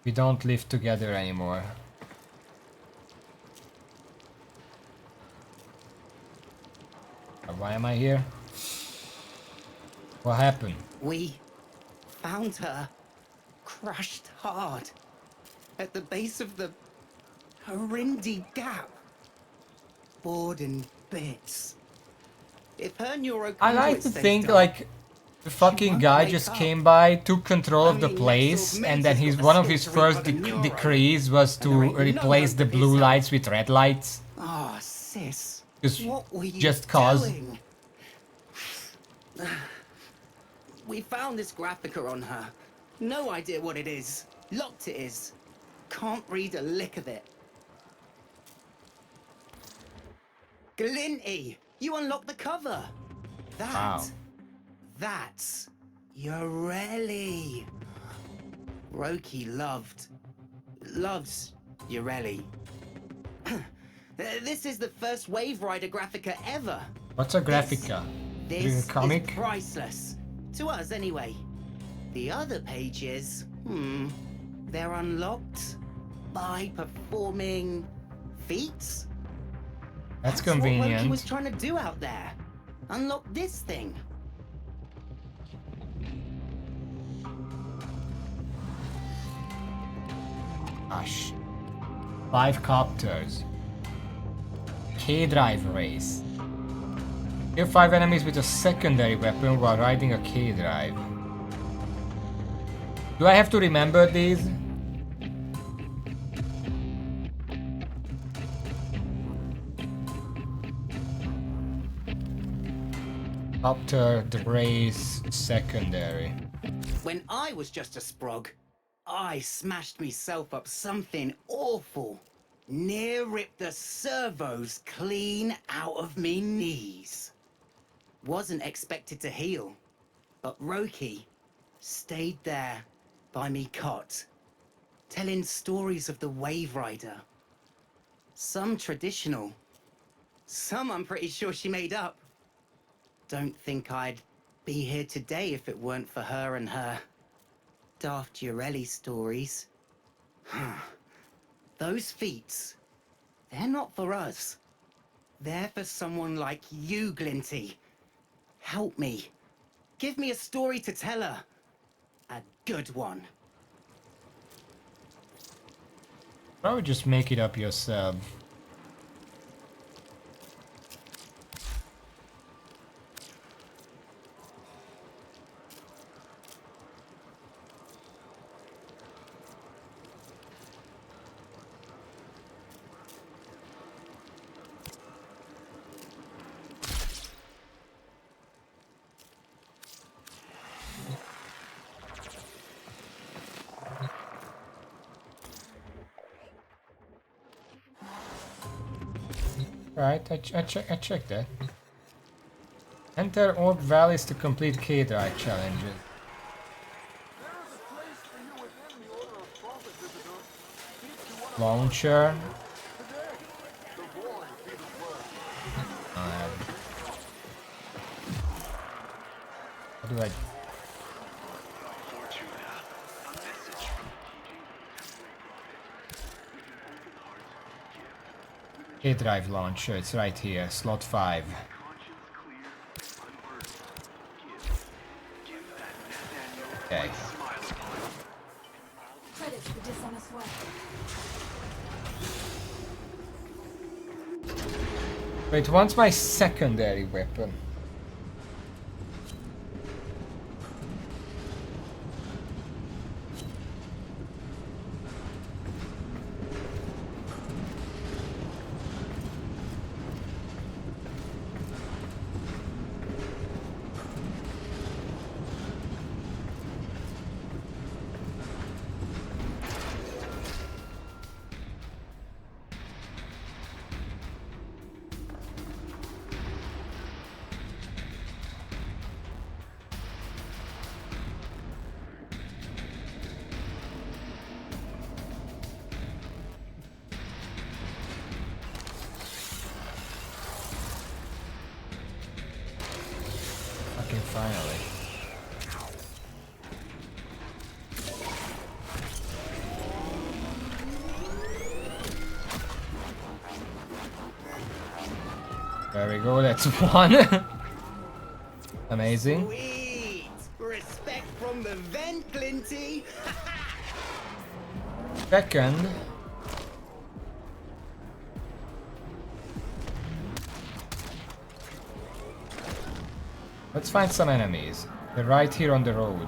We don't live together anymore. Why am I here? What happened? We found her crushed hard at the base of the Harindi Gap. Bored in bits. If her neuroconduit I like to stays think dark, like the fucking guy just came by, took control of the place, and then one of his first decrees was to replace the blue lights with red lights. Ah, sis. Just cause. Doing? We found this graphica on her. No idea what it is. Locked it is. Can't read a lick of it. Glinty, you unlocked the cover. Wow. That's Ureli. Roki loves Ureli. This is the first Wave Rider graphica ever. What's a graphica? This Is it a comic? is priceless. To us, anyway. The other pages, they're unlocked by performing feats. That's What Roki convenient. was trying to do out there. Unlock this thing. Gosh. 5 copters. K-drive race. Kill 5 enemies with a secondary weapon while riding a K-drive. Do I have to remember these? Copter, the race, secondary. When I was just a sprog, I smashed myself up something awful. Near ripped the servos clean out of me knees. Wasn't expected to heal, but Roki stayed there by me cot, telling stories of the Wave Rider. Some traditional, some I'm pretty sure she made up. Don't think I'd be here today if it weren't for her and her daft Ureli stories. Those feats, they're not for us. They're for someone like you, Glinty. Help me. Give me a story to tell her. A good one. Probably just make it up yourself. Right, I checked that. Enter Orb Valleys to complete K-Drive challenges. Launcher. How do I... K-Drive launcher, it's right here, slot 5. Okay. Credits for dishonest work. Wait, what's my secondary weapon? Okay, finally. There we go, that's one. Amazing. Sweet! Respect from the vent, Clinty! Second. Let's find some enemies. They're right here on the road.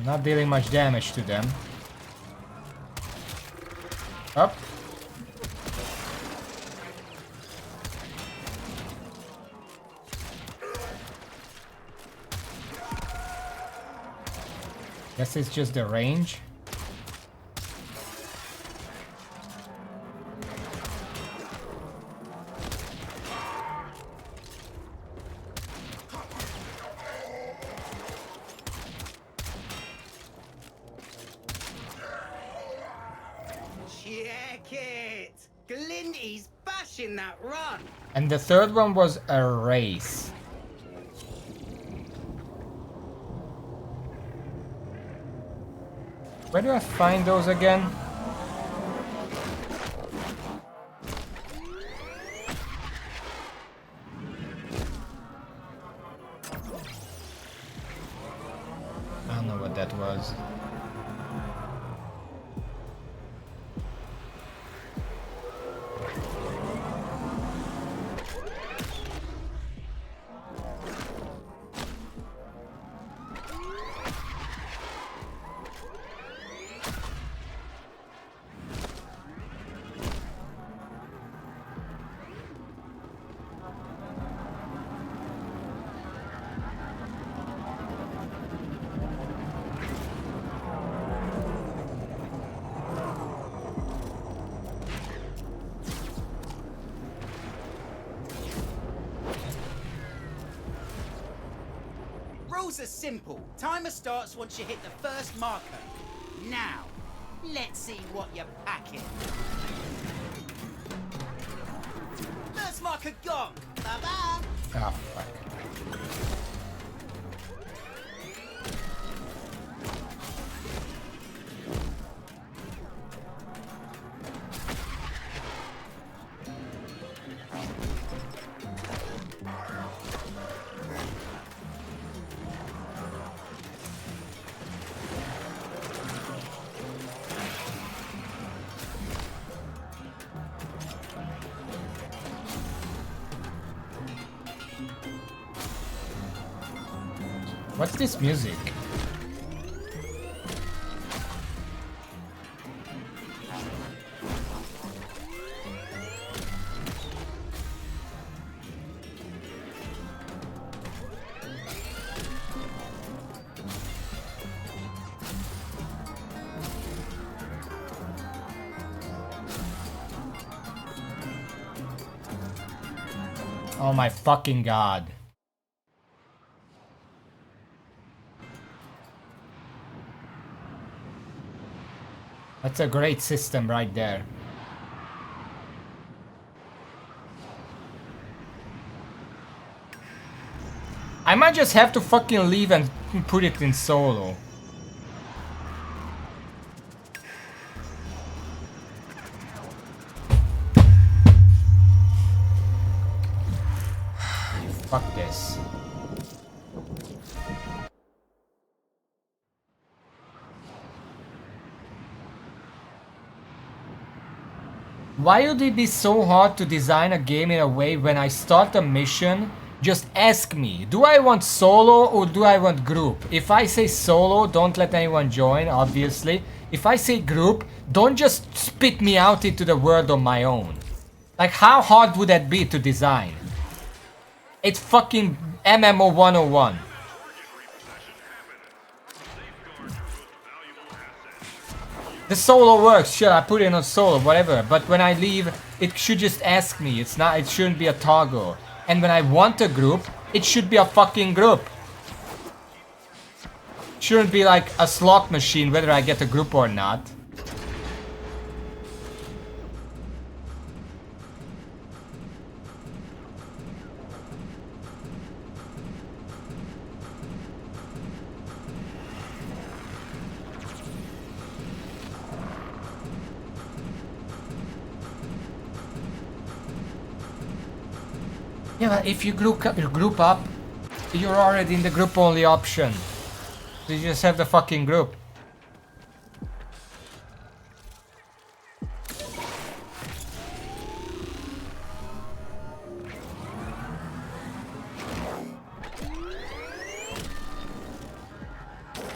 Not dealing much damage to them. Up. Guess it's just the range. Check it! Glinty's bashing that run! And the third one was a race. Where do I find those again? I don't know what that was. Rules are simple. Timer starts once you hit the first marker. Now, let's see what you're packing. First marker gone. Bye-bye. Ah, fuck. What's this music? Oh my fucking god. That's a great system right there. I might just have to fucking leave and put it in solo. Fuck this. Why would it be so hard to design a game in a way when I start a mission? Just ask me, do I want solo or do I want group? If I say solo, don't let anyone join, obviously. If I say group, don't just spit me out into the world on my own. Like, how hard would that be to design? It's fucking MMO 101. The solo works, sure, I put it on solo, whatever. But when I leave, it should just ask me. It's not, it shouldn't be a toggle. And when I want a group, it should be a fucking group. Shouldn't be like a slot machine whether I get a group or not. Yeah, but if you group up, you're already in the group only option. So you just have the fucking group.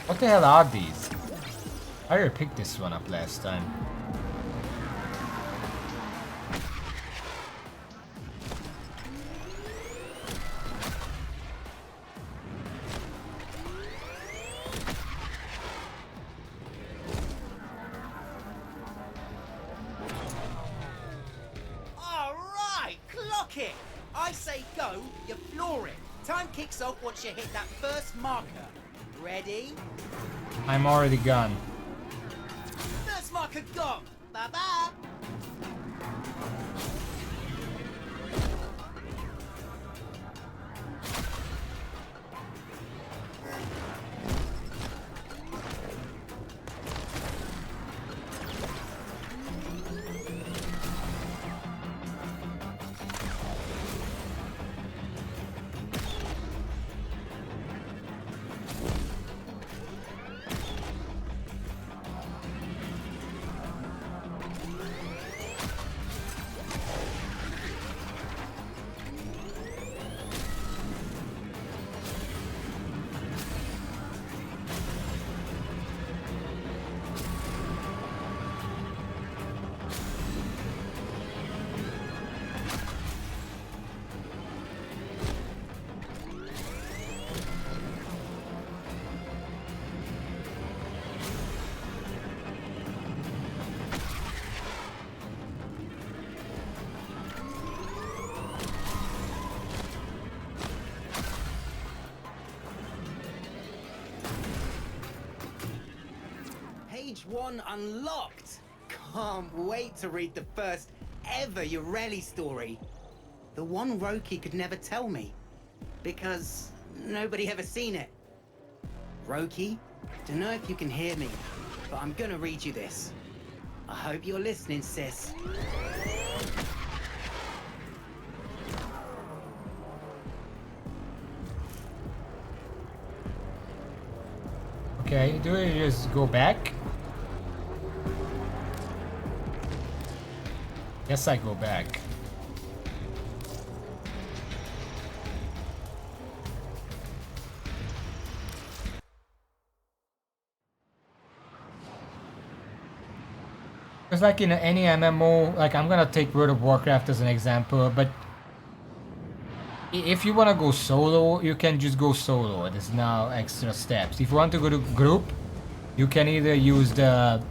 What the hell are these? I already picked this one up last time. I say go, you floor it. Time kicks off once you hit that first marker. Ready? I'm already gone. First marker gone. Bye-bye. Page 1 unlocked! Can't wait to read the first ever Ureli story. The one Roki could never tell me. Because nobody ever seen it. Roki, don't know if you can hear me, but I'm gonna read you this. I hope you're listening, sis. Okay, do we just go back? Guess I go back. It's like in any MMO, like I'm gonna take World of Warcraft as an example, but if you wanna go solo, you can just go solo. There's now extra steps. If you want to go to group, you can either use the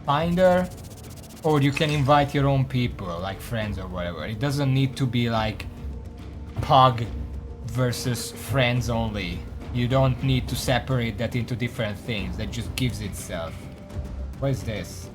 Finder, or you can invite your own people, like friends or whatever. It doesn't need to be like pug versus friends only. You don't need to separate that into different things. That just gives itself. What is this?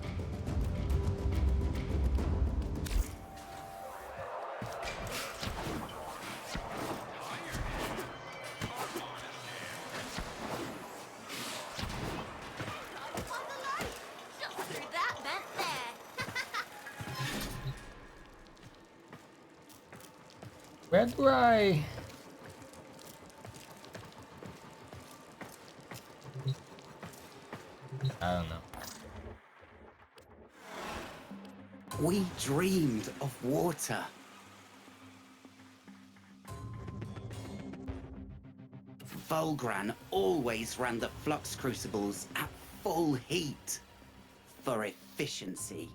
Where do I... I don't know. We dreamed of water. Volgran always ran the flux crucibles at full heat for efficiency.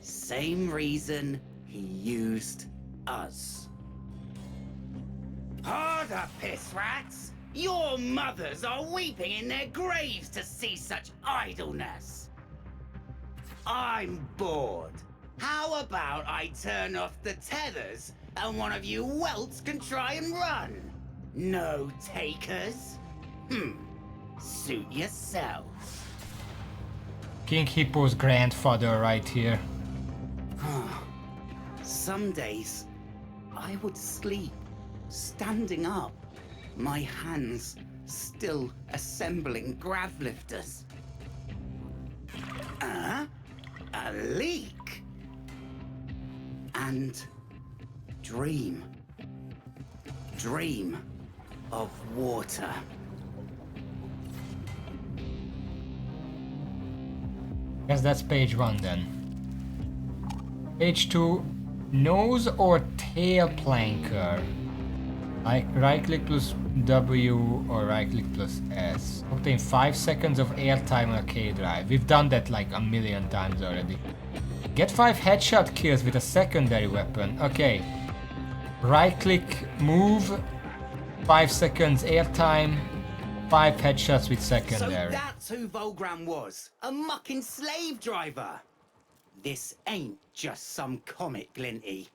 Same reason he used us. Harder, piss rats! Your mothers are weeping in their graves to see such idleness. I'm bored. How about I turn off the tethers and one of you welts can try and run? No takers? Suit yourselves. King Hippo's grandfather right here. Some days, I would sleep, standing up, my hands still assembling grav lifters. A leak? And dream of water. Guess that's page 1 then. Page 2, nose or tail planker. Right click plus W or right click plus S. Obtain 5 seconds of airtime on a K drive. We've done that like a million times already. Get 5 headshot kills with a secondary weapon. Okay. Right click, move, 5 seconds airtime, 5 headshots with secondary. So that's who Volgran was, a mucking slave driver. This ain't just some comic, Glinty.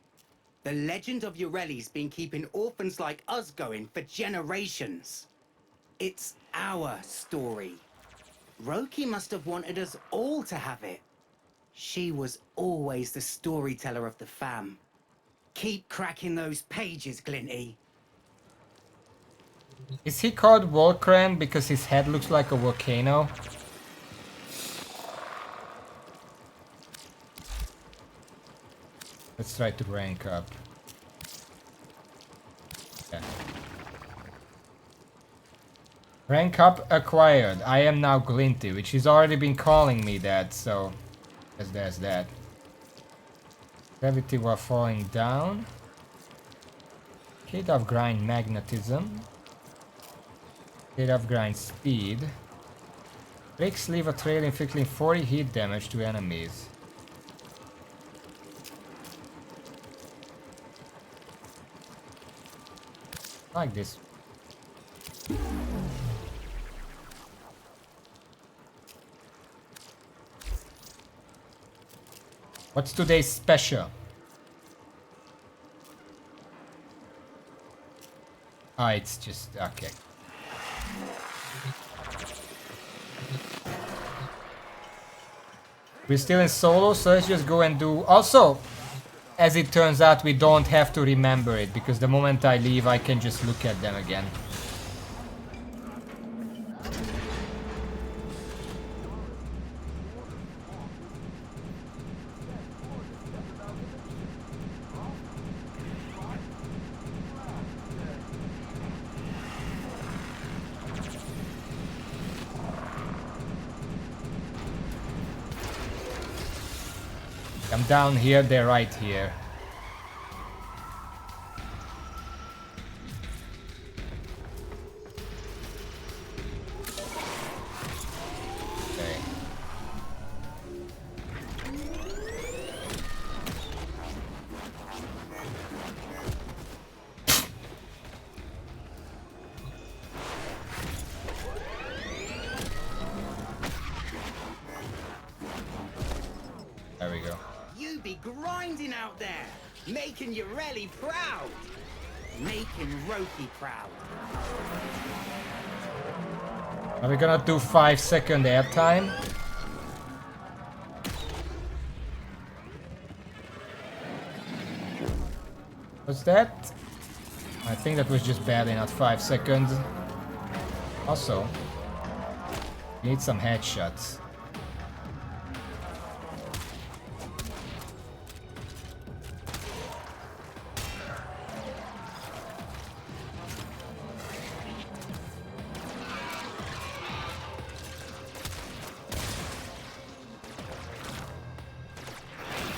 The legend of Ureli's been keeping orphans like us going for generations. It's our story. Roki must have wanted us all to have it. She was always the storyteller of the fam. Keep cracking those pages, Glinty. Is he called Warframe because his head looks like a volcano? Let's try to rank up. Yeah. Rank up acquired. I am now Glinty, which he's already been calling me that, so there's that. Gravity while falling down. State of grind magnetism. State of grind speed. Breaks leave a trail inflicting 40 heat damage to enemies. Like this. What's today's special? Ah, it's just okay. We're still in solo, so let's just go and do. Also, as it turns out, we don't have to remember it because the moment I leave, I can just look at them again. I'm down here, they're right here. Okay. There we go. You be grinding out there, making Ureli proud. Making Roki proud. Are we gonna do 5-second airtime? What's that? I think that was just barely not 5 seconds. Also, we need some headshots.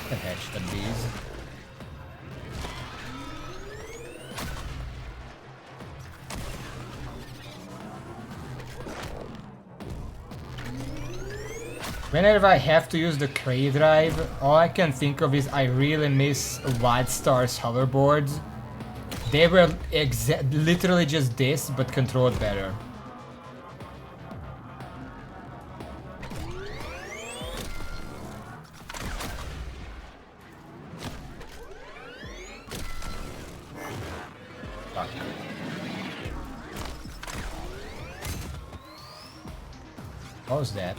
Can headshot these. Whenever I have to use the Cray drive, all I can think of is I really miss Wildstar's hoverboards. They were literally just this, but controlled better. Fuck. What was that?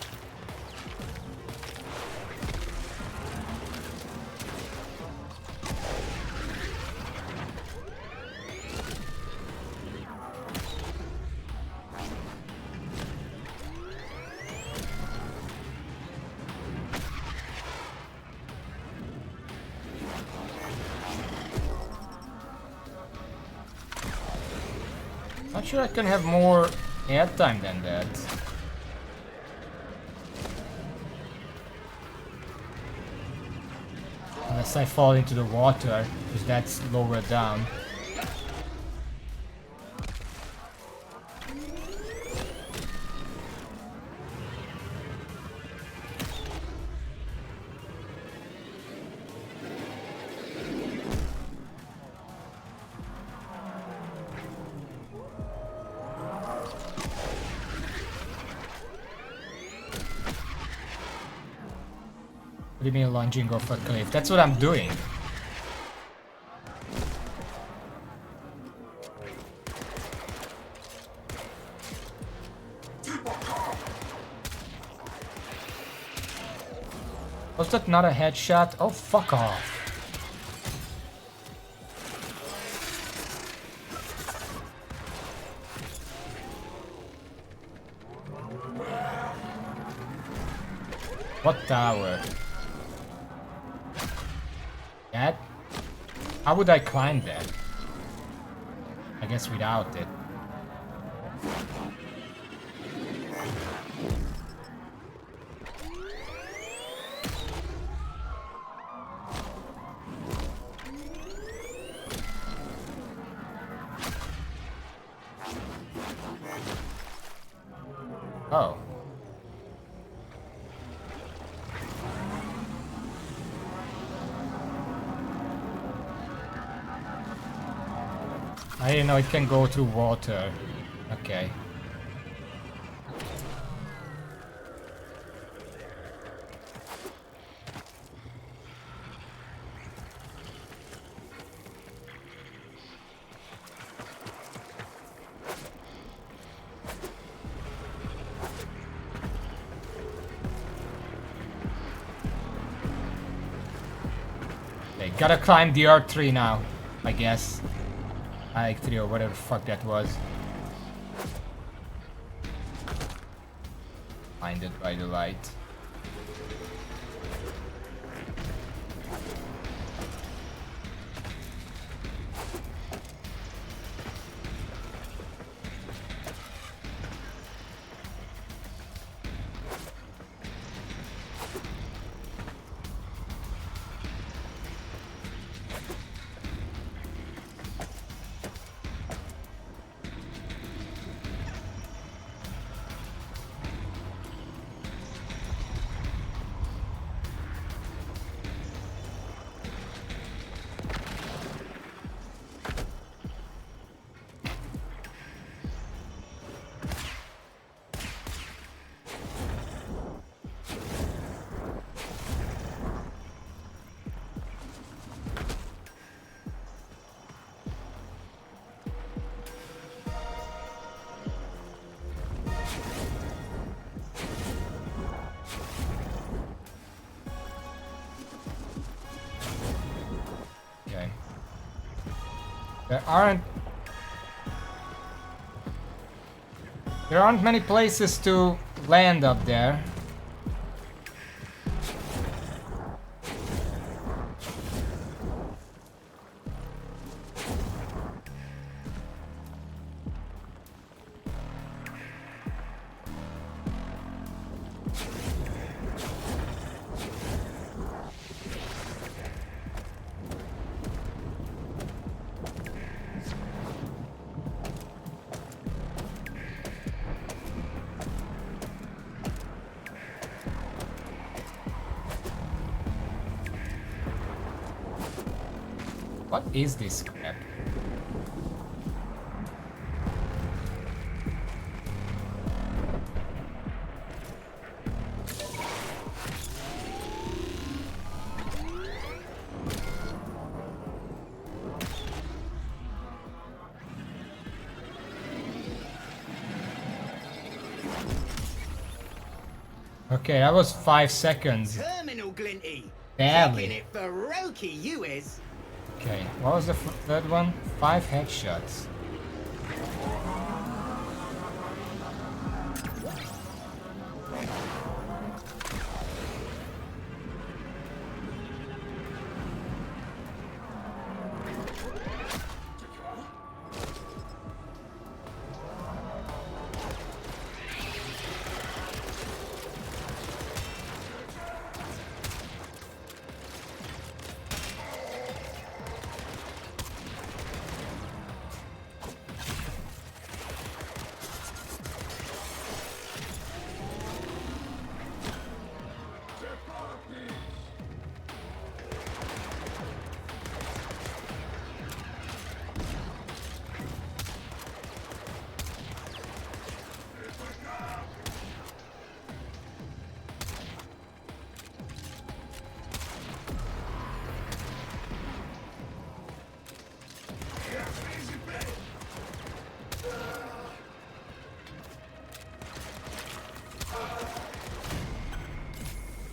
Not sure I can have more airtime than that. Unless I fall into the water, because that's lower down. What do you mean lunging off a cliff? That's what I'm doing. Was that not a headshot? Oh, fuck off. What tower? That? How would I climb that? I guess without it. Oh. I didn't know it can go through water. Okay. They gotta climb the Earth tree now, I guess. Ike 3 or whatever the fuck that was. Blinded by the light. There aren't many places to land up there. What is this crap? Okay, that was 5 seconds. Terminal Glinty. Barely. Taking it for Roki, you is. Okay, what was the third one? 5 headshots.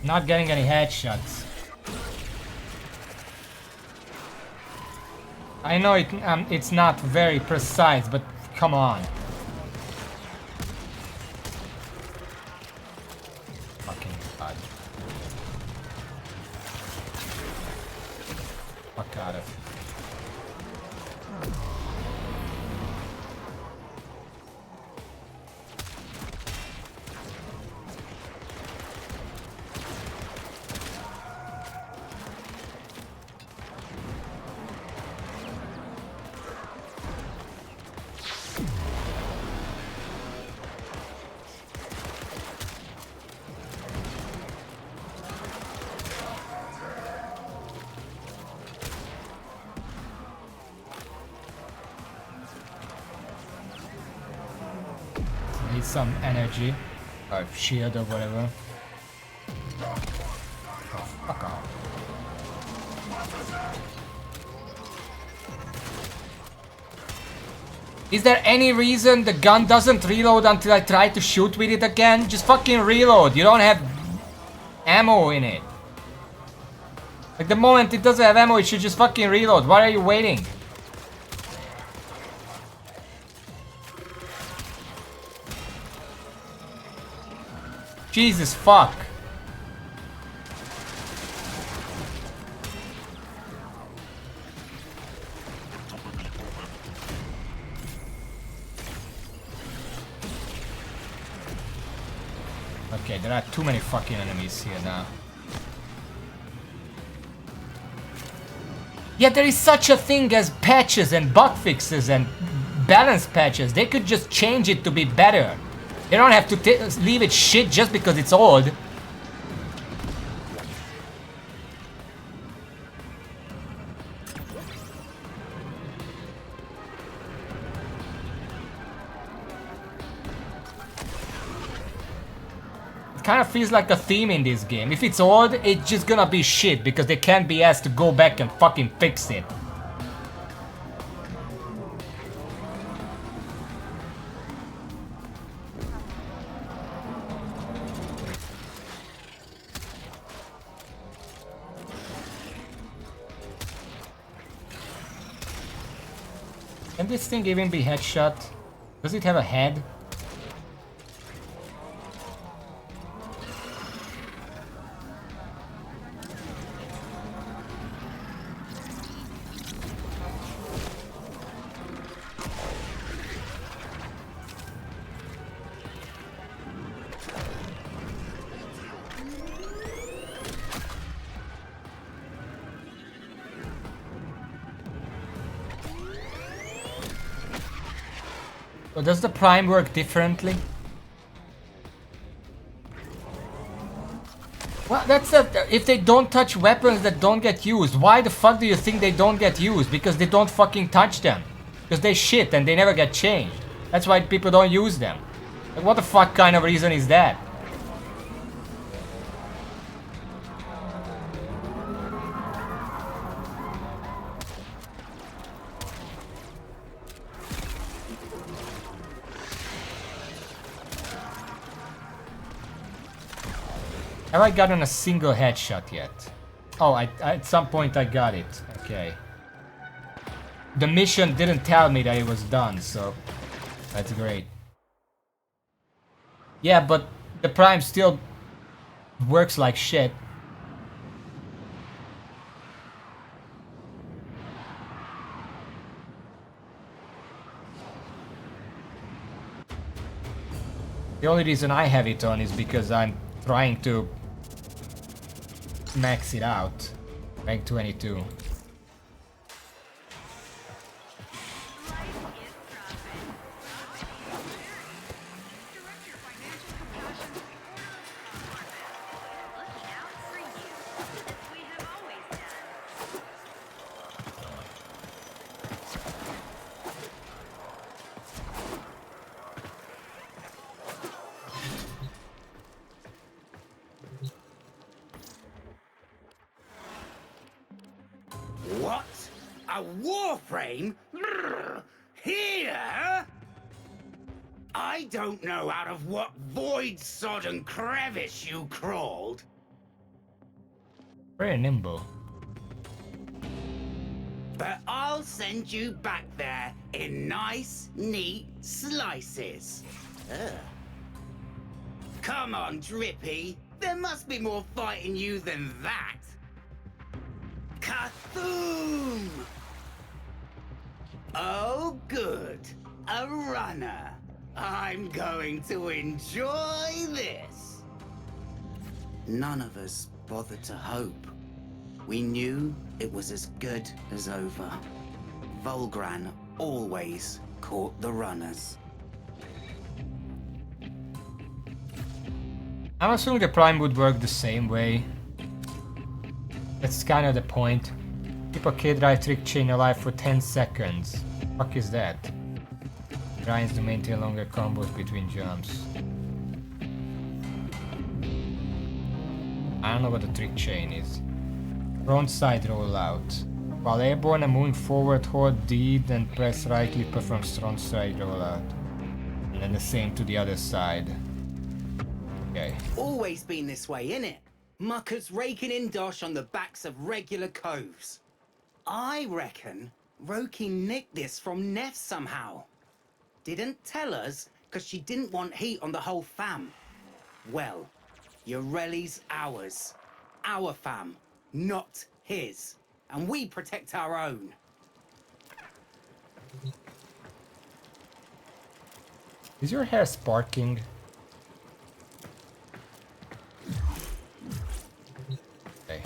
Not getting any headshots. I know it's not very precise, but come on. Fucking god. Fuck out of. Need some energy or shield or whatever. Oh, fuck off. Is there any reason the gun doesn't reload until I try to shoot with it again? Just fucking reload. You don't have ammo in it. Like the moment it doesn't have ammo, it should just fucking reload. Why are you waiting? Jesus fuck. Okay, there are too many fucking enemies here now. Yeah, there is such a thing as patches and bug fixes and balance patches. They could just change it to be better. They don't have to leave it shit just because it's old. It kind of feels like a theme in this game. If it's old, it's just gonna be shit because they can't be asked to go back and fucking fix it. Can this thing even be headshot? Does it have a head? Or does the Prime work differently? Well, that's the... If they don't touch weapons that don't get used, why the fuck do you think they don't get used? Because they don't fucking touch them. Because they shit and they never get changed. That's why people don't use them. Like, what the fuck kind of reason is that? Have I gotten a single headshot yet? Oh, at some point I got it. Okay. The mission didn't tell me that it was done, so that's great. Yeah, but the Prime still works like shit. The only reason I have it on is because I'm trying to max it out. Rank 22. What? A Warframe? Brrr. Here? I don't know out of what void-sodden crevice you crawled. Very nimble. But I'll send you back there in nice, neat slices. Ugh. Come on, Drippy. There must be more fight in you than that. Kathoom! Oh, good. A runner. I'm going to enjoy this. None of us bothered to hope. We knew it was as good as over. Volgran always caught the runners. I'm assuming the Prime would work the same way. That's kind of the point. Keep a K-Drive trick chain alive for 10 seconds. Fuck is that? Grinds to maintain longer combos between jumps. I don't know what the trick chain is. Frontside rollout. While airborne and moving forward, hold D, then press right click performs frontside rollout. And then the same to the other side. Okay. Always been this way, innit? Muckers raking in dosh on the backs of regular coves. I reckon Roki nicked this from Neff somehow. Didn't tell us because she didn't want heat on the whole fam. Well, Yoreli's ours. Our fam, not his. And we protect our own. Is your hair sparking? Okay.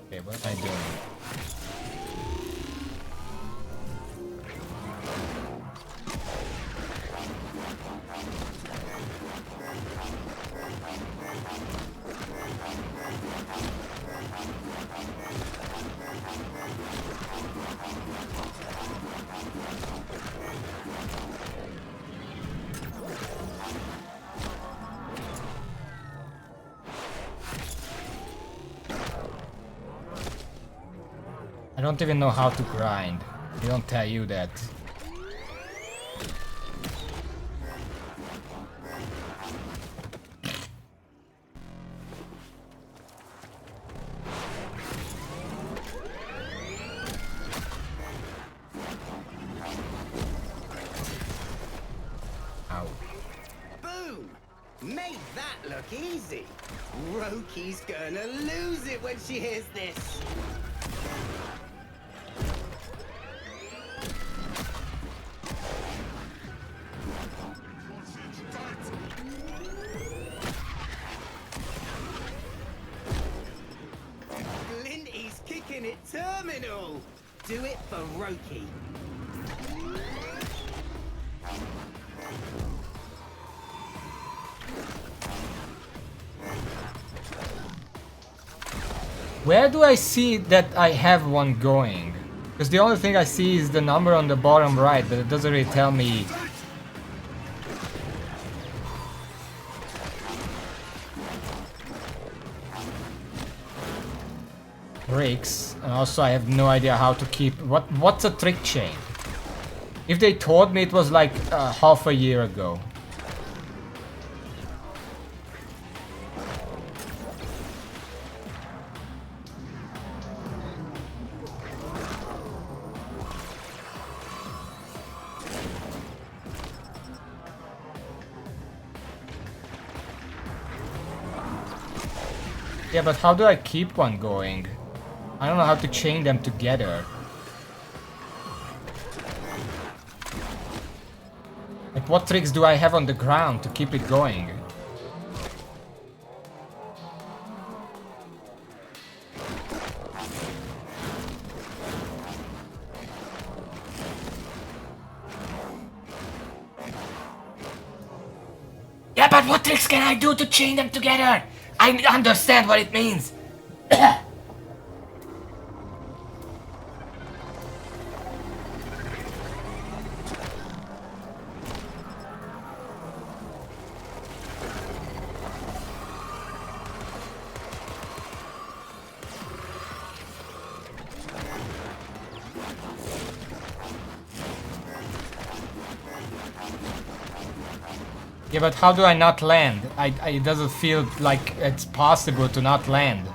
Okay, what am I doing? don't even know how to grind. They don't tell you that. Boom! Made that look easy. Roki's gonna lose it when she hears this. Glinty's kicking it terminal. Do it for Roki. Where do I see that I have one going? Because the only thing I see is the number on the bottom right, but it doesn't really tell me. Bricks, and also I have no idea how to keep. What's a trick chain? If they told me it was like half a year ago. Yeah, but how do I keep one going? I don't know how to chain them together. Like, what tricks do I have on the ground to keep it going? Yeah, but what tricks can I do to chain them together? I understand what it means. Yeah, but how do I not land? It doesn't feel like it's possible to not land.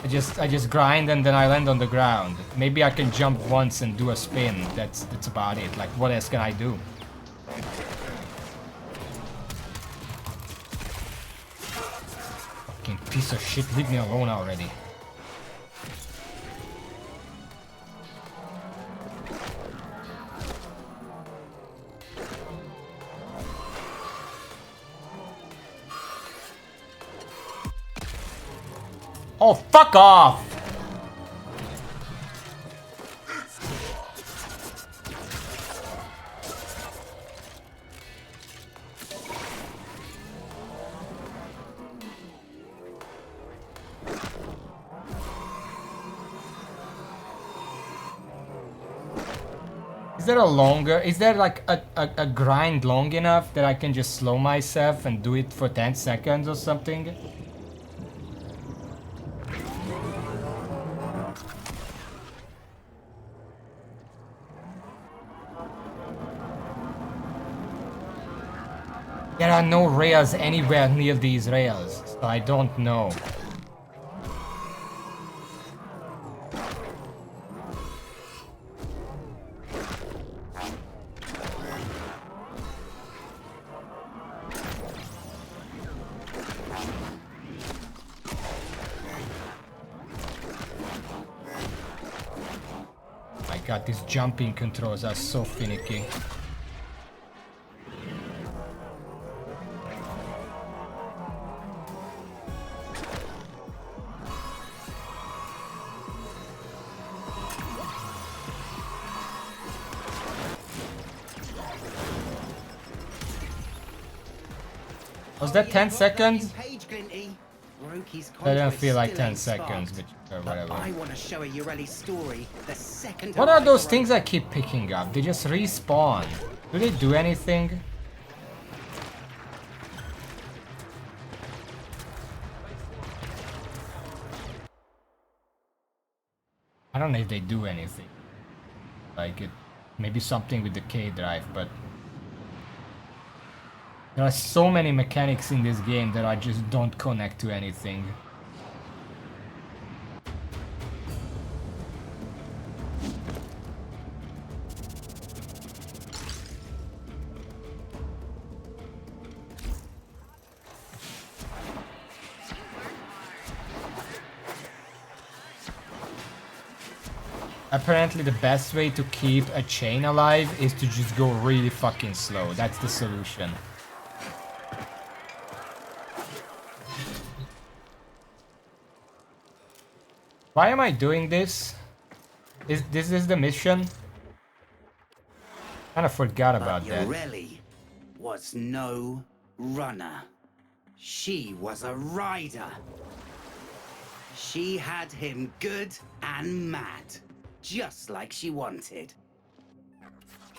I just grind and then I land on the ground. Maybe I can jump once and do a spin. That's about it. Like, what else can I do? Fucking piece of shit, leave me alone already. Oh, fuck off! Is there like a grind long enough that I can just slow myself and do it for 10 seconds or something? There are no rails anywhere near these rails, so I don't know. My god, these jumping controls are so finicky. Was that 10 seconds? That didn't feel like 10 seconds, but whatever. I want to show a Urelli story the second. What are those things I keep picking up? They just respawn. Do they do anything? I don't know if they do anything. Like it, maybe something with the K drive, but there are so many mechanics in this game that I just don't connect to anything. Apparently the best way to keep a chain alive is to just go really fucking slow. That's the solution. Why am I doing this? Is this the mission? Kinda forgot about that. Ureli was no runner. She was a rider. She had him good and mad, just like she wanted.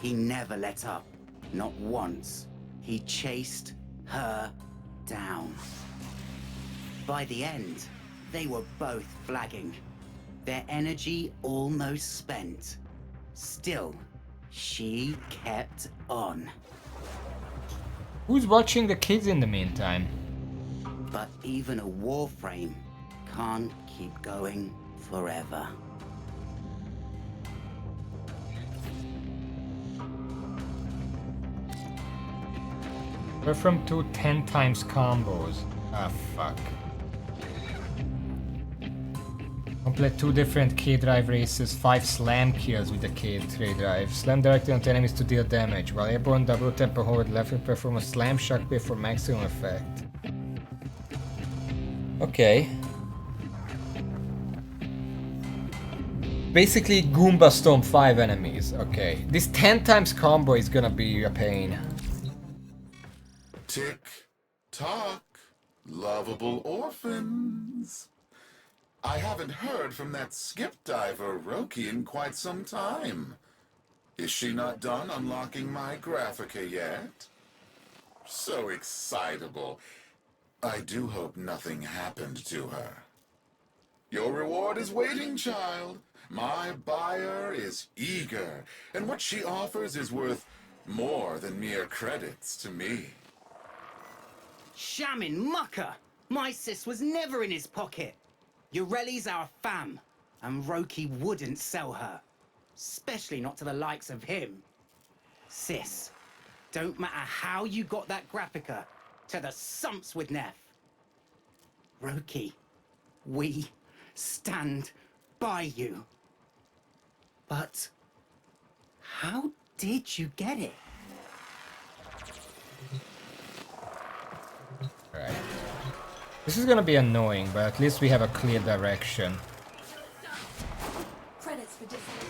He never let up, not once. He chased her down. By the end, they were both flagging, their energy almost spent. Still, she kept on. Who's watching the kids in the meantime? But even a Warframe can't keep going forever. We're from 2 10 times combos. Ah, fuck. Complete 2 different K-drive races, 5 slam kills with the K-drive. Slam directly onto enemies to deal damage, while airborne double tempo hold left will perform a slam shockwave for maximum effect. Okay. Basically Goomba Storm 5 enemies, okay. This 10 times combo is gonna be a pain. Tick tock, lovable orphans. I haven't heard from that skip diver Roki in quite some time. Is she not done unlocking my Graphica yet? So excitable. I do hope nothing happened to her. Your reward is waiting, child. My buyer is eager, and what she offers is worth more than mere credits to me. Shamin' mucker! My sis was never in his pocket. Ureli's our fam, and Roki wouldn't sell her. Especially not to the likes of him. Sis, don't matter how you got that Graphica, to the sumps with Neff. Roki, we stand by you. But how did you get it? Right. This is gonna be annoying, but at least we have a clear direction. Credits for discipline.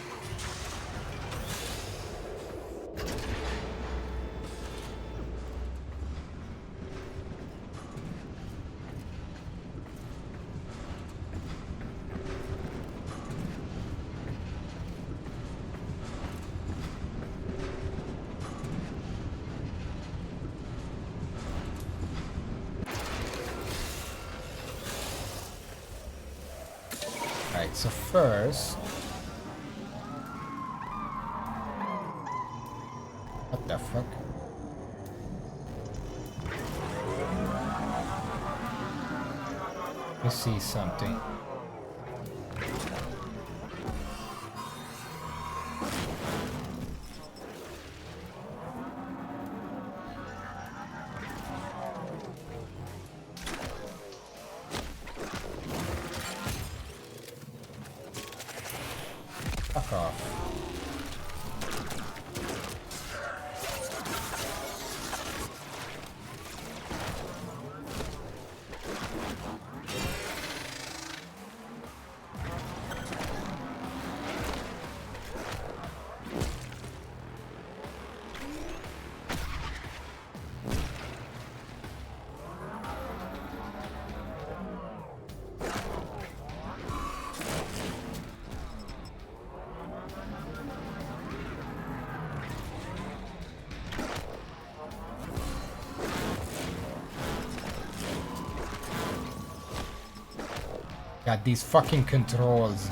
Right, so first... What the fuck? Let me see something. Fuck off. God, these fucking controls.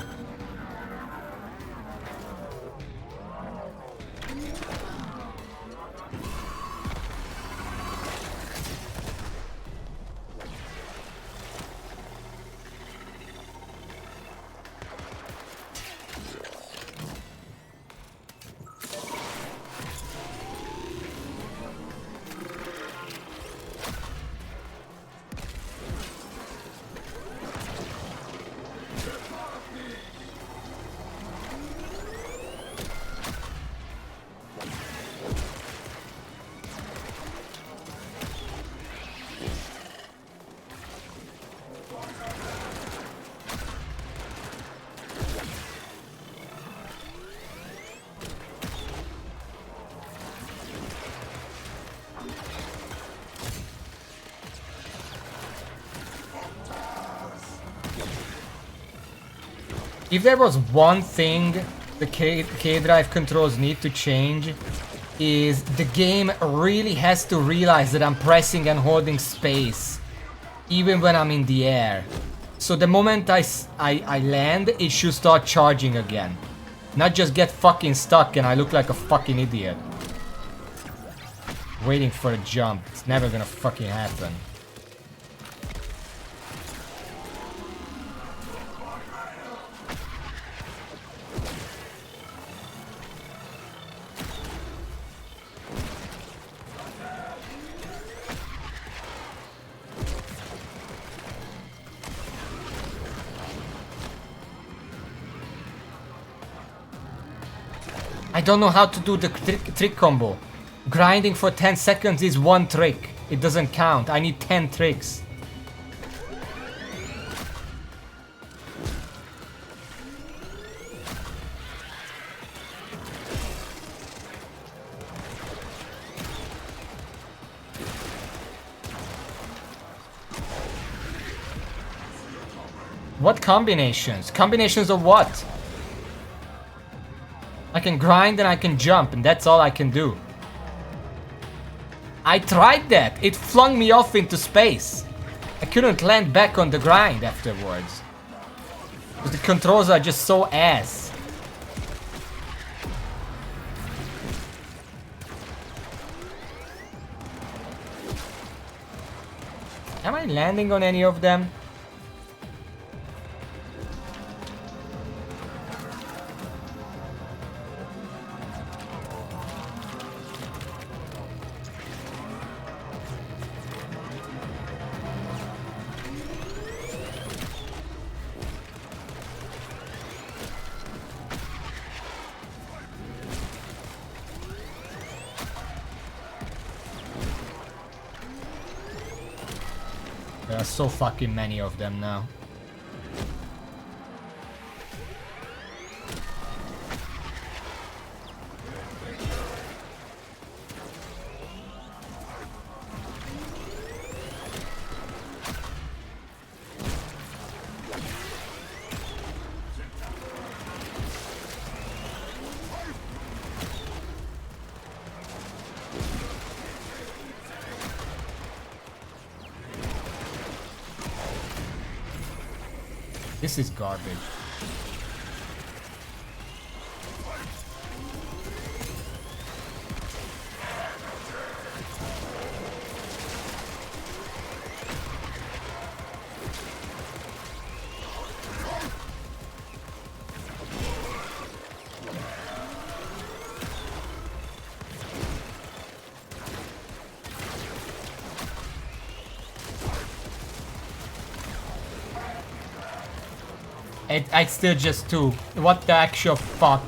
If there was one thing the K-Drive controls need to change, is the game really has to realize that I'm pressing and holding space even when I'm in the air. So the moment I land, it should start charging again. Not just get fucking stuck and I look like a fucking idiot. Waiting for a jump. It's never gonna fucking happen. I don't know how to do the trick combo. Grinding for 10 seconds is one trick. It doesn't count. I need 10 tricks. What combinations? Combinations of what? I can grind and I can jump, and that's all I can do. I tried that. It flung me off into space. I couldn't land back on the grind afterwards. The controls are just so ass. Am I landing on any of them? There are so fucking many of them now. This is garbage. It's still just 2. What the actual fuck?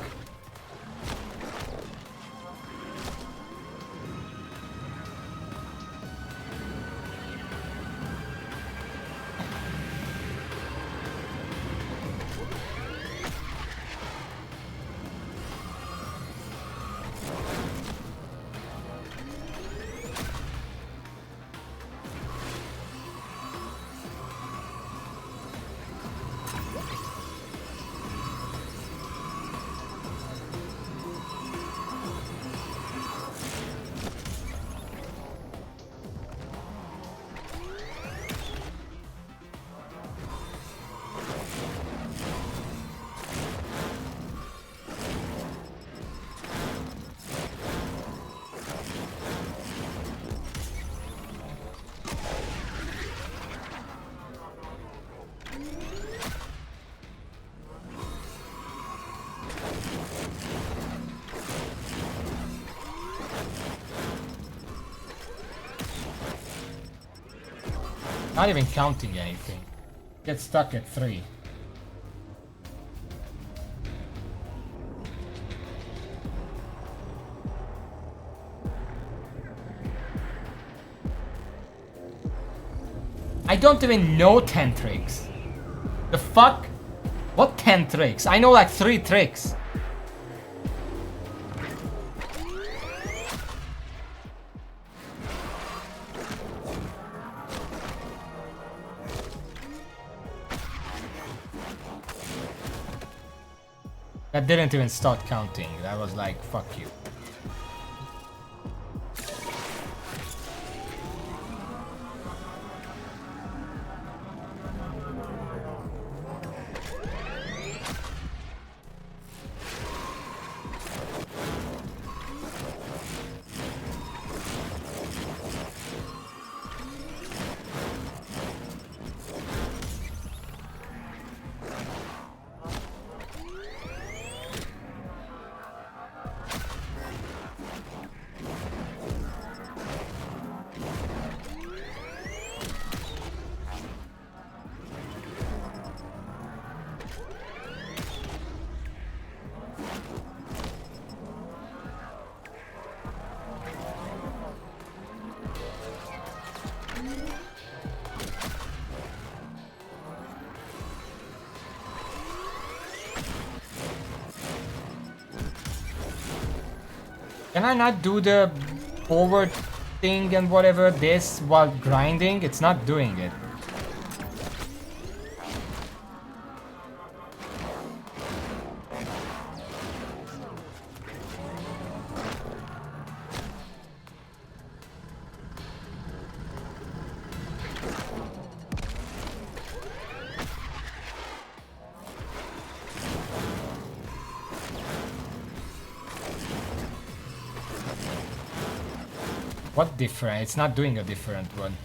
Not even counting anything. Get stuck at 3. I don't even know 10 tricks. The fuck? What 10 tricks? I know like 3 tricks. That didn't even start counting. That was like, fuck you. Can I not do the forward thing and whatever this while grinding? It's not doing it. What different? It's not doing a different one.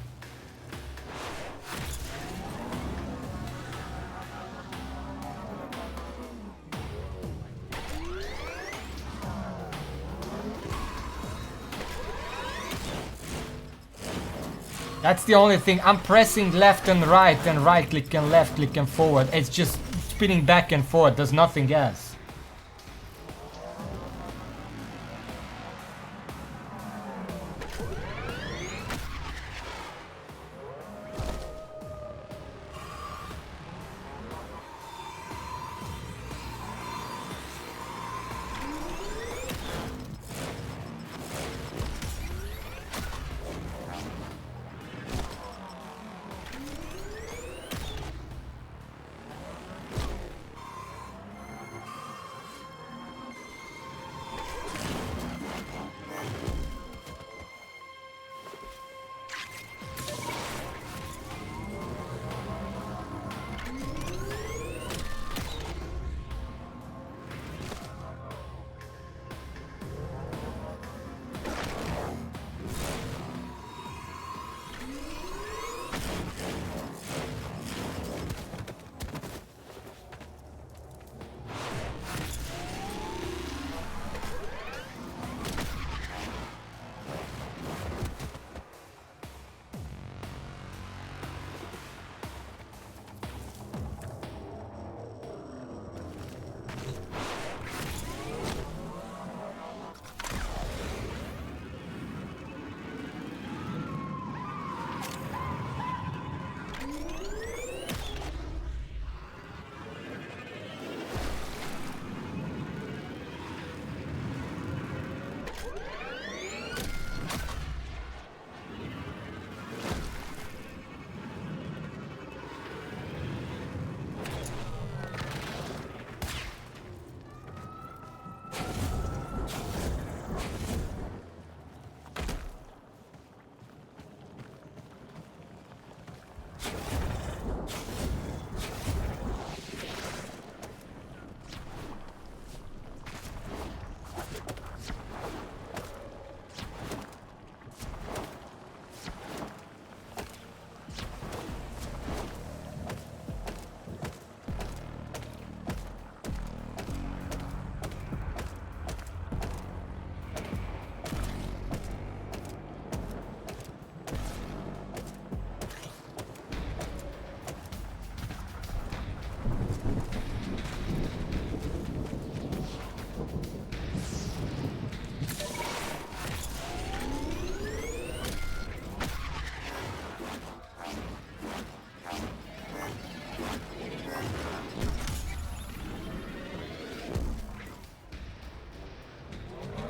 That's the only thing. I'm pressing left and right click and left click and forward. It's just spinning back and forth. Does nothing else.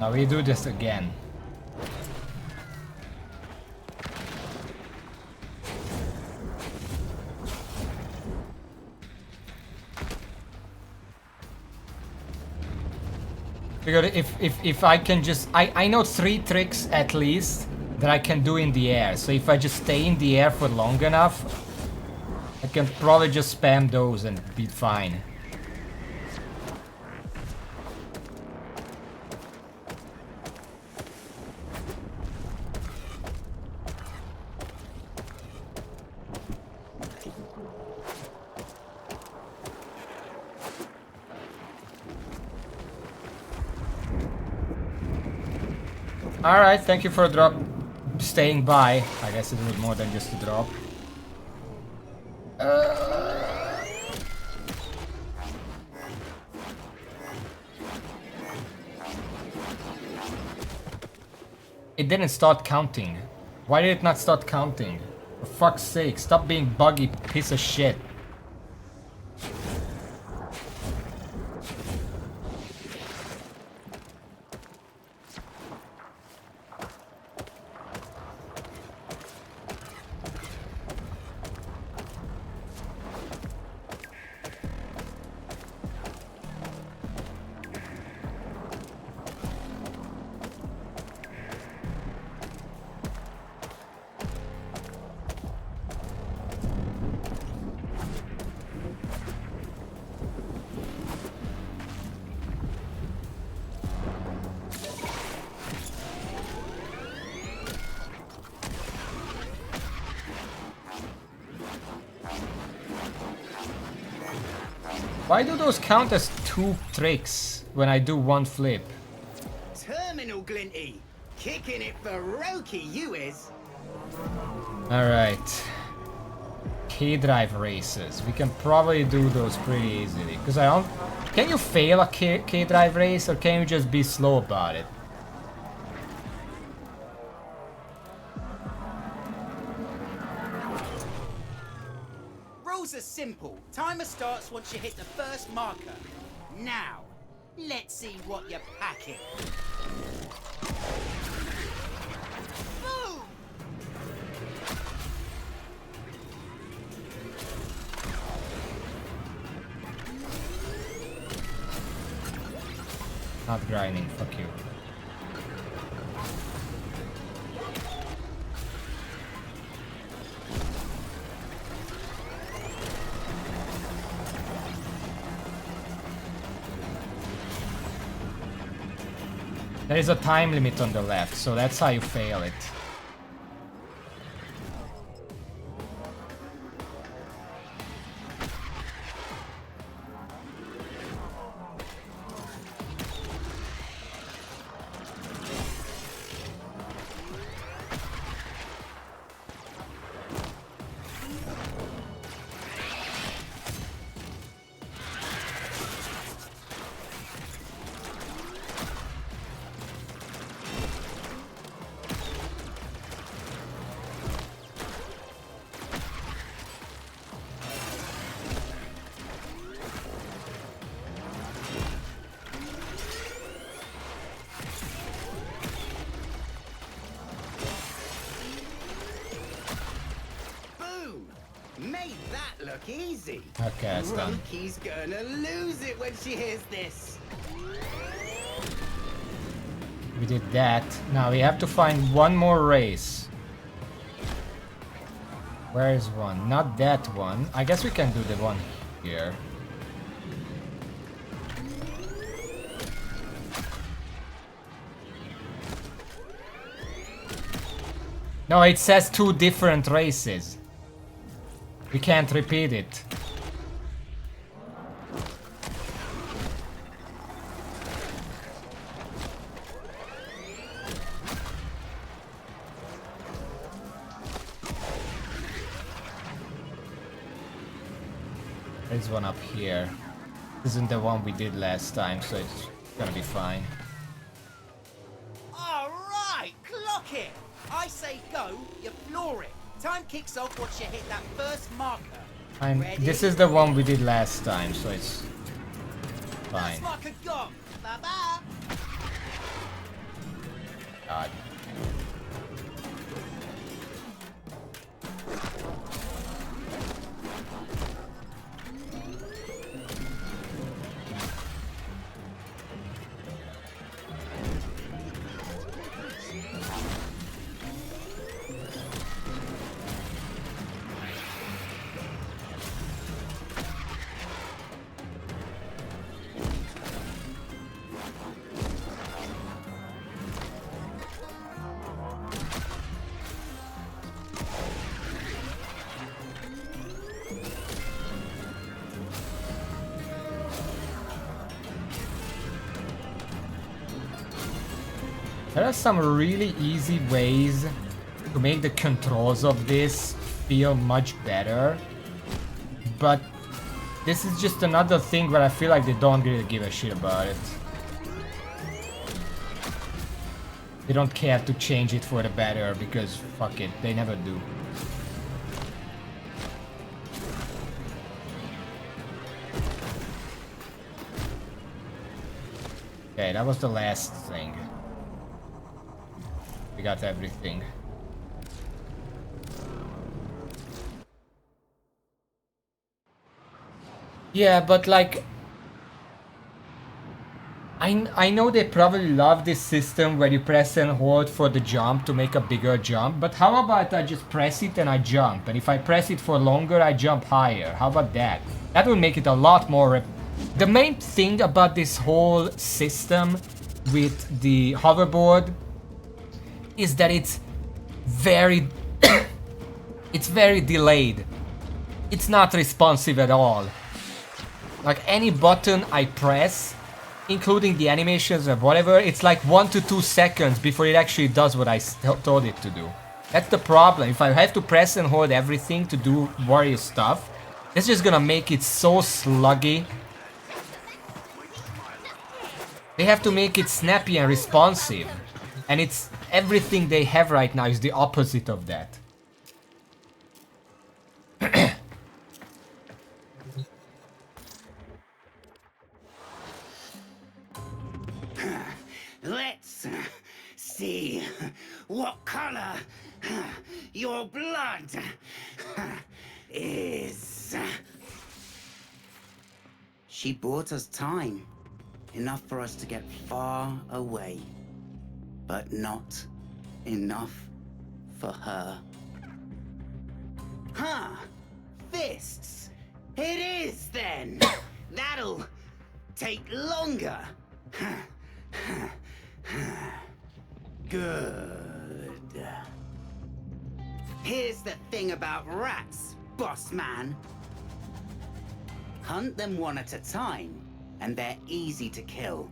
Now we do this again. Because if I can just... I know 3 tricks at least that I can do in the air. So if I just stay in the air for long enough, I can probably just spam those and be fine. Alright, thank you for staying by. I guess it was more than just a drop. It didn't start counting. Why did it not start counting? For fuck's sake, stop being buggy, piece of shit. Why do those count as 2 tricks when I do 1 flip? Terminal Glinty, kicking it for Roki, you is. Alright. K-drive races. We can probably do those pretty easily. Because I don't... Can you fail a K-drive race or can you just be slow about it? Rules are simple. Timer starts once you hit the first marker. Now, let's see what you're packing. Boom! Not grinding, fuck you. There is a time limit on the left, so that's how you fail it. Made that look easy. Okay, that's done. Roki's gonna lose it when she hears this. We did that. Now we have to find one more race. Where is one? Not that one. I guess we can do the one here. No, it says 2 different races. We can't repeat it. There's one up here. This isn't the one we did last time, so it's gonna be fine. Alright, clock it! I say go, you floor it. Time kicks off once you hit that first marker. This is the one we did last time, so it's fine. First marker gone. Bye-bye. God. There are some really easy ways to make the controls of this feel much better. But this is just another thing where I feel like they don't really give a shit about it. They don't care to change it for the better because fuck it, they never do. Okay, that was the last thing. We got everything. Yeah, but like... I know they probably love this system where you press and hold for the jump to make a bigger jump, but how about I just press it and I jump, and if I press it for longer I jump higher? How about that? That will make it a lot more... The main thing about this whole system with the hoverboard is that it's very... it's very delayed. It's not responsive at all. Like any button I press, including the animations or whatever, it's like 1 to 2 seconds before it actually does what I told it to do. That's the problem. If I have to press and hold everything to do various stuff, it's just gonna make it so sluggy. They have to make it snappy and responsive. And it's everything they have right now is the opposite of that. Let's see what color your blood is. She bought us time, enough for us to get far away, but not enough for her. Huh, fists. It is then. That'll take longer. Good. Here's the thing about rats, boss man. Hunt them one at a time, and they're easy to kill.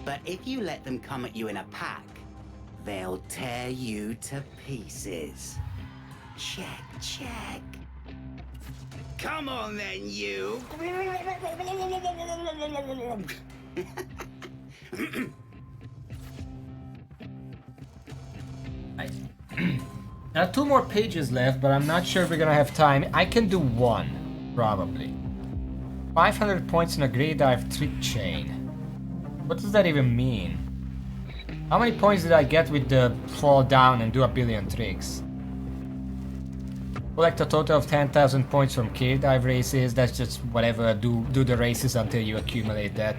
But if you let them come at you in a pack, they'll tear you to pieces. Check, check. Come on then, you. There are 2 more pages left, but I'm not sure if we're gonna have time. I can do 1, probably. 500 points in a Great Dive trick chain. What does that even mean? How many points did I get with the fall down and do a billion tricks? Collect a total of 10,000 points from cave dive races. That's just whatever. Do the races until you accumulate that.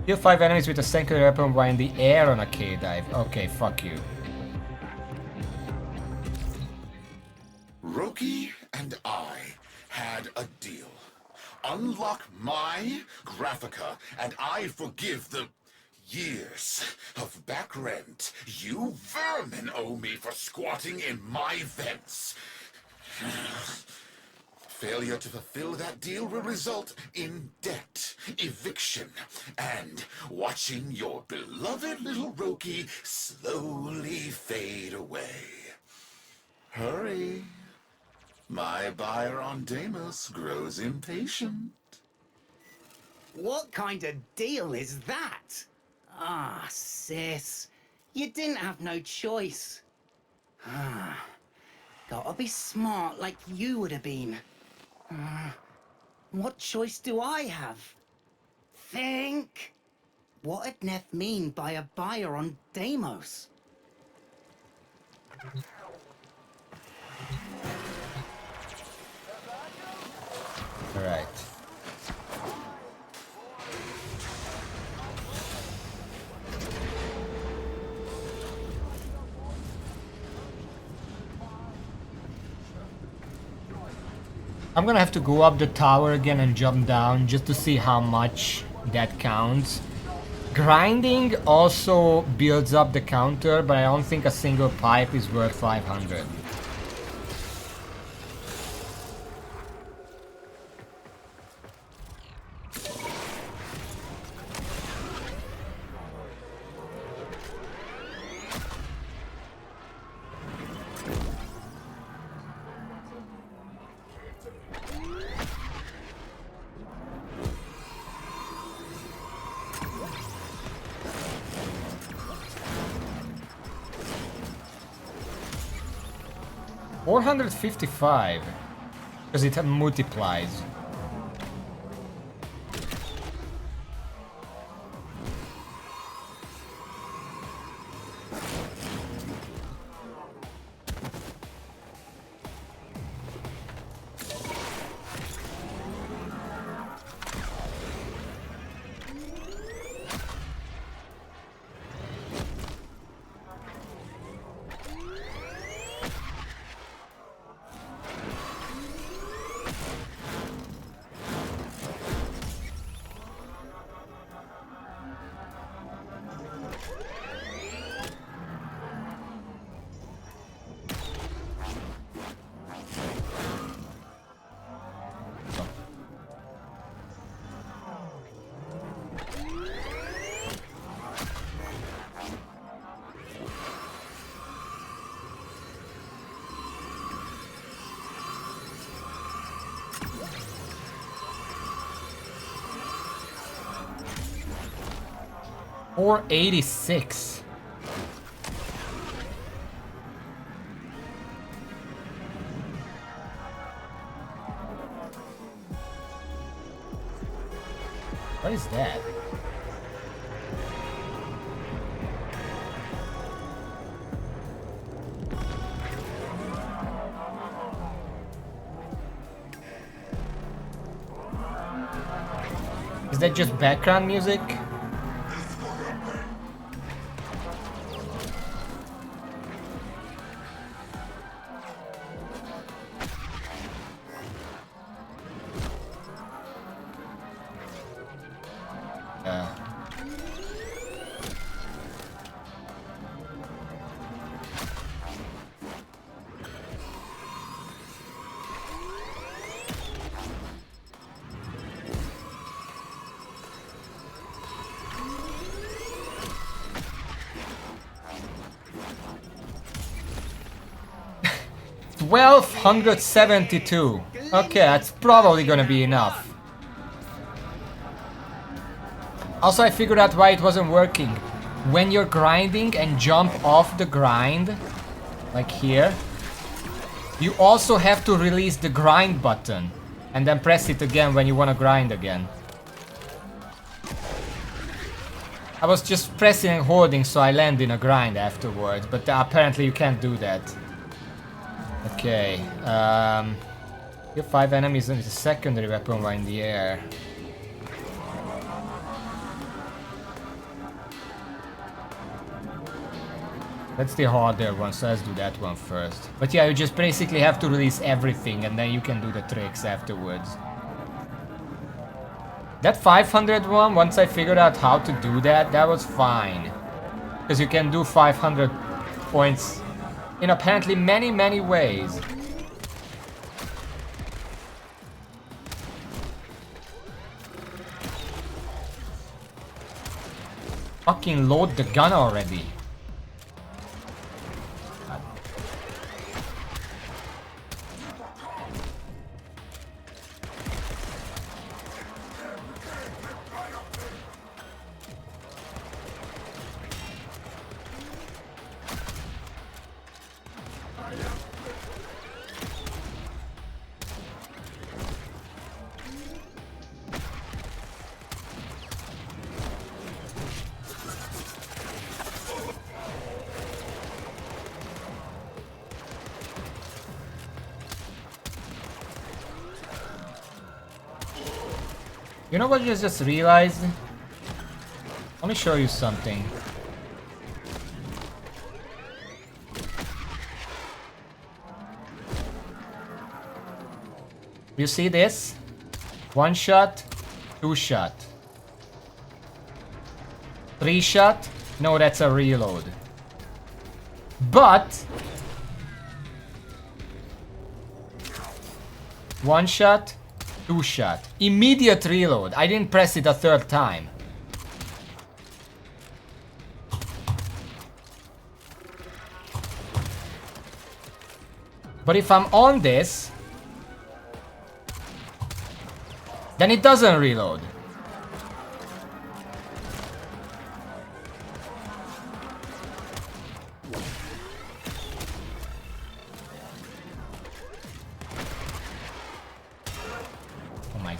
Kill 5 enemies with a singular weapon while in the air on a cave dive. Okay, fuck you. Roki and I had a deal. Unlock my Graphica, and I forgive the years of back rent you vermin owe me for squatting in my vents. Failure to fulfill that deal will result in debt, eviction, and watching your beloved little Roki slowly fade away. Hurry. My buyer on Deimos grows impatient. What kind of deal is that? Ah, sis. You didn't have no choice. Ah. Gotta be smart like you would have been. What choice do I have? Think. What'd Neff mean by a buyer on Deimos? Alright. I'm gonna have to go up the tower again and jump down just to see how much that counts. Grinding also builds up the counter, but I don't think a single pipe is worth 500. 455. Because it multiplies. Or 86. What is that? Is that just background music? $1,272. Okay, that's probably gonna be enough. Also, I figured out why it wasn't working. When you're grinding and jump off the grind, like here, you also have to release the grind button and then press it again when you want to grind again. I was just pressing and holding so I land in a grind afterwards, but apparently you can't do that. Okay, you have 5 enemies and it's a secondary weapon while in the air. That's the harder one, so let's do that one first. But yeah, you just basically have to release everything and then you can do the tricks afterwards. That 500 one, once I figured out how to do that, that was fine. Because you can do 500 points in apparently many ways. Fucking load the gun already. You know what I just realized? Let me show you something. You see this? 1 shot, 2 shot. 3 shot? No, that's a reload. But 1 shot, 2 shot. Immediate reload. I didn't press it a 3rd time. But if I'm on this, then it doesn't reload.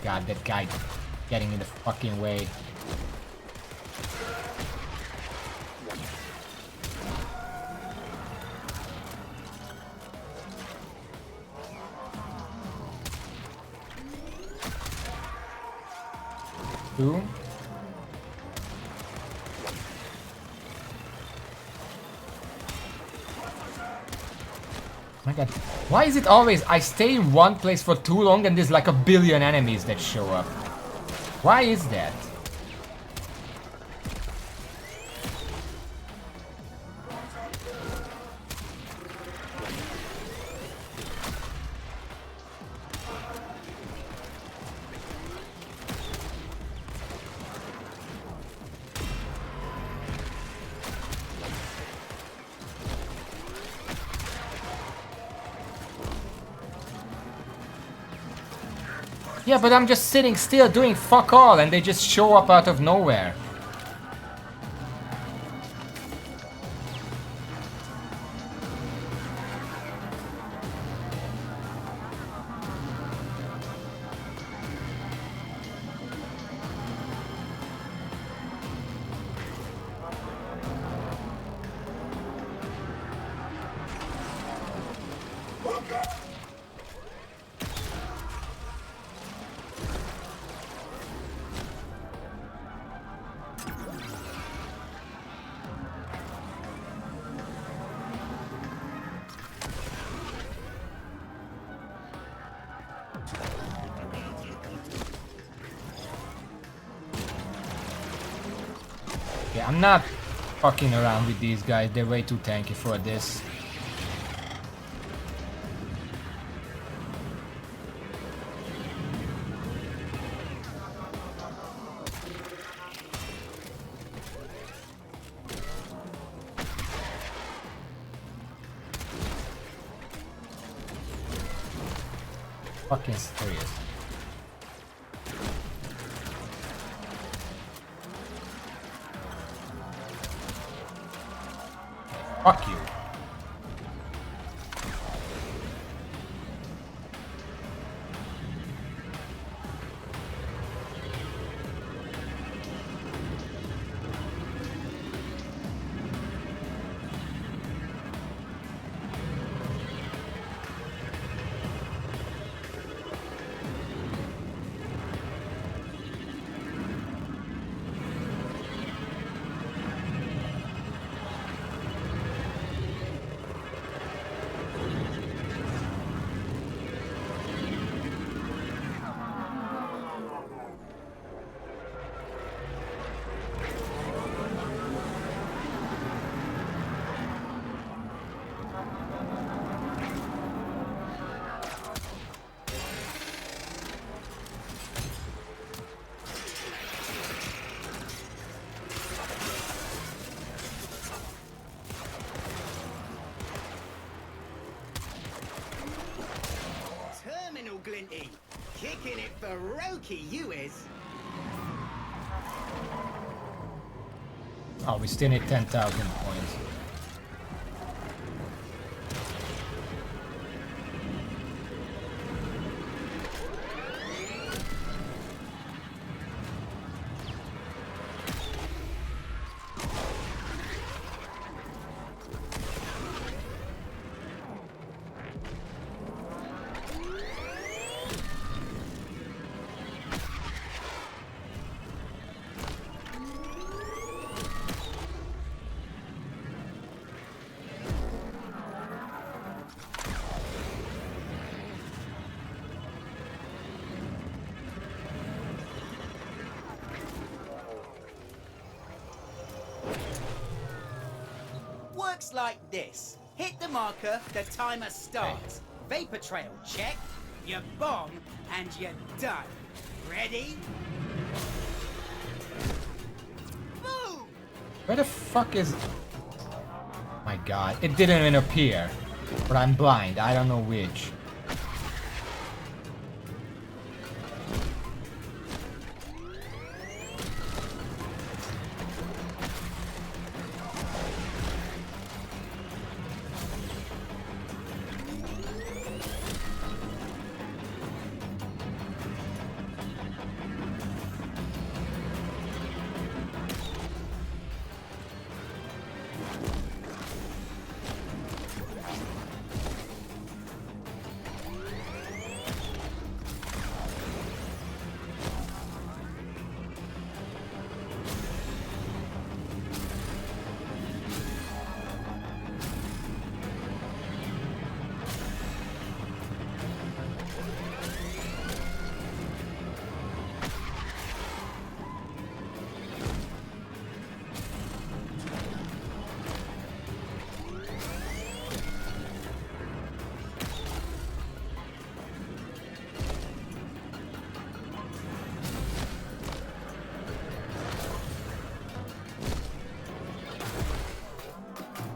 god, that guy getting in the fucking way. Two. My god, why is it always I stay in one place for too long and there's like a billion enemies that show up? Why is that? Yeah, but I'm just sitting still doing fuck all and they just show up out of nowhere. Okay, I'm not fucking around with these guys, they're way too tanky for this. Fucking serious. Fuck you. Glinty. Kicking it for Roki, you is. Oh, we still need 10,000 points. Works like this. Hit the marker, the timer starts. Vapor trail, check. You bomb, and you're done. Ready? Boom! Where the fuck is... My god, it didn't even appear. But I'm blind, I don't know which.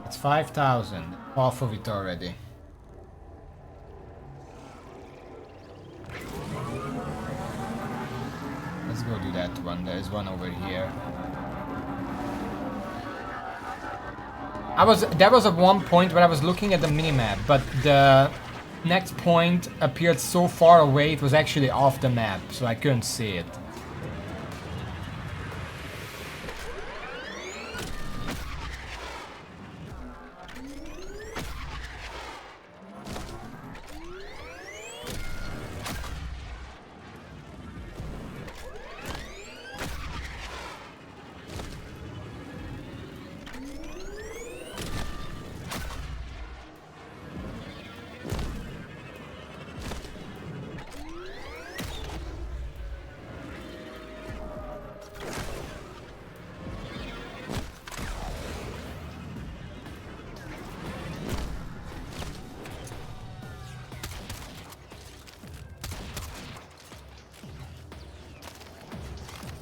It's 5,000. Half of it already. Let's go do that one. There's one over here. There was at one point where I was looking at the minimap, but the next point appeared so far away it was actually off the map, so I couldn't see it.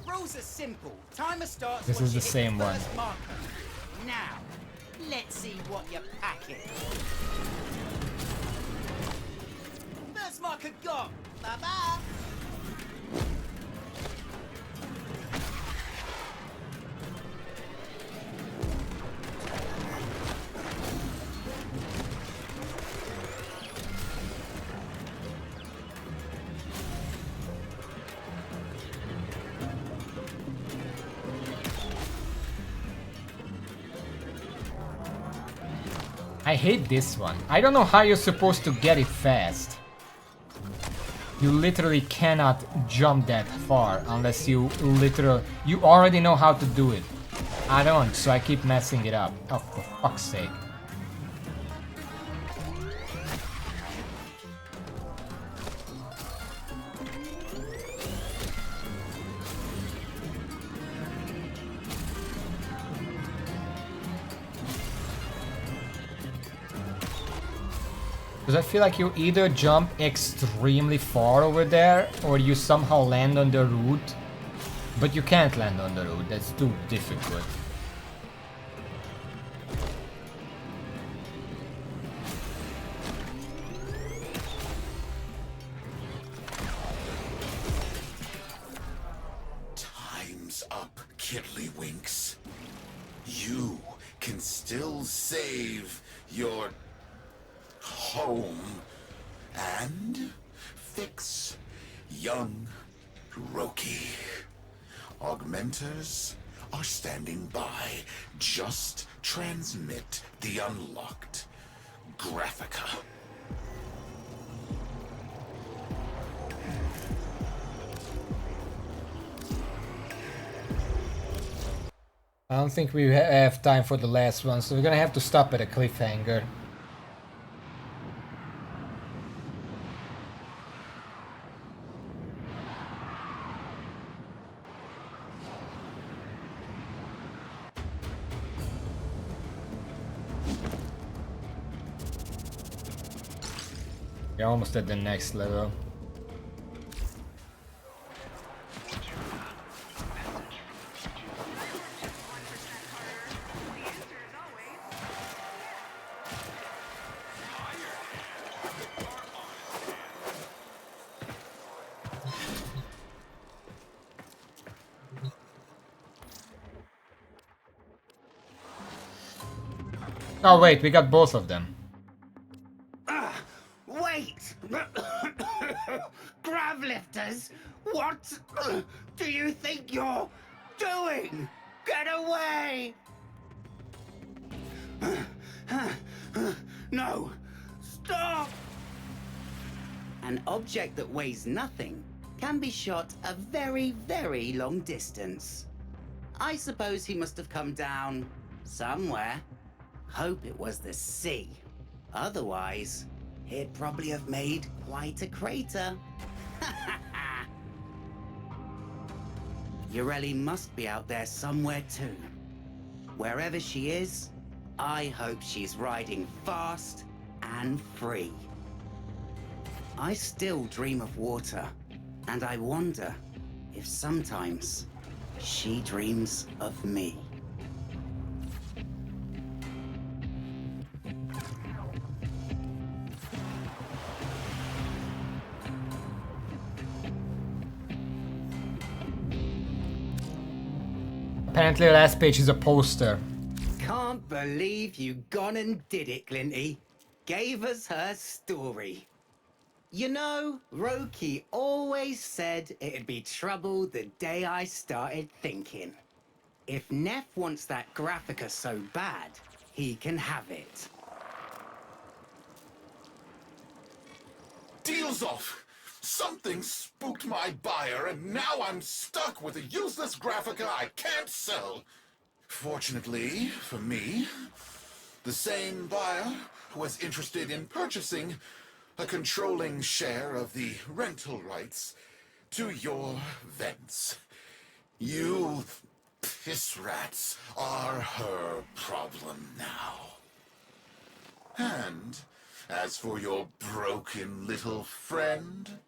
Rules are simple. Timer starts. This is the same one. Now, let's see what you're packing. First marker got. Bye-bye. I hate this one. I don't know how you're supposed to get it fast. You literally cannot jump that far unless you already know how to do it. I don't, so I keep messing it up. Oh, for fuck's sake. Because I feel like you either jump extremely far over there, or you somehow land on the route. But you can't land on the route, that's too difficult. Time's up, Kiddlywinks. You can still save your home and fix young Roki. Augmenters are standing by. Just transmit the unlocked Graphica. I don't think we have time for the last one, so we're gonna have to stop at a cliffhanger. We're almost at the next level. Oh wait, we got both of them. Wait! Gravlifters? What do you think you're doing? Get away! No! Stop! An object that weighs nothing can be shot a very, very long distance. I suppose he must have come down somewhere. Hope it was the sea. Otherwise, he'd probably have made quite a crater. Ureli must be out there somewhere too. Wherever she is, I hope she's riding fast and free. I still dream of water, and I wonder if sometimes she dreams of me. Apparently the last page is a poster. Can't believe you gone and did it, Glinty. Gave us her story. You know, Roki always said it'd be trouble the day I started thinking. If Neff wants that Graphica so bad, he can have it. Deal's off! Something spooked my buyer, and now I'm stuck with a useless Graphica I can't sell. Fortunately for me, the same buyer was interested in purchasing a controlling share of the rental rights to your vents. You piss rats are her problem now. And as for your broken little friend,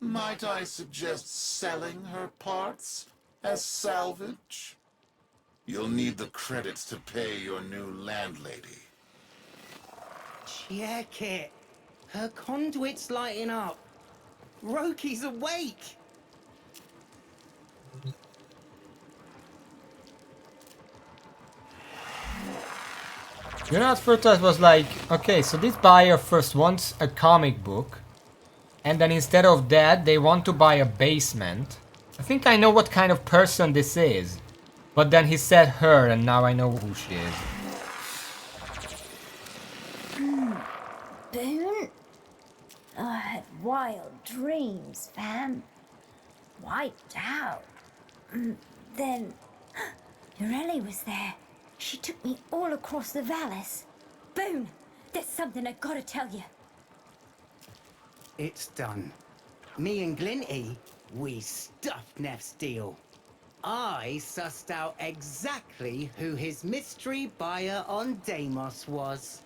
might I suggest selling her parts as salvage? You'll need the credits to pay your new landlady. Check it. Her conduit's lighting up. Roki's awake. You know, at first I was like, okay, so this buyer first wants a comic book, and then instead of that, they want to buy a basement. I think I know what kind of person this is. But then he said her, and now I know who she is. Boone? I had wild dreams, fam. Wiped out. Then, Ureli was there. She took me all across the Vallis. Boone, there's something I gotta tell you. It's done. Me and Glinty, we stuffed Neff's deal. I sussed out exactly who his mystery buyer on Deimos was.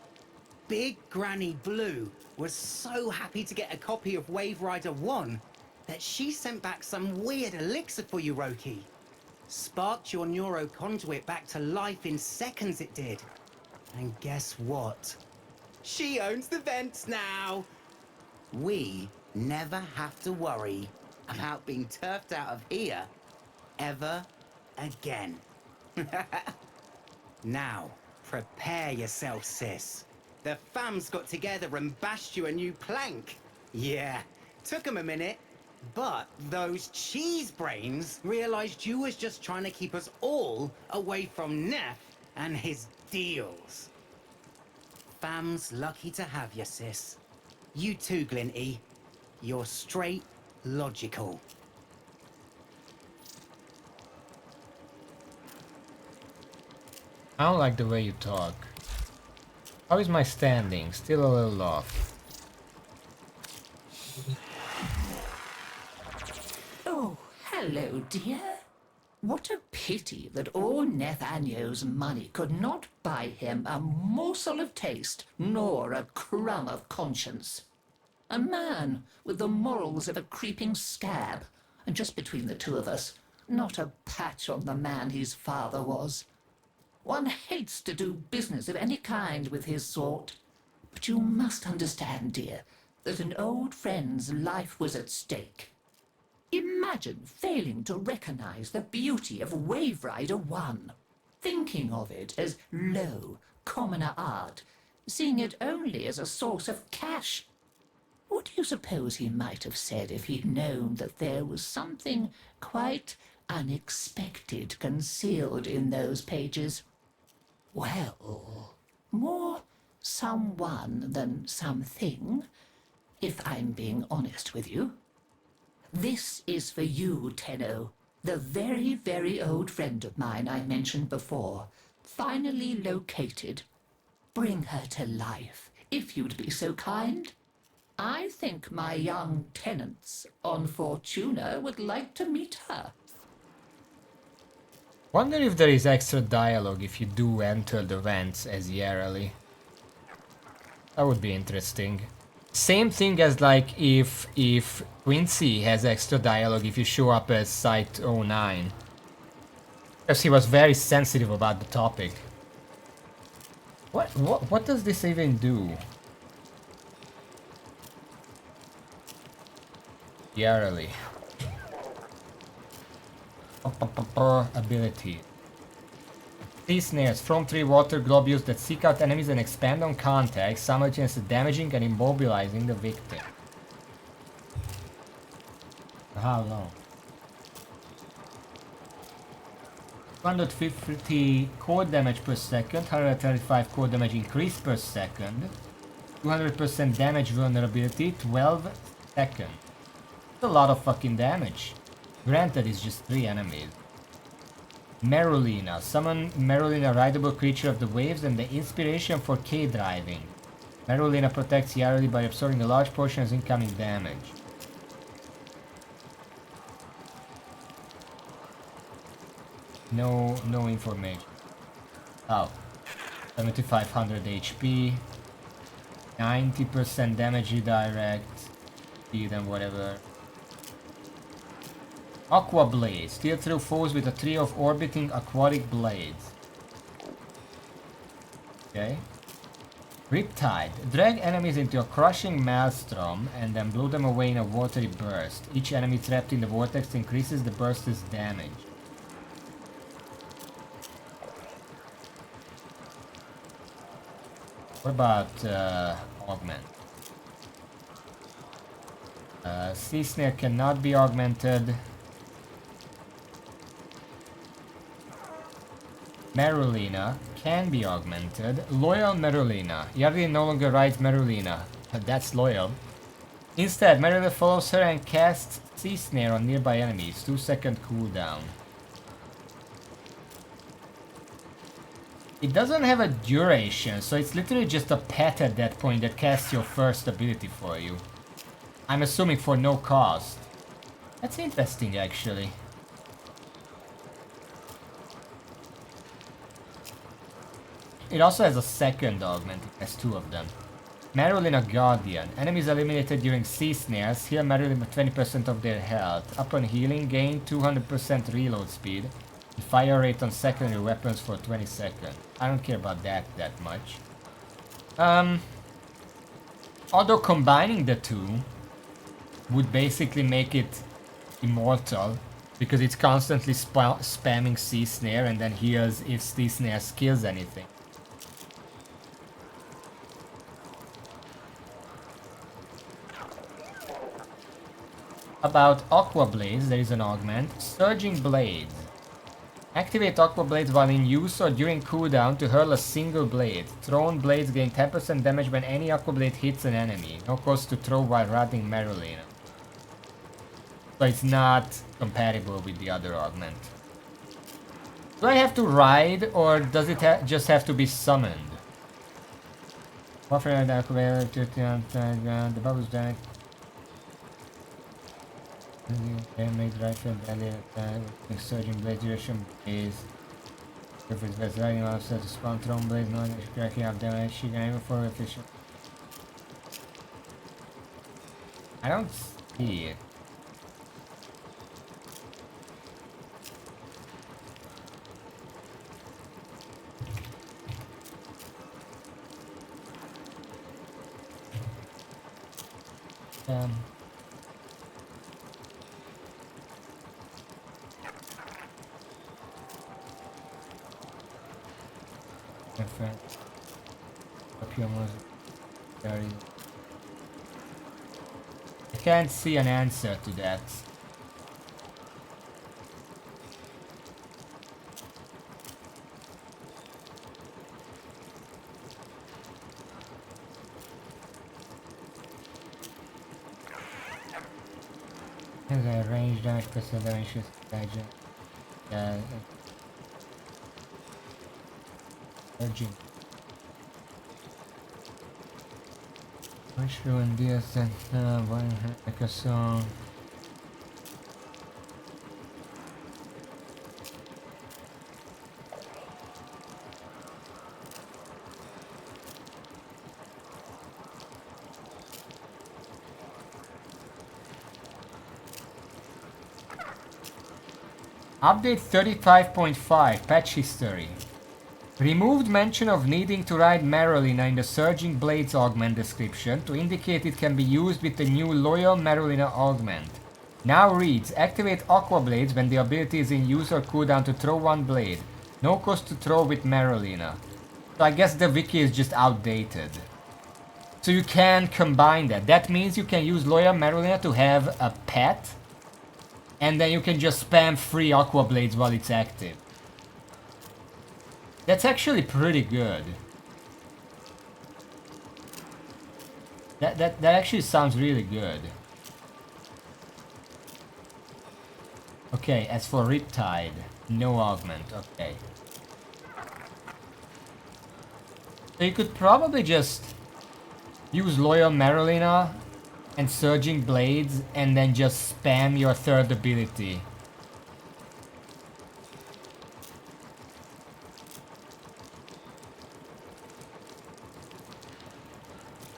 Big Granny Blue was so happy to get a copy of Wave Rider 1 that she sent back some weird elixir for you, Roki. Sparked your neuro conduit back to life in seconds, it did. And guess what? She owns the vents now. We never have to worry about being turfed out of here ever again. Now, prepare yourself, sis. The fams got together and bashed you a new plank. Yeah, took 'em a minute, but those cheese brains realized you was just trying to keep us all away from Neff and his deals. Fam's lucky to have you, sis. You too, Glinty. You're straight logical. I don't like the way you talk. How is my standing? Still a little off. Oh, hello, dear. What a pity that all Nathaniel's money could not buy him a morsel of taste, nor a crumb of conscience. A man with the morals of a creeping scab, and just between the two of us, not a patch on the man his father was. One hates to do business of any kind with his sort. But you must understand, dear, that an old friend's life was at stake. Imagine failing to recognize the beauty of Wave Rider 1, thinking of it as low, commoner art, seeing it only as a source of cash. What do you suppose he might have said if he'd known that there was something quite unexpected concealed in those pages? Well, more someone than something, if I'm being honest with you. This is for you, Tenno, the very, very old friend of mine I mentioned before, finally located. Bring her to life, if you'd be so kind. I think my young tenants on Fortuna would like to meet her. Wonder if there is extra dialogue if you do enter the vents as Yareli. That would be interesting. Same thing as like if Quincy has extra dialogue if you show up as Site 09. Because he was very sensitive about the topic. What does this even do? Yareli. Ability. Sea snares from 3 water globules that seek out enemies and expand on contact, simultaneously damaging and immobilizing the victim. For how long? 250 core damage per second, 135 core damage increase per second, 200% damage vulnerability, 12 seconds. That's a lot of fucking damage. Granted, it's just 3 enemies. Merulina. Summon Merulina, rideable creature of the waves and the inspiration for K-driving. Merulina protects Yareli by absorbing a large portion of incoming damage. No information. Oh. 7500 HP. 90% damage redirect. Speed and whatever. Aqua Blade. Steal through foes with a trio of orbiting aquatic blades. Okay. Riptide. Drag enemies into a crushing maelstrom and then blow them away in a watery burst. Each enemy trapped in the vortex increases the burst's damage. What about augment? Sea Snare cannot be augmented. Merulina can be augmented. Loyal Merulina. Yareli no longer rides Merulina. That's loyal. Instead, Merulina follows her and casts Sea Snare on nearby enemies. 2-second cooldown. It doesn't have a duration, so it's literally just a pet at that point that casts your first ability for you. I'm assuming for no cost. That's interesting, actually. It also has a second augment. It has 2 of them. Merulina Guardian. Enemies eliminated during Sea Snares heal Merulina 20% of their health. Upon healing, gain 200% reload speed. And fire rate on secondary weapons for 20 seconds. I don't care about that much. Although combining the 2 would basically make it immortal. Because it's constantly spamming Sea Snare and then heals if Sea Snare kills anything. About Aqua Blades, there is an augment. Surging Blades. Activate Aqua Blades while in use or during cooldown to hurl a single blade. Thrown blades gain 10% damage when any Aqua Blade hits an enemy. No cost to throw while riding Merulina. So it's not compatible with the other augment. Do I have to ride or does it just have to be summoned? Warframe the bubbles damage. Make rifle value attack with surging blade duration is if it's best riding offset to spawn thrown blade no cracking up damage she can aim for efficient. I don't see it. I can't see an answer to that. Range damage plus the damage is legend. Yeah. Urging. Mushroom DS and one like a song. Update 35.5 Patch History. Removed mention of needing to ride Marolina in the Surging Blades augment description to indicate it can be used with the new Loyal Marolina augment. Now reads, activate Aqua Blades when the ability is in use or cooldown to throw one blade. No cost to throw with Marolina. So I guess the wiki is just outdated. So you can combine that. That means you can use Loyal Marolina to have a pet. And then you can just spam free Aqua Blades while it's active. That's actually pretty good. That actually sounds really good. Okay, as for Riptide, no augment, okay. So you could probably just use Loyal Marolina and Surging Blades and then just spam your third ability.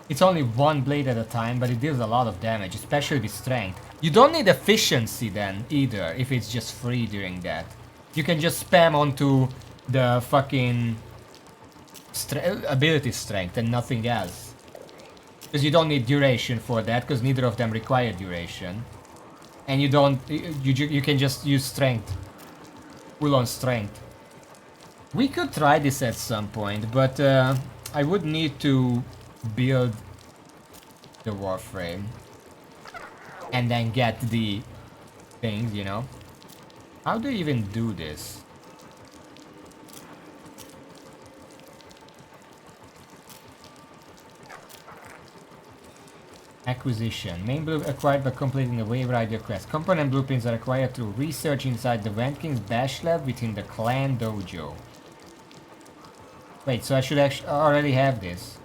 It's only one blade at a time, but it deals a lot of damage, especially with strength. You don't need efficiency then either, if it's just free during that. You can just spam onto the fucking ability strength and nothing else. Because you don't need duration for that, because neither of them require duration. And you don't, you can just use strength. Full on strength. We could try this at some point, but I would need to build the Warframe. And then get the things, you know. How do you even do this? Acquisition. Main blue acquired by completing the Wave Rider quest. Component blueprints are acquired through research inside the Vent King's Bash Lab within the Clan Dojo. Wait, so I should actually already have this.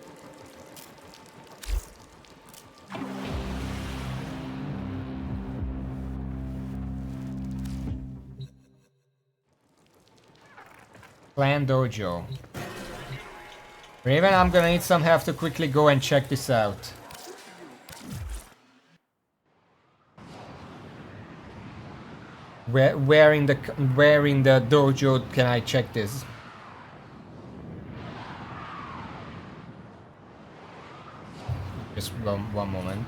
Clan Dojo. Raven, I'm gonna need some help to quickly go and check this out. Where in the dojo can I check this? Just one moment.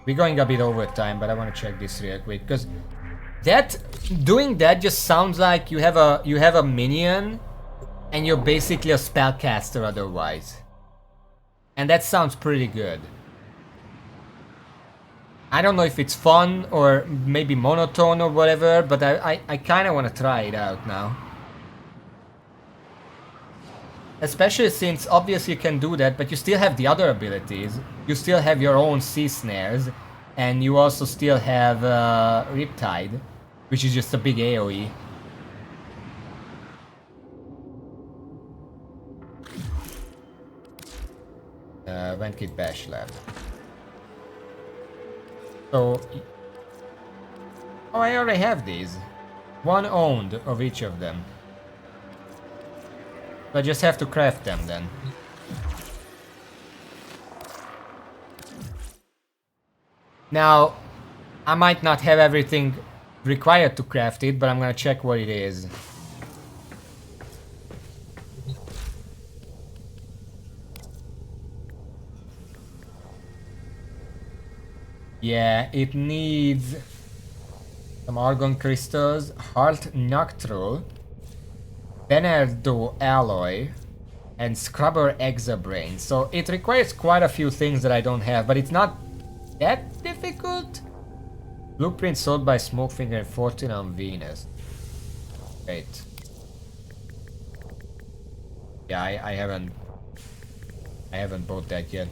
We're going a bit over time, but I want to check this real quick because doing that just sounds like you have a minion and you're basically a spellcaster otherwise. And that sounds pretty good. I don't know if it's fun or maybe monotone or whatever, but I kind of want to try it out now. Especially since obviously you can do that, but you still have the other abilities. You still have your own sea snares, and you also still have Riptide, which is just a big AoE. Ventkit Bash Lab. So... Oh, I already have these. One owned of each of them. So I just have to craft them then. Now, I might not have everything required to craft it, but I'm gonna check what it is. Yeah, it needs some argon crystals, Heart Noctrul, Benardo alloy, and Scrubber Exabrain. So it requires quite a few things that I don't have, but it's not that difficult. Blueprint sold by Smokefinger and 14 on Venus. Wait. Yeah, I haven't I haven't bought that yet.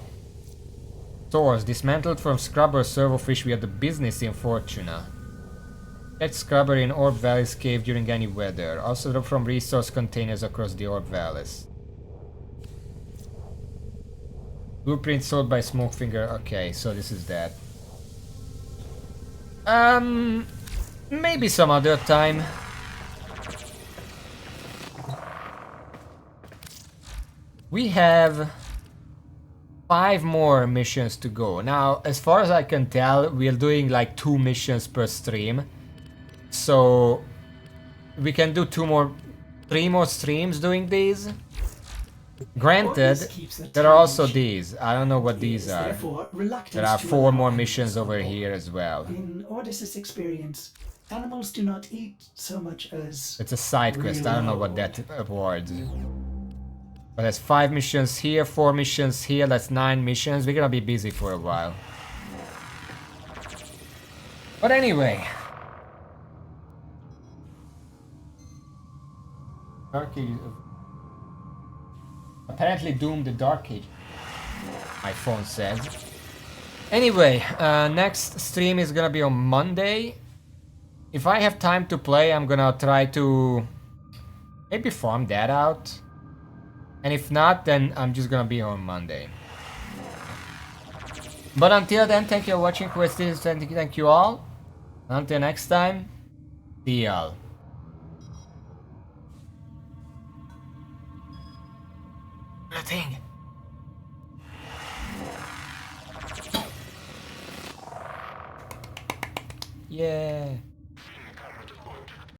Stores dismantled from scrubber servofish via the business in Fortuna. Get scrubber in Orb Valleys cave during any weather. Also from resource containers across the Orb Valleys. Blueprint sold by Smokefinger. Okay, so this is that. Maybe some other time. We have 5 more missions to go. Now, as far as I can tell, we're doing like 2 missions per stream. So we can do 3 more streams doing these. Granted, there are also these. I don't know what these are. There are 4 more missions over here as well. In Ordis' experience, animals do not eat so much as... It's a side quest. I don't know what that awards. But there's 5 missions here, 4 missions here. That's 9 missions. We're gonna be busy for a while. But anyway. Dark Age. Apparently doomed the Dark Age. My phone says. Anyway, next stream is gonna be on Monday. If I have time to play, I'm gonna try to maybe farm that out. And if not, then I'm just gonna be on Monday. But until then, thank you for watching. Thank you all. Until next time, see y'all. The thing. Yeah.